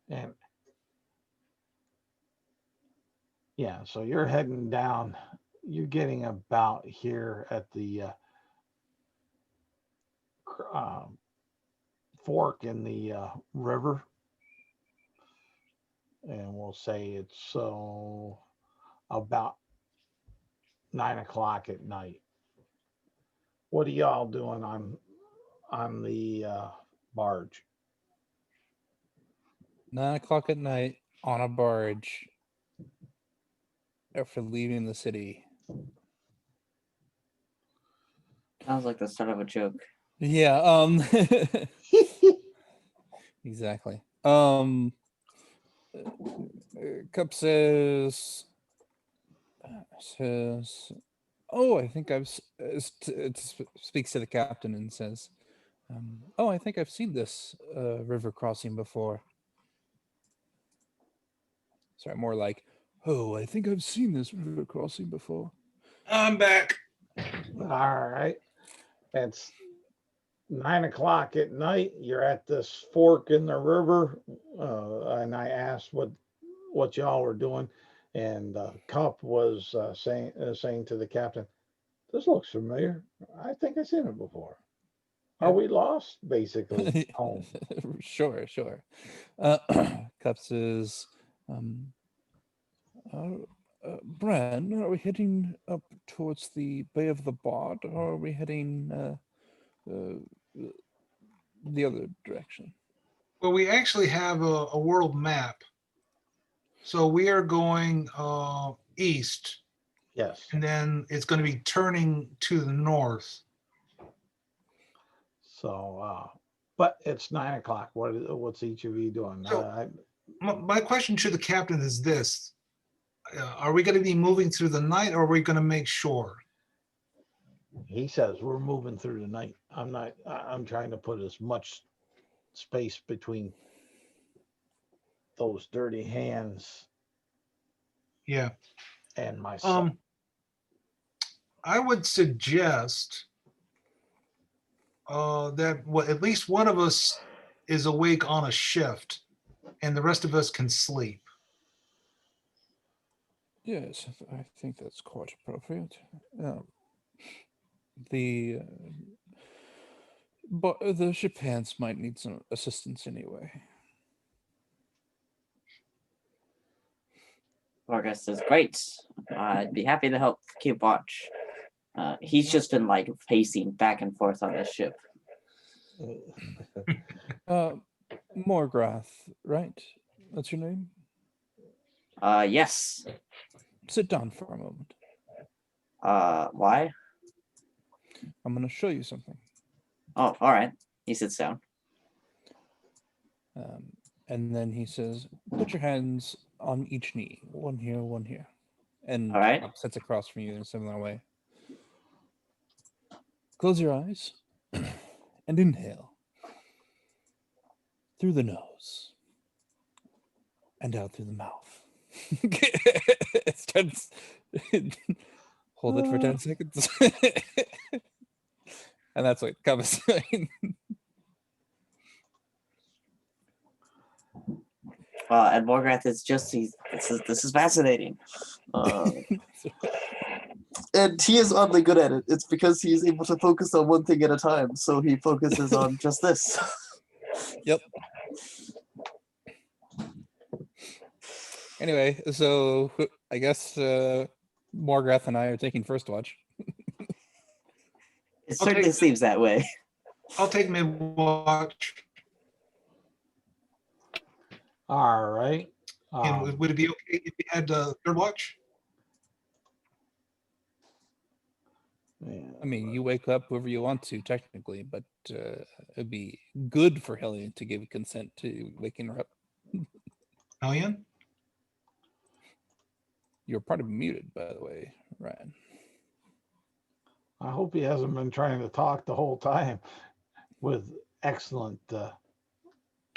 And yeah, so you're heading down. You're getting about here at the fork in the river. And we'll say it's about 9 o'clock at night. What are y'all doing on the barge? 9 o'clock at night on a barge after leaving the city. Sounds like the start of a joke. Yeah, exactly. Cup says, oh, I think speaks to the captain and says, oh, I think I've seen this river crossing before. Sorry, more like, oh, I think I've seen this river crossing before. I'm back. All right. It's 9 o'clock at night. You're at this fork in the river. And I asked what y'all were doing. And Cup was saying to the captain, this looks familiar. I think I've seen it before. Are we lost? Basically, home. Sure. Cup says, Bran, are we heading up towards the Bay of the Bard, or are we heading the other direction? Well, we actually have a world map. So we are going east, Yes. and then it's going to be turning to the north. So, but it's 9 o'clock. What's each of you doing? So- My question to the captain is this. Are we going to be moving through the night, or are we going to make sure? He says we're moving through the night. I'm trying to put as much space between those dirty hands Yeah. and myself. I would suggest that at least one of us is awake on a shift, and the rest of us can sleep. Yes, I think that's quite appropriate. But the ship hands might need some assistance anyway. Morgus says, great. I'd be happy to help keep watch. He's just been like pacing back and forth on this ship. Morgrath, right? That's your name? Yes. Sit down for a moment. Why? I'm going to show you something. Oh, all right. He sits down. And then he says, put your hands on each knee. One here, one here. And All right. sits across from you in a similar way. Close your eyes and inhale. Through the nose. And out through the mouth. It starts... Hold it for 10 seconds. And that's what comes. And Morgrath is just this is fascinating. And he is oddly good at it. It's because he's able to focus on one thing at a time. So he focuses on just this. Yep. Anyway, so I guess Morgrath and I are taking first watch. It certainly seems that way. I'll take mid watch. All right. And would it be okay if we had third watch? I mean, you wake up whoever you want to, technically, but it'd be good for Hellion to give consent to waking her up. Hellion? You're part of muted, by the way, Ryan. I hope he hasn't been trying to talk the whole time with excellent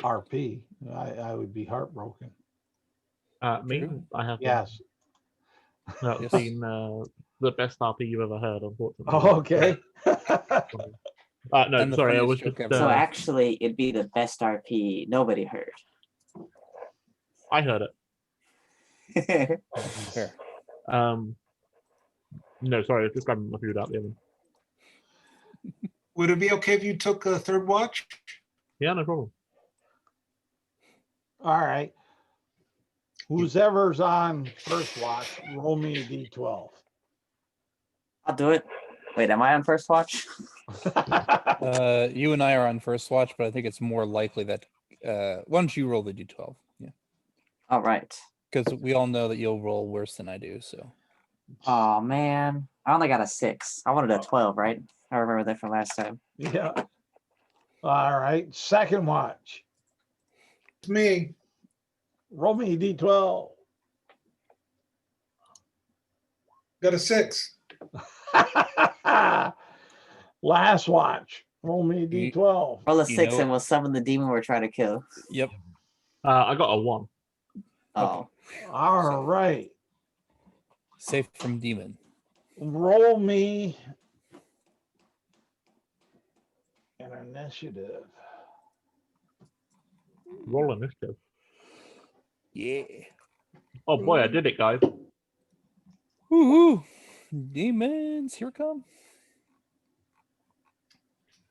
RP. I would be heartbroken. Me? True. I have Yes. not Yes. been the best RP you've ever heard, unfortunately. Oh, okay. No, And the sorry, I funniest was joke just. ever. So actually, it'd be the best RP nobody heard. I heard it. Fair. No, sorry, I was just grabbing my food out the oven. Would it be okay if you took a third watch? Yeah, no problem. All right. Who's ever's on first watch, roll me a d12. I'll do it. Wait, am I on first watch? You and I are on first watch, but I think it's more likely that why don't you roll the d12? Yeah, All right. because we all know that you'll roll worse than I do. So Oh man, I only got a 6. I wanted a 12, right? I remember that from last time. Yeah. All right. Second watch, It's me. roll me a d12. Got a 6. Last watch, roll me a You- d12. Roll a You 6 know- and we'll summon the demon we're trying to kill. yep. I got a 1. Oh, All right. Safe from demon. Roll me an initiative. Roll initiative. Yeah. Oh boy, I did it, guys. Woo-hoo. Demons, here come.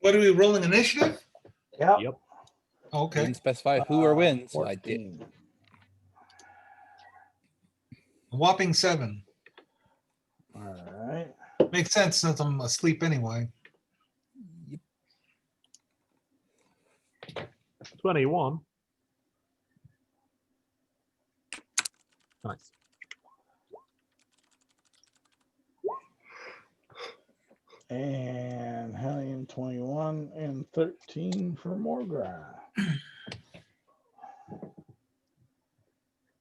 What are we rolling initiative? Yep. Yep. Okay. Didn't specify who or when, so I did. 14. A whopping 7. All right. Makes sense since I'm asleep anyway. 21. Nice. And Hellion 21 and 13 for Morgra.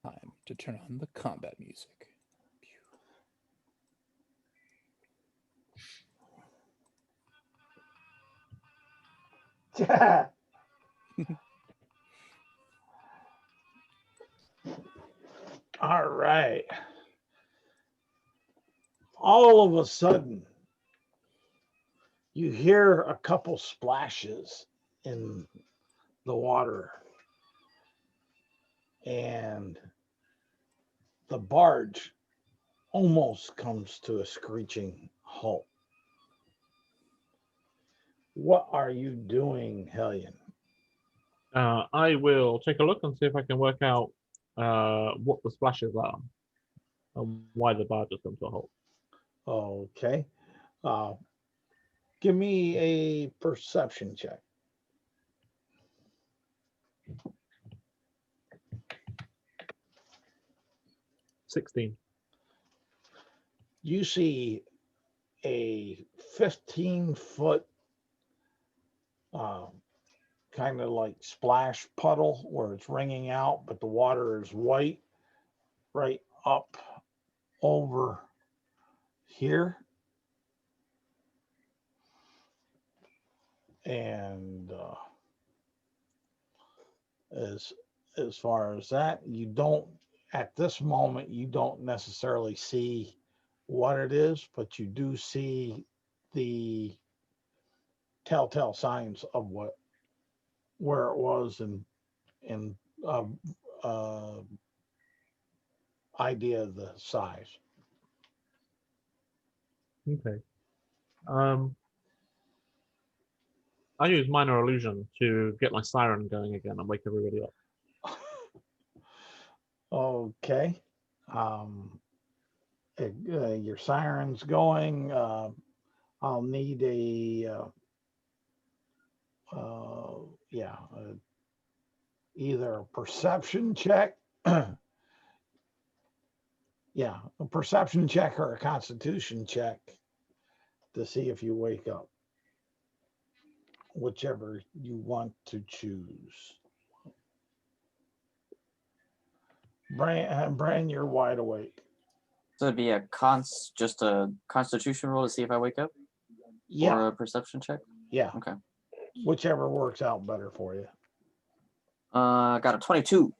Time to turn on the combat music. All right. All of a sudden, you hear a couple splashes in the water. And the barge almost comes to a screeching halt. What are you doing, Hellion? I will take a look and see if I can work out what the splashes are. why the barge has come to a halt. Okay. Give me a perception check. 16. You see a 15-foot kind of like splash puddle where it's ringing out, but the water is white right up over here. And as far as that, you don't, at this moment, you don't necessarily see what it is, but you do see the telltale signs of where it was and idea of the size. Okay. I use minor illusion to get my siren going again and wake everybody up. Okay. Your siren's going. I'll need either a perception check. Yeah, a perception check or a constitution check to see if you wake up. Whichever you want to choose. Bran, you're wide awake. So it'd be just a constitution roll to see if I wake up? Yeah. Or a perception check? Yeah. Okay. Whichever works out better for you. Got a 22.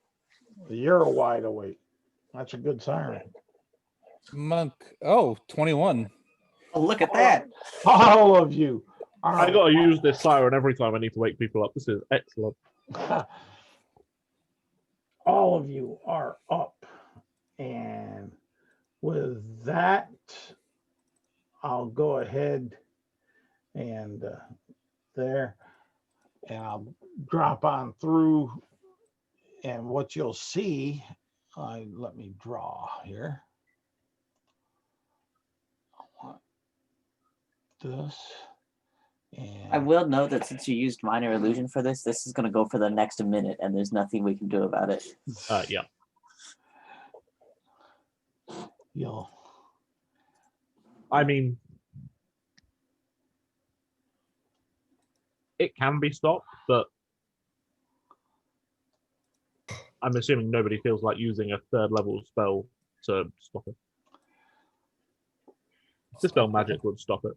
You're wide awake. That's a good siren. Monk. Oh, 21. Oh, look at that. All of you are. I gotta use this siren every time I need to wake people up. This is excellent. All of you are up. And with that, I'll go ahead and and I'll drop on through. And what you'll see, let me draw here. I want this. And I will note that since you used minor illusion for this is going to go for the next minute, and there's nothing we can do about it. Yeah. I mean, it can be stopped, but I'm assuming nobody feels like using a third level spell to stop it. Dispel magic would stop it.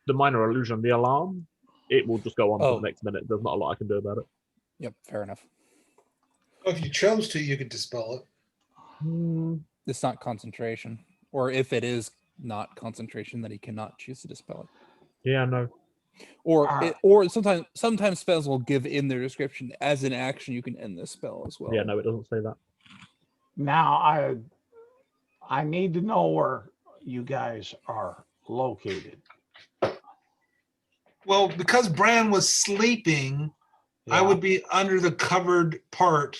The minor illusion, the alarm, it will just go on for the next minute. There's not a lot I can do about it. Yep, fair enough. Well, if you chose to, you could dispel it. It's not concentration. Or if it is not concentration, that he cannot choose to dispel it. Yeah, no. Or sometimes spells will give in their description as an action you can end this spell as well. Yeah, no, it doesn't say that. now I need to know where you guys are located. Well, because Bran was sleeping, I Yeah. would be under the covered part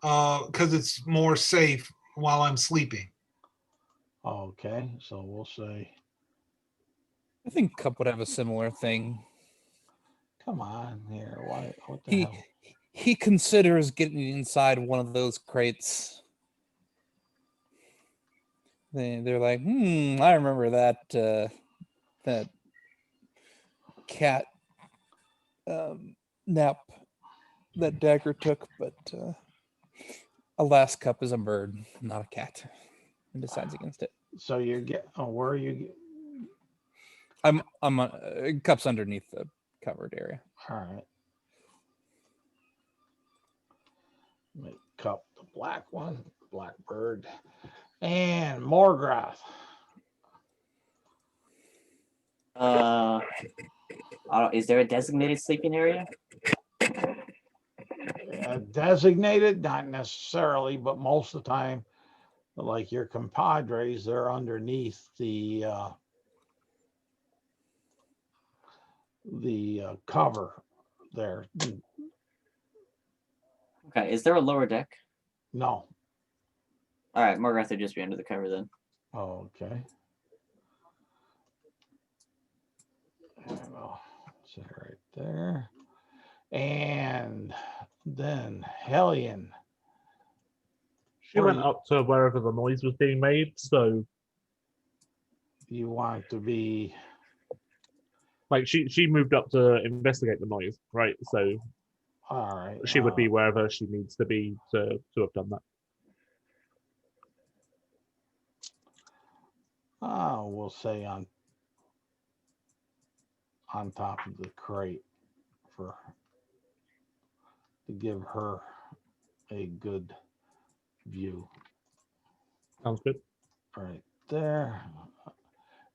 because it's more safe while I'm sleeping. Okay, so we'll say, I think Cup would have a similar thing. come on here. What the He hell? he considers getting inside one of those crates. They're like, I remember that that cat nap that Dagger took, but alas, Cup is a bird, not a cat, and decides against it. So you get, where are you? I'm Cup's underneath the covered area. All right. Make Cup the black one, black bird, and Morgoth. Is there a designated sleeping area? Designated, not necessarily, but most of the time, like your compadres, they're underneath the cover there. Okay, is there a lower deck? No. All right, Morgoth would just be under the cover then. Okay. And I'll sit right there. And then Hellion. She Where went you- up to wherever the noise was being made, so You want to be like she moved up to investigate the noise, right? So all right. she would be wherever she needs to be to have done that. We'll say on top of the crate for to give her a good view Sounds good. right there.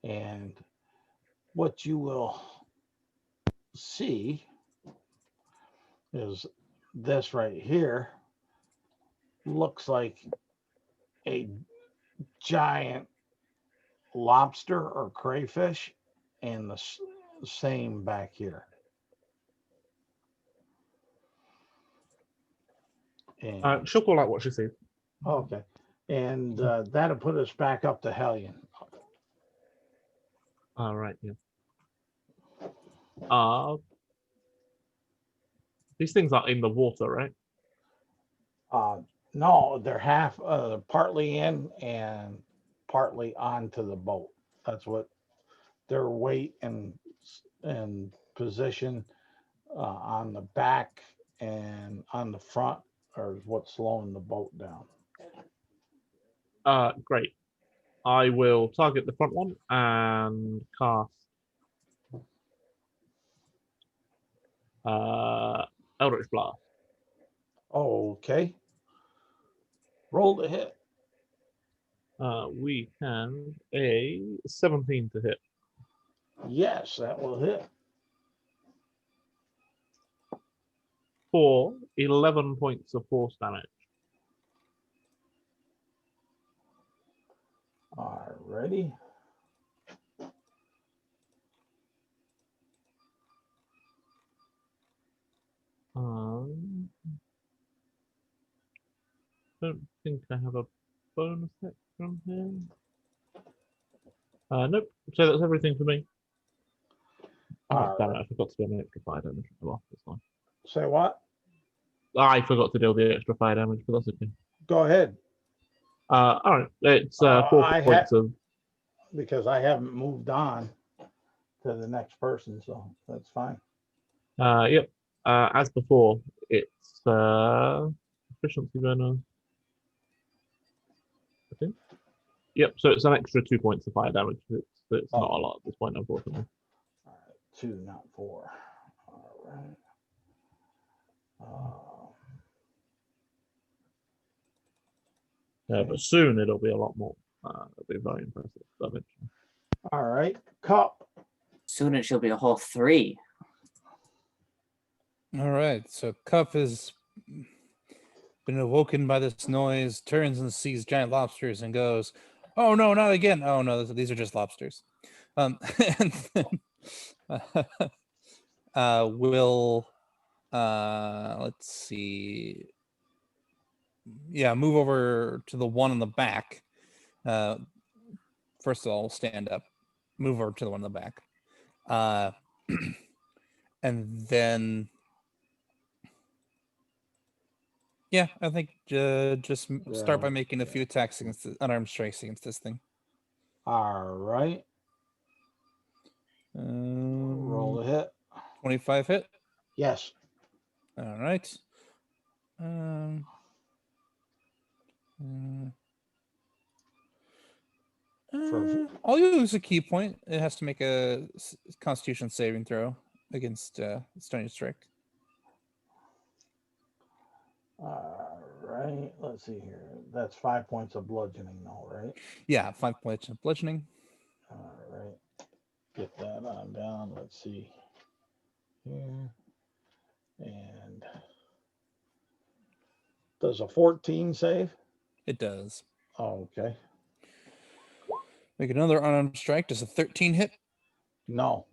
And what you will see is this right here looks like a giant lobster or crayfish, and the same back here. And She'll call out what she sees. okay, and that'll put us back up to Hellion. All right, yeah. These things are in the water, right? No, they're half partly in and partly onto the boat. That's what their weight and position on the back and on the front are what's slowing the boat down. Great. I will target the front one and cast Eldritch Blast. Okay. Roll the hit. We can a 17 to hit. Yes, that will hit. For 11 points of force damage. Alrighty. Don't think I have a bonus hit from him. Nope. So that's everything for me. Oh, damn it, I forgot to do an extra fire damage. Well, that's fine. Say what? I forgot to deal the extra fire damage, but that's okay. Go ahead. All right, it's 4 points of. Because I haven't moved on to the next person, so that's fine. Yep. As before, it's efficiency bonus. I think. Yep. So it's an extra 2 points of fire damage. It's not a lot at this point, unfortunately. All right, 2, not 4. All right. But soon it'll be a lot more. It'll be very impressive damage. All right, Cup. Soon it shall be a whole 3. All right, so Cup has been awoken by this noise, turns and sees giant lobsters and goes, "Oh no, not again! Oh no, these are just lobsters." And then, will let's see, yeah, move over to the one in the back. First of all, stand up, move over to the one in the back, and then. Yeah, I think just start by making a few attacks against unarmed strikes against this thing. All right. Roll the hit. 25 hit. Yes. All right. I'll use a key point. It has to make a Constitution saving throw against Stony Strike. All right. Let's see here. That's 5 points of bludgeoning, though, right? Yeah, 5 points of bludgeoning. All right. Get that on down. Let's see here. And does a 14 save? It does. Oh, okay. Make another unarmed strike. Does a 13 hit? No.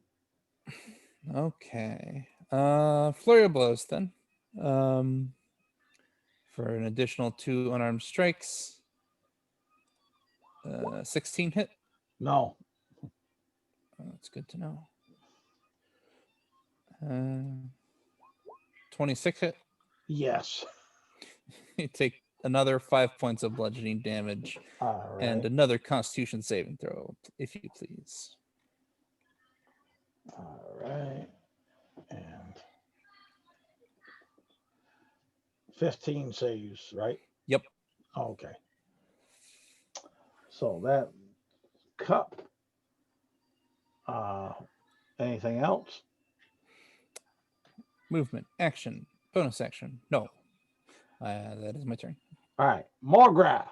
Okay. Flurry of blows then. For an additional 2 unarmed strikes. 16 hit. No. Oh, that's good to know. 26 hit. Yes. You take another 5 points of bludgeoning damage All right. and another Constitution saving throw, if you please. All right. And 15 saves, right? Yep. Okay. So that cup. Anything else? Movement, action, bonus action. No. That is my turn. All right. Morgrath.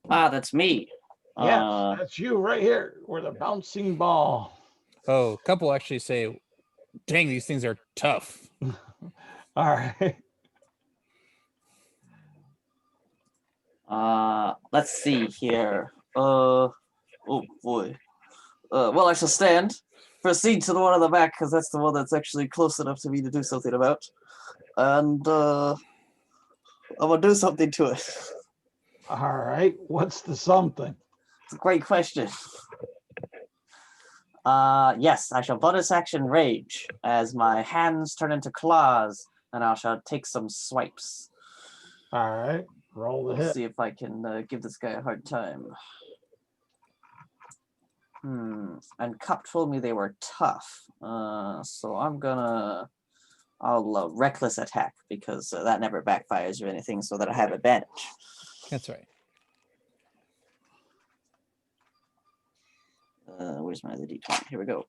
Ah, that's me. Yes, that's you right here. We're the bouncing ball. Oh, a couple actually say, dang, these things are tough. All right. Let's see here. Oh boy. Well, I shall stand. Proceed to the one on the back because that's the one that's actually close enough to me to do something about. And I'm gonna do something to it. All right. What's the something? It's a great question. Yes, I shall bonus action rage as my hands turn into claws, and I shall take some swipes. All right. Roll the Let's hit. see if I can give this guy a hard time. And Cup told me they were tough. So I'll reckless attack because that never backfires or anything, so that I have advantage. That's right. Where's my other D20? Here we go.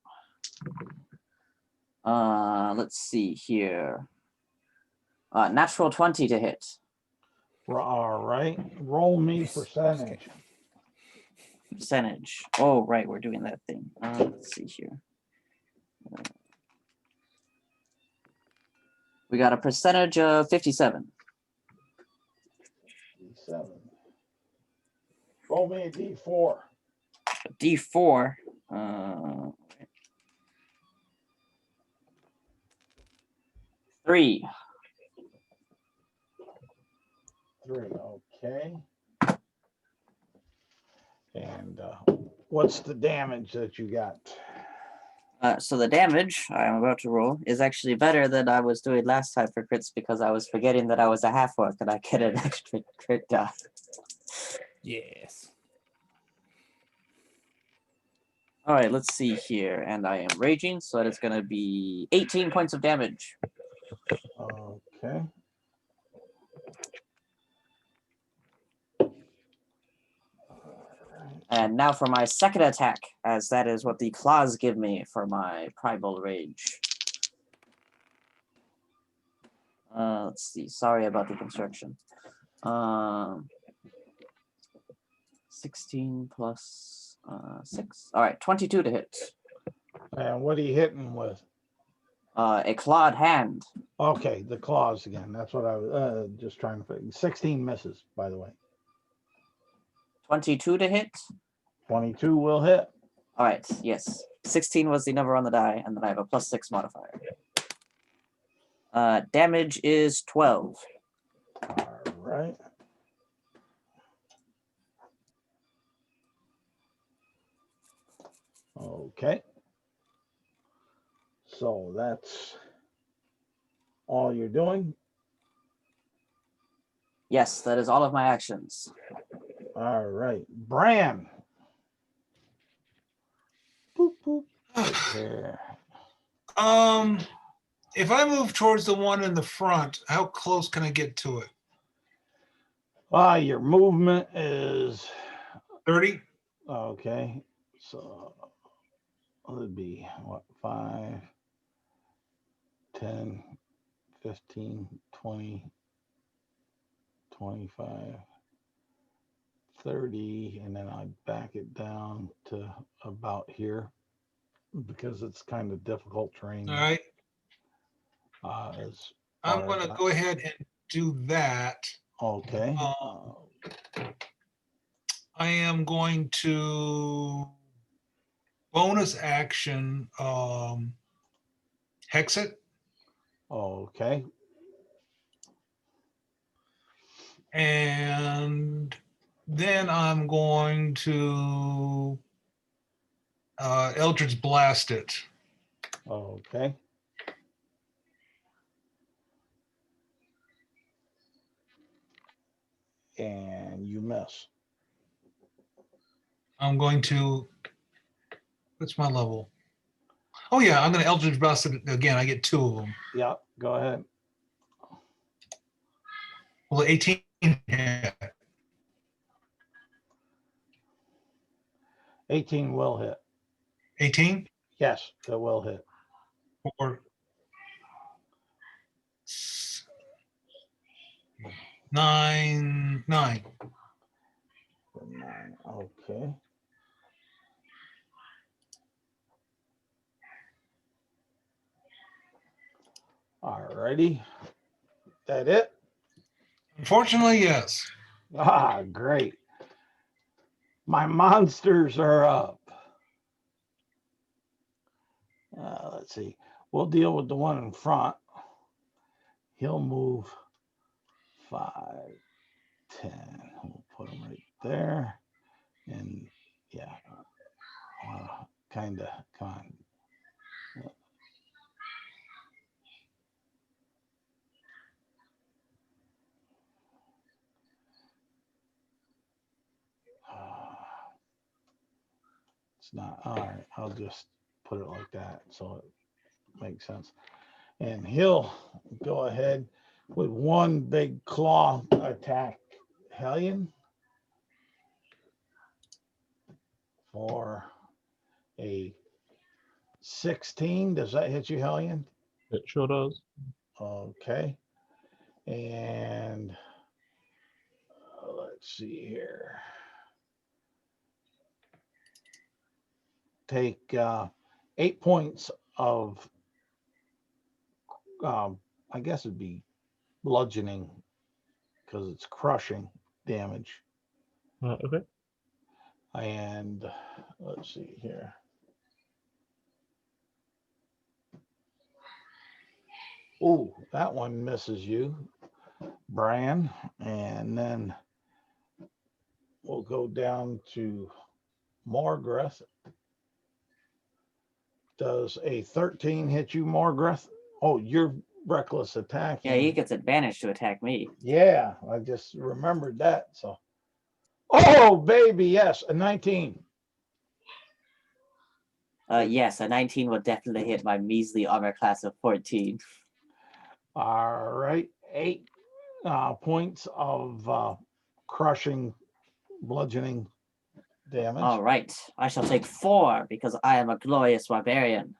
Let's see here. Natural 20 to hit. All right. Roll me percentage. Percentage. Oh, right, we're doing that thing. Let's see here. We got a percentage of 57. 7. Roll me a D4. D4. 3. 3. Okay. And what's the damage that you got? So the damage I'm about to roll is actually better than I was doing last time for crits because I was forgetting that I was a half orc and I get an extra crit die. Yes. All right, let's see here. And I am raging, so that is going to be 18 points of damage. Okay. And now for my second attack, as that is what the claws give me for my primal rage. Let's see. Sorry about the construction. 16 plus 6. All right, 22 to hit. And what are you hitting with? A clawed hand. Okay, the claws again. That's what I was just trying to figure. 16 misses, by the way. 22 to hit. 22 will hit. All right, yes. 16 was the number on the die, and then I have a +6 modifier. Damage is 12. All right. Okay. So that's all you're doing. Yes, that is all of my actions. All right. Bran. Boop, boop. Right there. If I move towards the one in the front, how close can I get to it? Your movement is 30? okay. So it would be what, 5, 10, 15, 20, 25, 30, and then I back it down to about here because it's kind of difficult terrain. All right. As I'm far going as to go ahead and do that. Okay. I am going to bonus action hex it. Okay. And then I'm going to Eldritch Blast it. Okay. And you miss. I'm going to, what's my level? Oh yeah, I'm going to Eldritch Blast it again. I get 2 of them. Yeah, go ahead. Well, 18 hit. 18 will hit. 18 Yes, that will hit. or 9. 9. Okay. Alrighty. That it? Unfortunately, yes. Ah, great. My monsters are up. Let's see. We'll deal with the one in front. He'll move 5, 10. We'll put him right there. And yeah, kind of, come on. It's not, all right, I'll just put it like that so it makes sense. And he'll go ahead with one big claw attack Hellion for a 16. Does that hit you, Hellion? It sure does. Okay. And let's see here. Take 8 points of, I guess it'd be bludgeoning because it's crushing damage. Okay. And let's see here. Oh, that one misses you, Bran. And then we'll go down to Morgreth. Does a 13 hit you, Morgreth? Oh, you're reckless attack. Yeah, he gets advantage to attack me. Yeah, I just remembered that. So, oh, baby, yes, a 19. Yes, a 19 will definitely hit my measly armor class of 14. All right, 8 points of crushing, bludgeoning damage. All right, I shall take 4 because I am a glorious barbarian.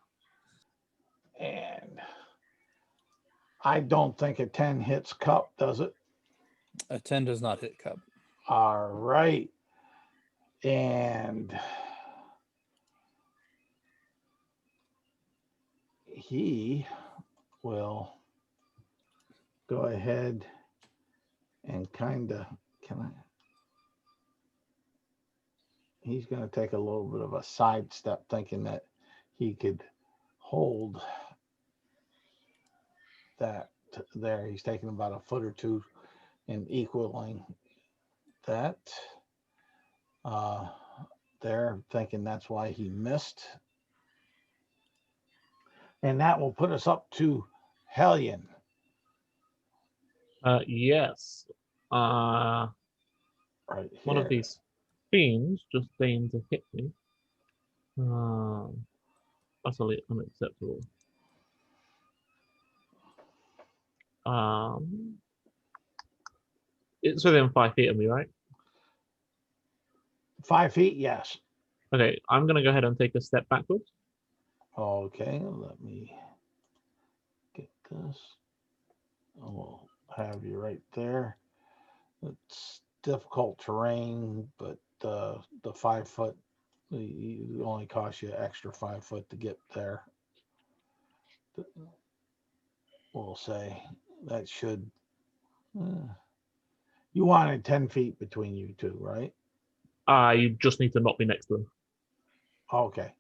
And I don't think a 10 hits Cup, does it? A 10 does not hit Cup. All right. And he will go ahead and kind of, he's going to take a little bit of a sidestep thinking that he could hold that there. He's taking about a foot or two and equaling that. There, thinking that's why he missed. And that will put us up to Hellion. Yes. Right here. One of these fiends just deigned to hit me. Utterly unacceptable. It's within 5 feet of me, right? 5 feet, yes. Okay, I'm gonna go ahead and take a step backwards. Okay, let me get this. I'll have you right there. It's difficult terrain, but the 5 foot, it only costs you extra 5 foot to get there. We'll say that should. You wanted 10 feet between you two, right? You just need to not be next to them. Okay.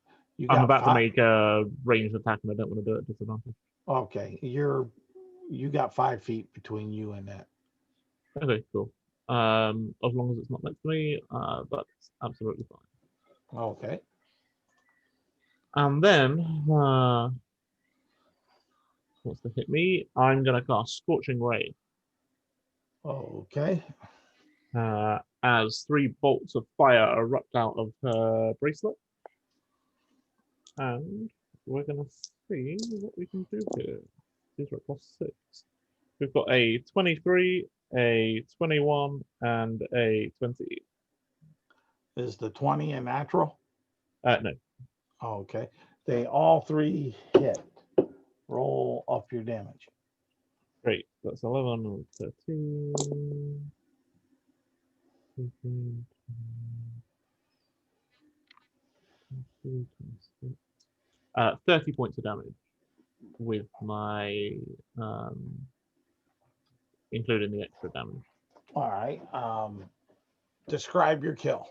I'm about to make a ranged attack and I don't want to do it at disadvantage. Okay, you got 5 feet between you and that. Okay, cool. As long as it's not next to me, that's absolutely fine. Okay. And then, what's to hit me? I'm going to cast Scorching Ray Okay. as 3 bolts of fire erupt out of her bracelet. And we're going to see what we can do here. These are at +6. We've got a 23, a 21, and a 20. Is the 20 a natural? No. Okay. They all 3 hit. Roll up your damage. Great. That's 11 and 13. 15, 22, 26. 30 points of damage with my including the extra damage. All right. Describe your kill.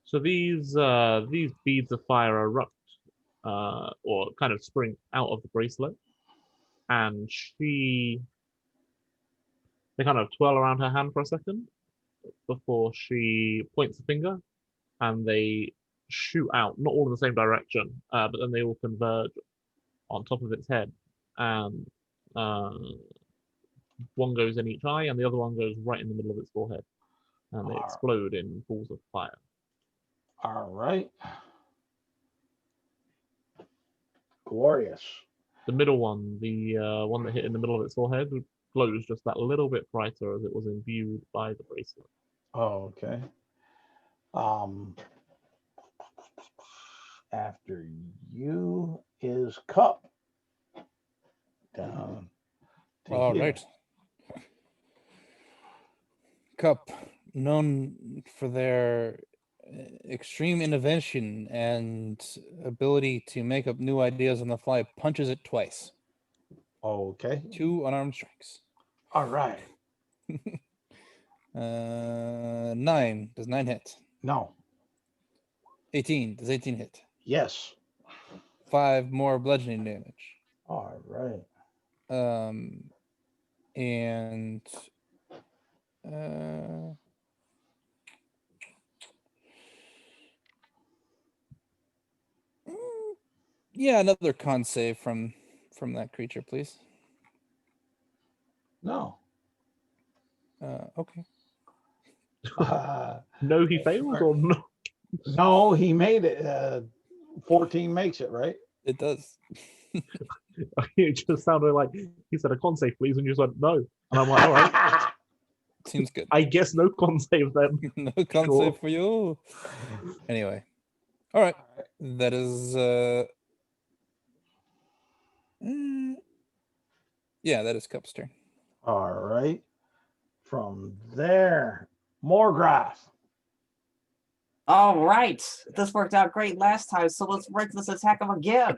So these beads of fire erupt or kind of spring out of the bracelet, and they kind of twirl around her hand for a second before she points a finger, and they shoot out, not all in the same direction, but then they all converge on top of its head, and one goes in each eye, and the other one goes right in the middle of its forehead, and they explode in balls of fire. All right. Glorious. The middle one, the one that hit in the middle of its forehead, glows just that little bit brighter as it was imbued by the bracelet. Oh, okay. After you is Cup. Down. All right. Cup, known for their extreme innovation and ability to make up new ideas on the fly, punches it twice. Okay. 2 unarmed strikes. All right. 9. Does 9 hit? No. 18. Does 18 hit? Yes. 5 more bludgeoning damage. All right. And yeah, another con save from that creature, please. No. Okay. No, he failed, or no? No, he made it. 14 makes it, right? It does. It just sounded like he said a con save, please, and you just went no. And I'm like, all right, Seems good. I guess no con save then. No con Sure. save for you. Anyway. All right. That is yeah, that is Cup's turn. All right. From there, Morgrath. All right, this worked out great last time, so let's break this attack up again.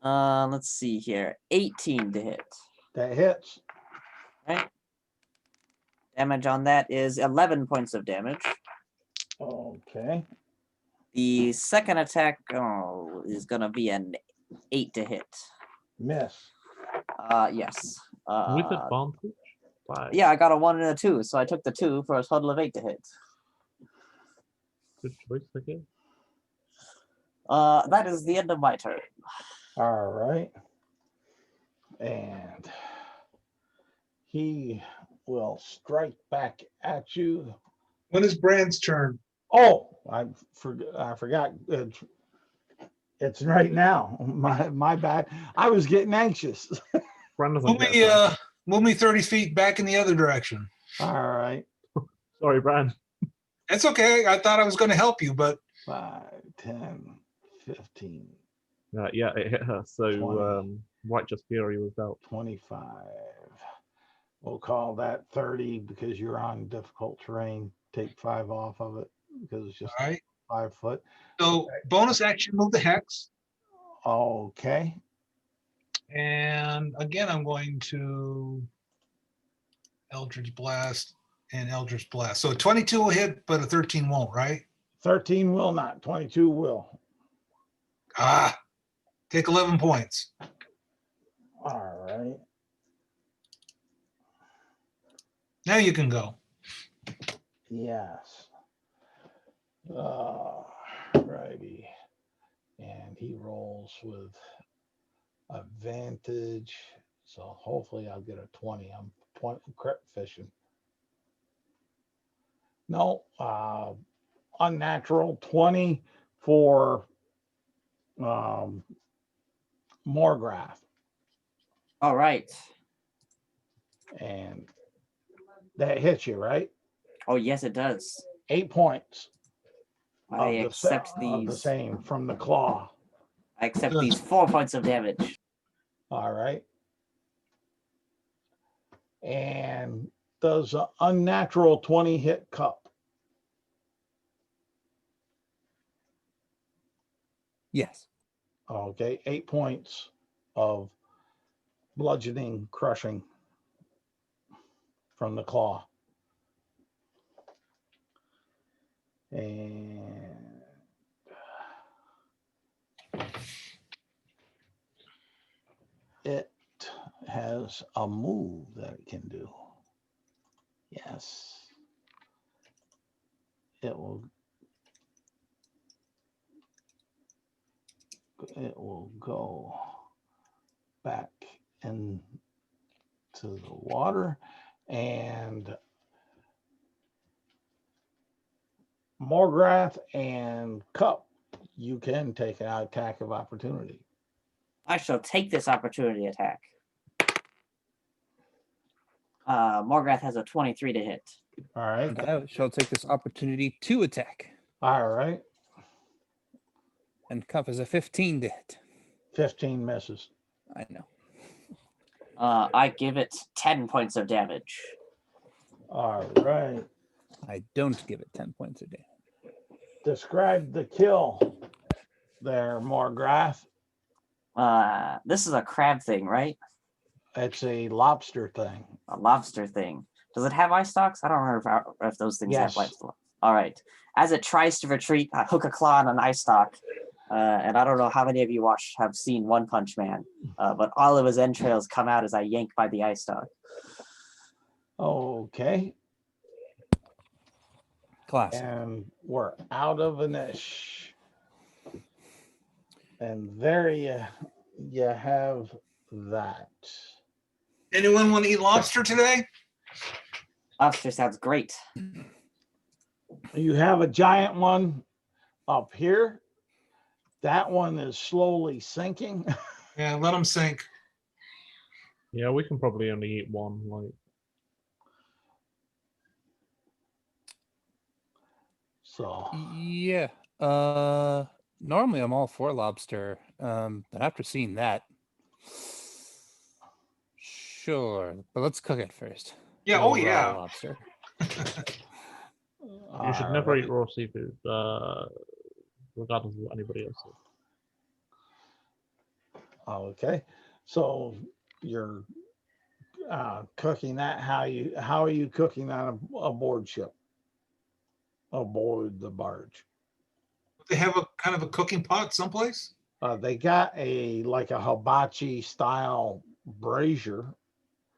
Let's see here. 18 to hit. That hits. Right. Damage on that is 11 points of damage. Okay. The second attack is gonna be an 8 to hit. Miss. Yes. With advantage? Five. Yeah, I got a 1 and a 2, so I took the 2 for a total of 8 to hit. Good choice, I guess. That is the end of my turn. All right. And he will strike back at you. When is Brand's turn? Oh, I forgot. It's right now. My bad. I was getting anxious. Brand doesn't Move get me, a turn. move me 30 feet back in the other direction. All right. Sorry, Brand. That's okay. I thought I was going to help you, but 5, 10, 15, Yeah, it hit her. So 20. Righteous Fury was dealt. 25. We'll call that 30 because you're on difficult terrain. Take 5 off of it because it's just all right. 5 foot. So bonus action, move the hex. Okay. And again, I'm going to Eldritch Blast and Eldritch Blast. So 22 will hit, but a 13 won't, right? 13 will not. 22 will. Take 11 points. All Now you can go. Yes. Righty. And he rolls with advantage. So hopefully I'll get a 20. I'm crit fishing. No, unnatural 20 for Morgrath. All right. And that hits you, right? Oh, yes, it does. 8 points. I of the accept of the these. same from the claw. I accept these 4 points of damage. All right. And does an unnatural 20 hit cup? Yes. Okay, 8 points of bludgeoning, crushing from the claw. And it has a move that it can do. Yes. It will go back into the water, and Morgrath and Cup, you can take an attack of opportunity. I shall take this opportunity attack. Morgrath has a 23 to hit. All right. And I shall take this opportunity to attack. All right. And Cuff is a 15 to hit. 15 misses. I know. I give it 10 points of damage. All right. I don't give it 10 points a day. Describe the kill there, Morgrath. This is a crab thing, right? It's a lobster thing. A lobster thing. Does it have eye stalks? I don't remember if those things Yes. have eye stalks. All right. As it tries to retreat, I hook a claw on an eye stalk. And I don't know how many of you have seen One Punch Man, but all of his entrails come out as I yank by the eye stalk. Okay. Classic. And we're out of an ish. And there you have that. Anyone want to eat lobster today? Lobster sounds great. You have a giant one up here. That one is slowly sinking. Yeah, let them sink. Yeah, we can probably only eat one. Like, So Yeah. Normally I'm all for lobster. But after seeing that, sure. But let's cook it first. Yeah, Raw oh yeah. lobster. you should never eat raw seafood, regardless of what anybody else says. Okay, so you're cooking that. How are you cooking that aboard ship? Aboard the barge. They have a kind of a cooking pot someplace. They got a hibachi style brazier,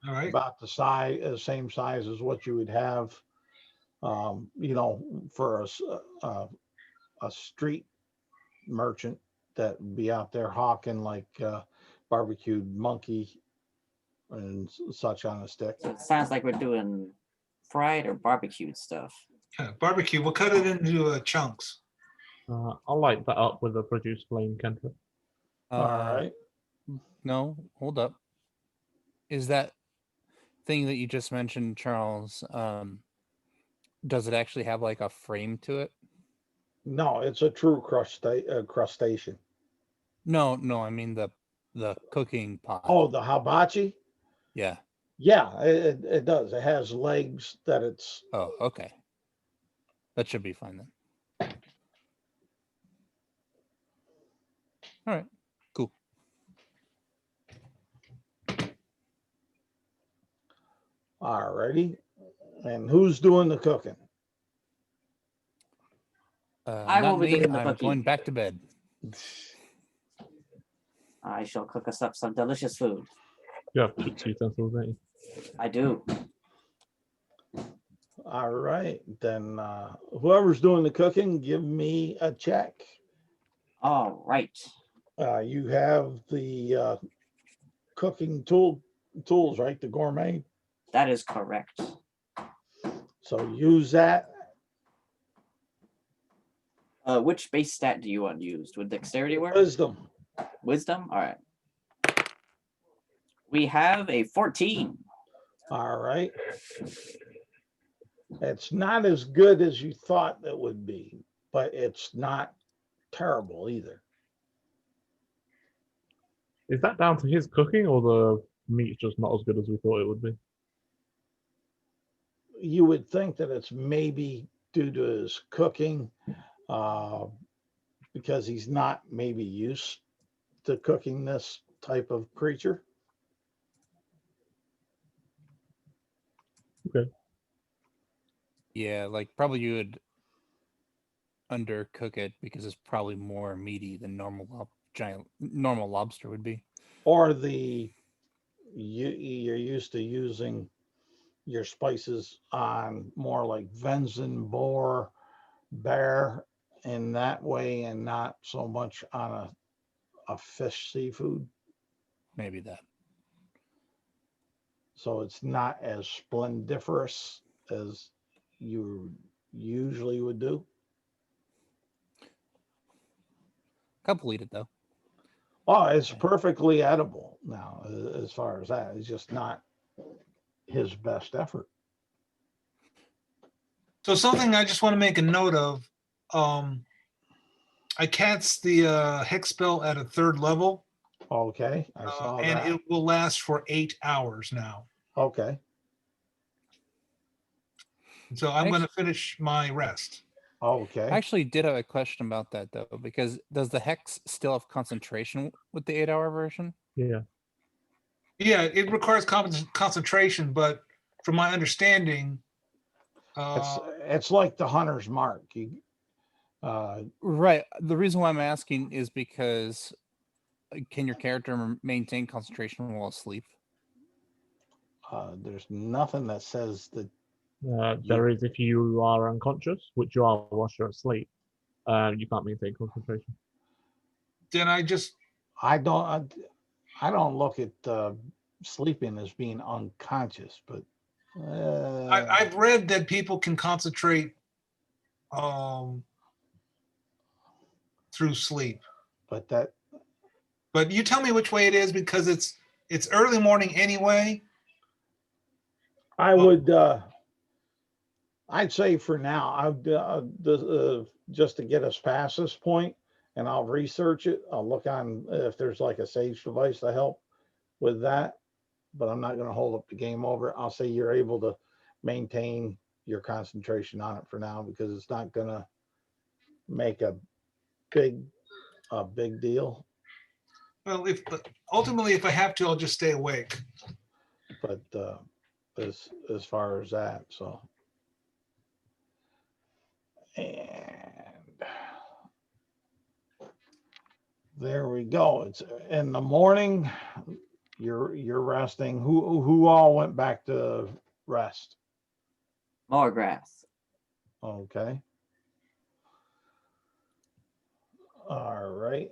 All right. about the same size as what you would have, for a street merchant that would be out there hawking barbecued monkey and such on a stick. So it sounds like we're doing fried or barbecued stuff. Yeah, barbecue. We'll cut it into chunks. I'll light that up with a produce flame cantrip. All right. No, hold up. Is that thing that you just mentioned, Charles? Does it actually have like a frame to it? No, it's a true crustacean. No, I mean the cooking pot. Oh, the hibachi? Yeah. Yeah, it does. It has legs that it's. Oh, okay. That should be fine then. All right. Cool. All righty. And who's doing the cooking? I Not will be me. doing the I'm cooking. going back to bed. I shall cook us up some delicious food. You have 2 utensils, don't you? I do. All right, then whoever's doing the cooking, give me a check. All right. You have the cooking tools, right? The gourmet. That is correct. So use that. Which base stat do you want used? Would dexterity work? Wisdom. Wisdom? All right. We have a 14. All right. It's not as good as you thought it would be, but it's not terrible either. Is that down to his cooking or the meat's just not as good as we thought it would be? You would think that it's maybe due to his cooking, because he's not maybe used to cooking this type of creature. Okay. Yeah, like probably you would undercook it because it's probably more meaty than normal lobster would be. Or you're used to using your spices on more like venison, boar, bear in that way, and not so much on a fish seafood. Maybe that. So it's not as splendiferous as you usually would do. Couple eat it though. Oh, it's perfectly edible now, as far as that. It's just not his best effort. So something I just want to make a note of. I cast the hex spell at a 3rd level, Okay, I saw and that. it will last for 8 hours now. Okay, So I'm going to finish my rest. okay. I actually did have a question about that though, because does the hex still have concentration with the 8-hour version? Yeah. Yeah, it requires concentration, but from my understanding, It's like the hunter's mark. Right. The reason why I'm asking is because can your character maintain concentration while asleep? There's nothing that says that. There is if you are unconscious, which you are whilst you're asleep. You can't maintain concentration. then I just I don't look at sleeping as being unconscious, but I've read that people can concentrate through sleep. But you tell me which way it is, because it's early morning anyway. I would. I'd say for now, just to get us past this point, and I'll research it. I'll look on if there's like a sage device to help with that. But I'm not going to hold up the game over. I'll say you're able to maintain your concentration on it for now, because it's not going to make a big deal. Well, ultimately, if I have to, I'll just stay awake. But as far as that, so. And there we go. It's in the morning. You're resting. Who all went back to rest? More grass. Okay. All right.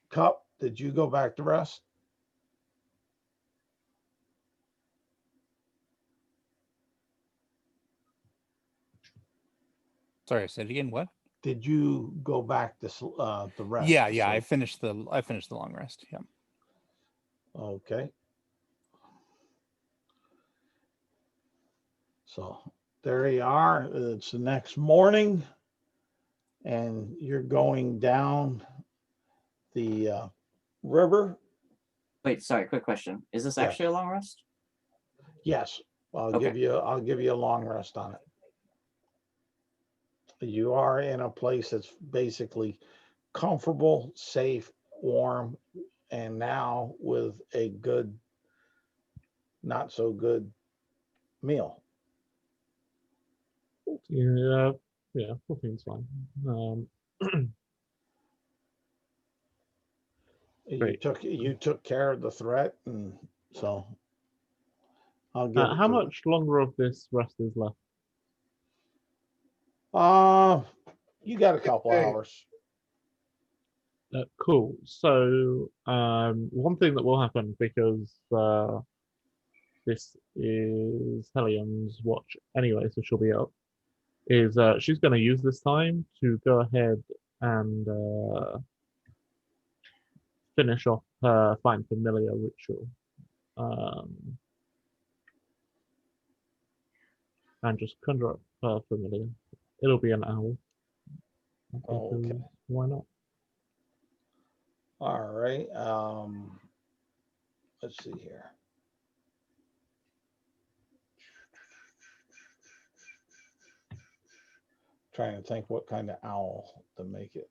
Cup, did you go back to rest? Sorry, I said it again. What? Did you go back to rest? Yeah, to yeah. I sleep? finished the long rest. Yeah. Okay. So there you are. It's the next morning, and you're going down the river. Wait, sorry, quick question. Is this Yes. actually a long rest? Yes, I'll Okay. give you a long rest on it. You are in a place that's basically comfortable, safe, warm, and now with a good, not so good meal. Yeah, 14's fine. Great. You took care of the threat, and so I'll give it How to much longer of this rest is left? You got a couple Hey. hours. Cool. So, one thing that will happen because this is Helium's watch anyway, so she'll be up. Is she's going to use this time to go ahead and finish off her Find Familiar ritual. And just conjure up her familiar. It'll be an owl. Okay. Because why not? All right. Let's see here. Trying to think what kind of owl to make it.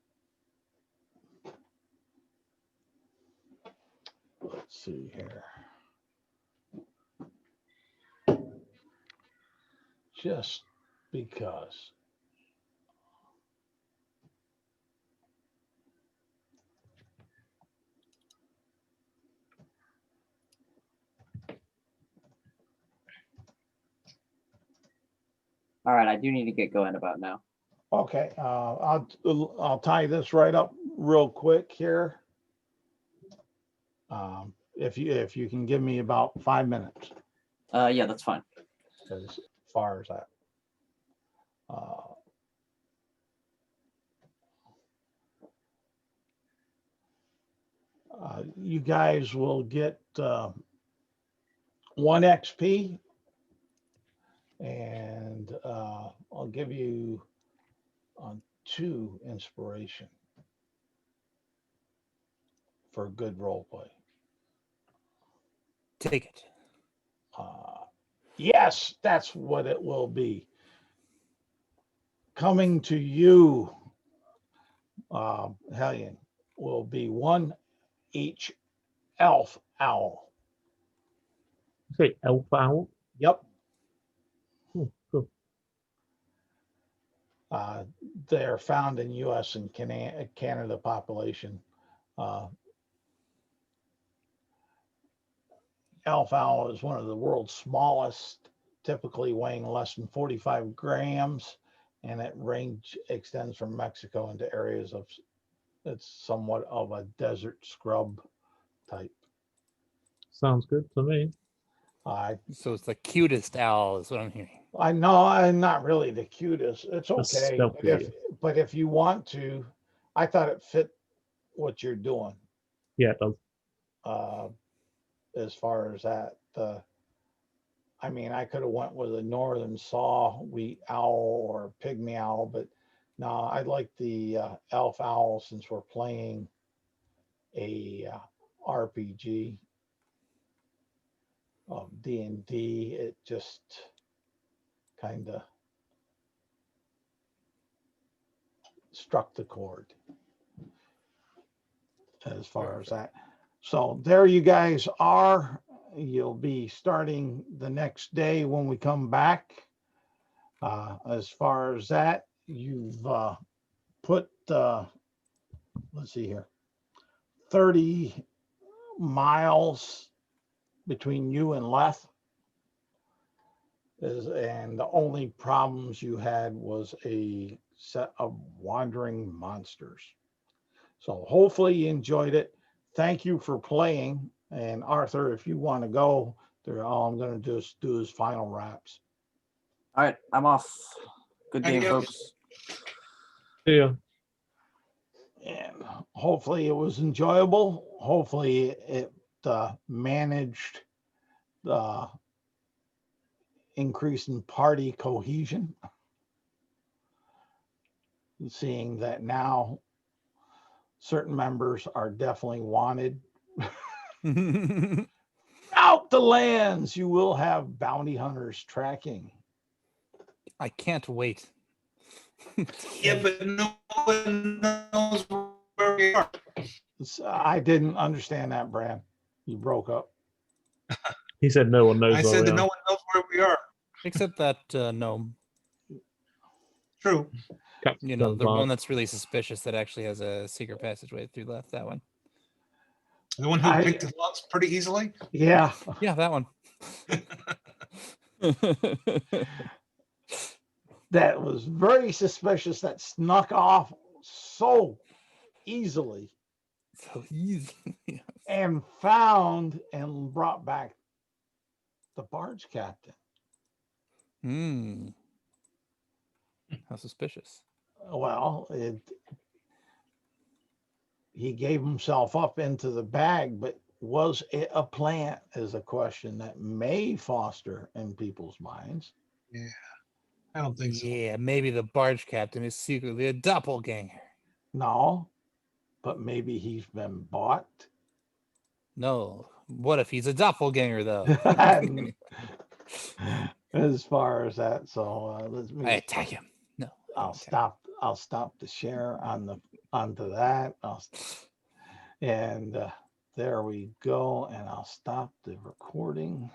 Let's see here. Just because. All right, I do need to get going about now. Okay, I'll tie this right up real quick here. If you can give me about 5 minutes Yeah, that's fine. as far as that. You guys will get 1 XP, and I'll give you 2 inspiration for good role play. Take it. Yes, that's what it will be. Coming to you, Hellion, will be 1 each elf owl. Say elf owl. Yep. Cool. They're found in U.S. and Canada population. Elf owl is one of the world's smallest, typically weighing less than 45 grams, and it range extends from Mexico into areas of, it's somewhat of a desert scrub type. Sounds good to me. So it's the cutest owl, is what I'm hearing. I know I'm not really the cutest. It's okay. stealthy. But if you want to, I thought it fit what you're doing. Yeah, it does. As far as that, I mean, I could have went with a northern saw wheat owl or pygmy owl, but no, I like the elf owl since we're playing a RPG of D&D. It just kind of struck the chord as far as that. So there you guys are. You'll be starting the next day when we come back. As far as that, you've put, let's see here, 30 miles between you and Leth. And the only problems you had was a set of wandering monsters. So hopefully you enjoyed it. Thank you for playing. And Arthur, if you want to go, all I'm going to do is final wraps. All right, I'm off. Good game, Adios. folks. Yeah. And hopefully it was enjoyable. Hopefully it managed the increase in party cohesion. Seeing that now certain members are definitely wanted. Out the lands, you will have bounty hunters tracking. I can't wait. Yeah, but no one knows where we are. I didn't understand that, Brad. You broke up. He said no one knows I where said we that are. no one knows where we are. Except that gnome. True. Captain You know, the Barge. one that's really suspicious that actually has a secret passageway through Leth. That one. The one who picked the locks pretty easily. Yeah. Yeah, that one. that was very suspicious that snuck off so easily So easy. and found and brought back the barge captain. Hmm. How suspicious. Well, he gave himself up into the bag, but was it a plant is a question that may foster in people's minds. Yeah, I don't think so. Yeah, maybe the barge captain is secretly a doppelganger. No, but maybe he's been bought. No. What if he's a doppelganger, though? As far as that, so let's I me. attack him. No. I I'll don't attack stop. I'll stop the share on the onto that. And there we go. And I'll stop the recording.